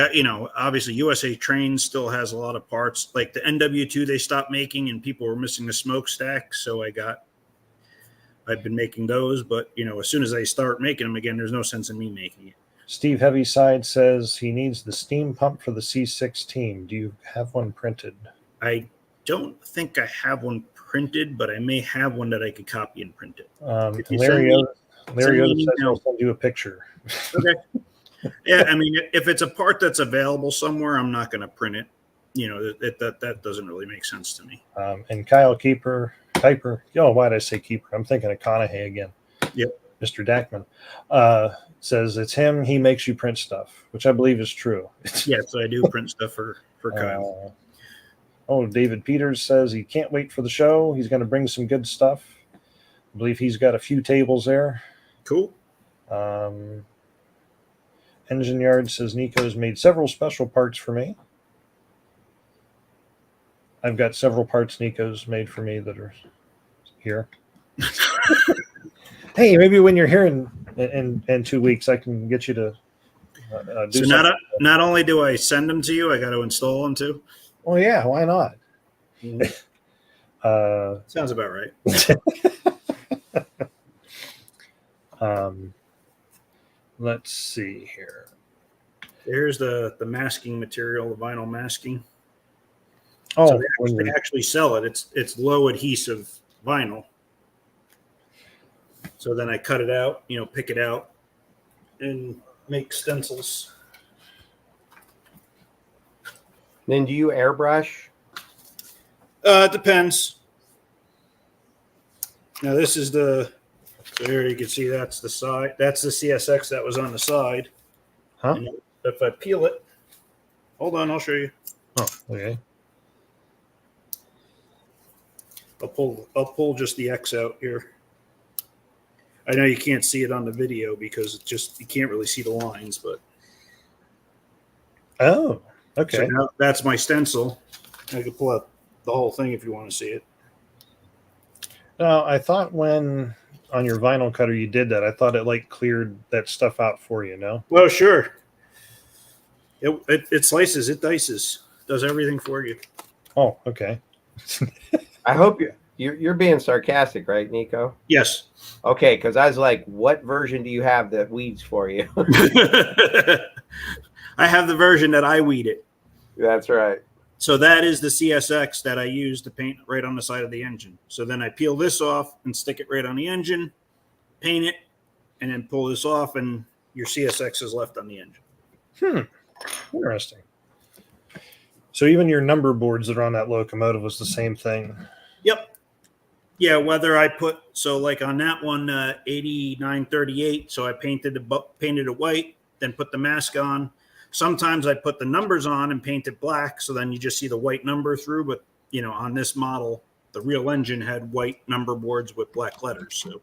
[SPEAKER 1] obviously USA Train still has a lot of parts. Like the NW2, they stopped making, and people were missing the smokestack. So I've been making those, but as soon as I start making them again, there's no sense in me making it.
[SPEAKER 2] Steve Heavyside says he needs the steam pump for the C16. Do you have one printed?
[SPEAKER 1] I don't think I have one printed, but I may have one that I could copy and print it.
[SPEAKER 2] Larry Otis says I'll send you a picture.
[SPEAKER 1] Okay. Yeah, I mean, if it's a part that's available somewhere, I'm not going to print it. That doesn't really make sense to me.
[SPEAKER 2] And Kyle Kuiper. Oh, why did I say Keeper? I'm thinking of Conahay again.
[SPEAKER 1] Yep.
[SPEAKER 2] Mr. Dackman says it's him. He makes you print stuff, which I believe is true.
[SPEAKER 1] Yes, I do print stuff for Kyle.
[SPEAKER 2] David Peters says he can't wait for the show. He's going to bring some good stuff. I believe he's got a few tables there.
[SPEAKER 1] Cool.
[SPEAKER 2] Engine Yard says Nico's made several special parts for me. I've got several parts Nico's made for me that are here. Hey, maybe when you're here in 2 weeks, I can get you to do
[SPEAKER 1] so
[SPEAKER 2] something.
[SPEAKER 1] Not only do I send them to you, I got to install them too.
[SPEAKER 2] Well, yeah, why not?
[SPEAKER 1] Sounds about right.
[SPEAKER 2] Let's see here.
[SPEAKER 1] Here's the masking material, the vinyl masking.
[SPEAKER 2] Oh,
[SPEAKER 1] so they actually sell it. It's low adhesive vinyl. So then I cut it out, pick it out, and make stencils.
[SPEAKER 4] Then do you airbrush?
[SPEAKER 1] It depends. Now this is so here you can see that's the side. That's the CSX that was on the side.
[SPEAKER 2] Huh?
[SPEAKER 1] And if I peel it, hold on, I'll show you.
[SPEAKER 2] Oh, okay.
[SPEAKER 1] I'll pull just the X out here. I know you can't see it on the video because you can't really see the lines, but.
[SPEAKER 2] Oh, okay.
[SPEAKER 1] So now that's my stencil. I can pull out the whole thing if you want to see it.
[SPEAKER 2] Now, I thought when on your vinyl cutter you did that, I thought it cleared that stuff out for you, no?
[SPEAKER 1] Well, sure. It slices, it dices, does everything for you.
[SPEAKER 2] Oh, okay.
[SPEAKER 4] I hope you're being sarcastic, right, Nico?
[SPEAKER 1] Yes.
[SPEAKER 4] Okay, because I was like, what version do you have that weeds for you?
[SPEAKER 1] I have the version that I weed it.
[SPEAKER 4] That's right.
[SPEAKER 1] So that is the CSX that I use to paint right on the side of the engine. So then I peel this off and stick it right on the engine, paint it, and then pull this off, and your CSX is left on the engine.
[SPEAKER 2] Interesting. So even your number boards that are on that locomotive was the same thing.
[SPEAKER 1] Yep. Yeah, whether I put, so like on that one, 8938, so I painted it white, then put the mask on. Sometimes I put the numbers on and paint it black, so then you just see the white number through. But, on this model, the real engine had white number boards with black letters. So.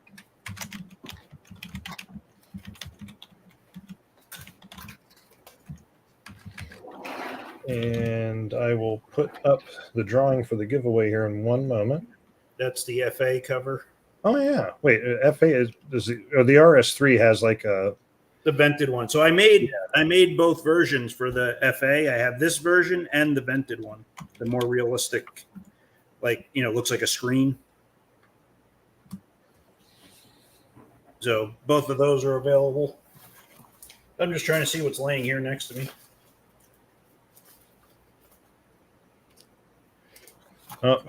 [SPEAKER 2] And I will put up the drawing for the giveaway here in one moment.
[SPEAKER 1] That's the FA cover.
[SPEAKER 2] Oh yeah, wait. FA the RS3 has like the
[SPEAKER 1] vented one. So I made both versions for the FA. I have this version and the vented one, the more realistic, looks like a screen. So both of those are available. I'm just trying to see what's laying here next to me.
[SPEAKER 2] Oh,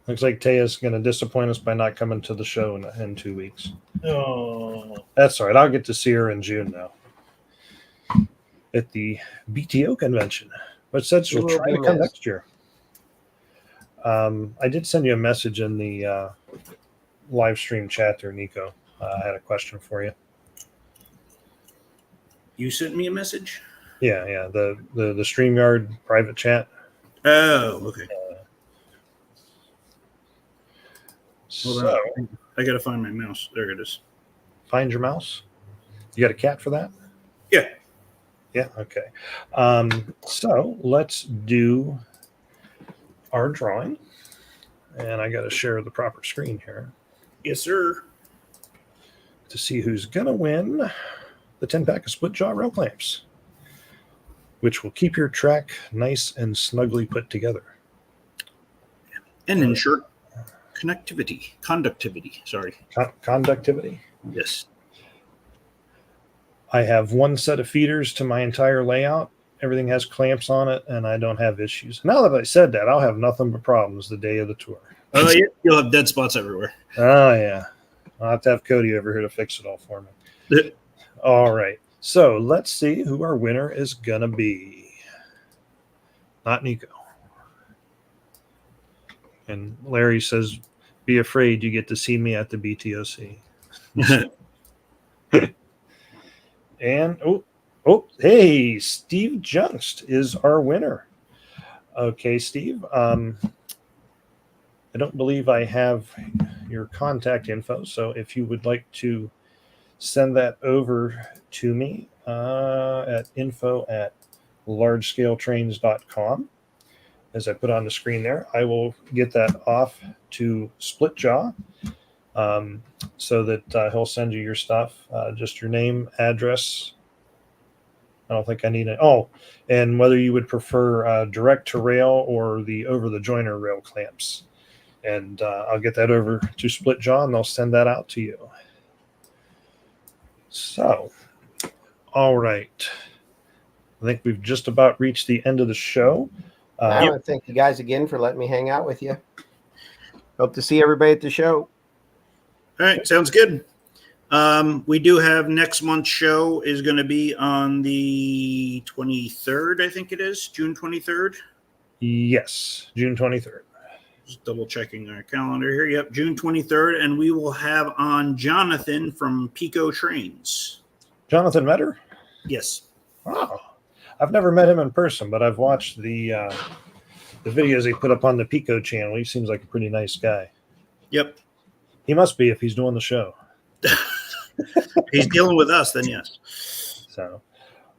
[SPEAKER 2] looks like Taya's going to disappoint us by not coming to the show in 2 weeks.
[SPEAKER 1] Oh,
[SPEAKER 2] that's all right. I'll get to see her in June now at the BTO convention. But said she'll try to come next year. I did send you a message in the live stream chat there, Nico. I had a question for you.
[SPEAKER 1] You sent me a message?
[SPEAKER 2] Yeah. The StreamYard private chat.
[SPEAKER 1] Oh, okay. Hold on. I got to find my mouse. There it is.
[SPEAKER 2] Find your mouse? You got a cat for that?
[SPEAKER 1] Yeah.
[SPEAKER 2] Yeah, okay. So let's do our drawing. And I got to share the proper screen here.
[SPEAKER 1] Yes, sir.
[SPEAKER 2] To see who's going to win the 10-pack of split jaw rail clamps, which will keep your track nice and snugly put together.
[SPEAKER 1] And ensure conductivity. Sorry.
[SPEAKER 2] Conductivity?
[SPEAKER 1] Yes.
[SPEAKER 2] I have one set of feeders to my entire layout. Everything has clamps on it, and I don't have issues. Now that I said that, I'll have nothing but problems the day of the tour.
[SPEAKER 1] Oh, yeah. You'll have dead spots everywhere.
[SPEAKER 2] Oh, yeah. I'll have to have Cody over here to fix it all for me. All right. So let's see who our winner is going to be. Not Nico. And Larry says, be afraid you get to see me at the BTOC. And, hey, Steve Junst is our winner. Okay, Steve. I don't believe I have your contact info, so if you would like to send that over to me at info@largescaletrains.com, as I put on the screen there, I will get that off to Splitjaw so that he'll send you your stuff, just your name, address. I don't think I need it. Oh, and whether you would prefer direct to rail or the over the joiner rail clamps. And I'll get that over to Splitjaw and they'll send that out to you. So, all right. I think we've just about reached the end of the show.
[SPEAKER 4] I want to thank you guys again for letting me hang out with you. Hope to see everybody at the show.
[SPEAKER 1] All right, sounds good. We do have next month's show is going to be on the 23rd, I think it is, June 23rd.
[SPEAKER 2] Yes, June 23rd.
[SPEAKER 1] Just double checking our calendar here. Yep, June 23rd, and we will have on Jonathan from Pico Trains.
[SPEAKER 2] Jonathan Metter?
[SPEAKER 1] Yes.
[SPEAKER 2] Oh, I've never met him in person, but I've watched the videos he put up on the Pico channel. He seems like a pretty nice guy.
[SPEAKER 1] Yep.
[SPEAKER 2] He must be if he's doing the show.
[SPEAKER 1] He's dealing with us, then yes.
[SPEAKER 2] So,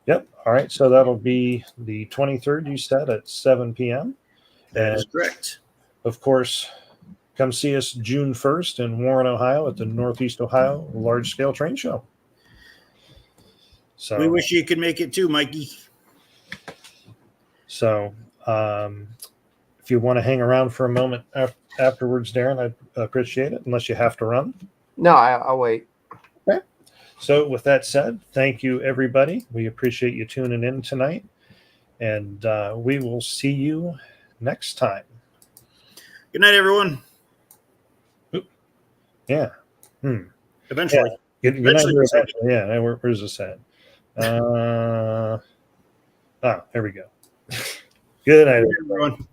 [SPEAKER 2] yep. All right. So that'll be the 23rd, you said, at 7 p.m.
[SPEAKER 1] That is correct.
[SPEAKER 2] Of course, come see us June 1st in Warren, Ohio at the Northeast Ohio Large Scale Train Show. So
[SPEAKER 1] we wish you could make it too, Mikey.
[SPEAKER 2] So if you want to hang around for a moment afterwards, Darrin, I'd appreciate it, unless you have to run.
[SPEAKER 4] No, I'll wait.
[SPEAKER 2] Okay. So with that said, thank you, everybody. We appreciate you tuning in tonight, and we will see you next time.
[SPEAKER 1] Good night, everyone.
[SPEAKER 2] Oop. Yeah.
[SPEAKER 1] Eventually.
[SPEAKER 2] Yeah. Good night. Eventually. Yeah. Where's this at? There we go. Good night,
[SPEAKER 1] everyone.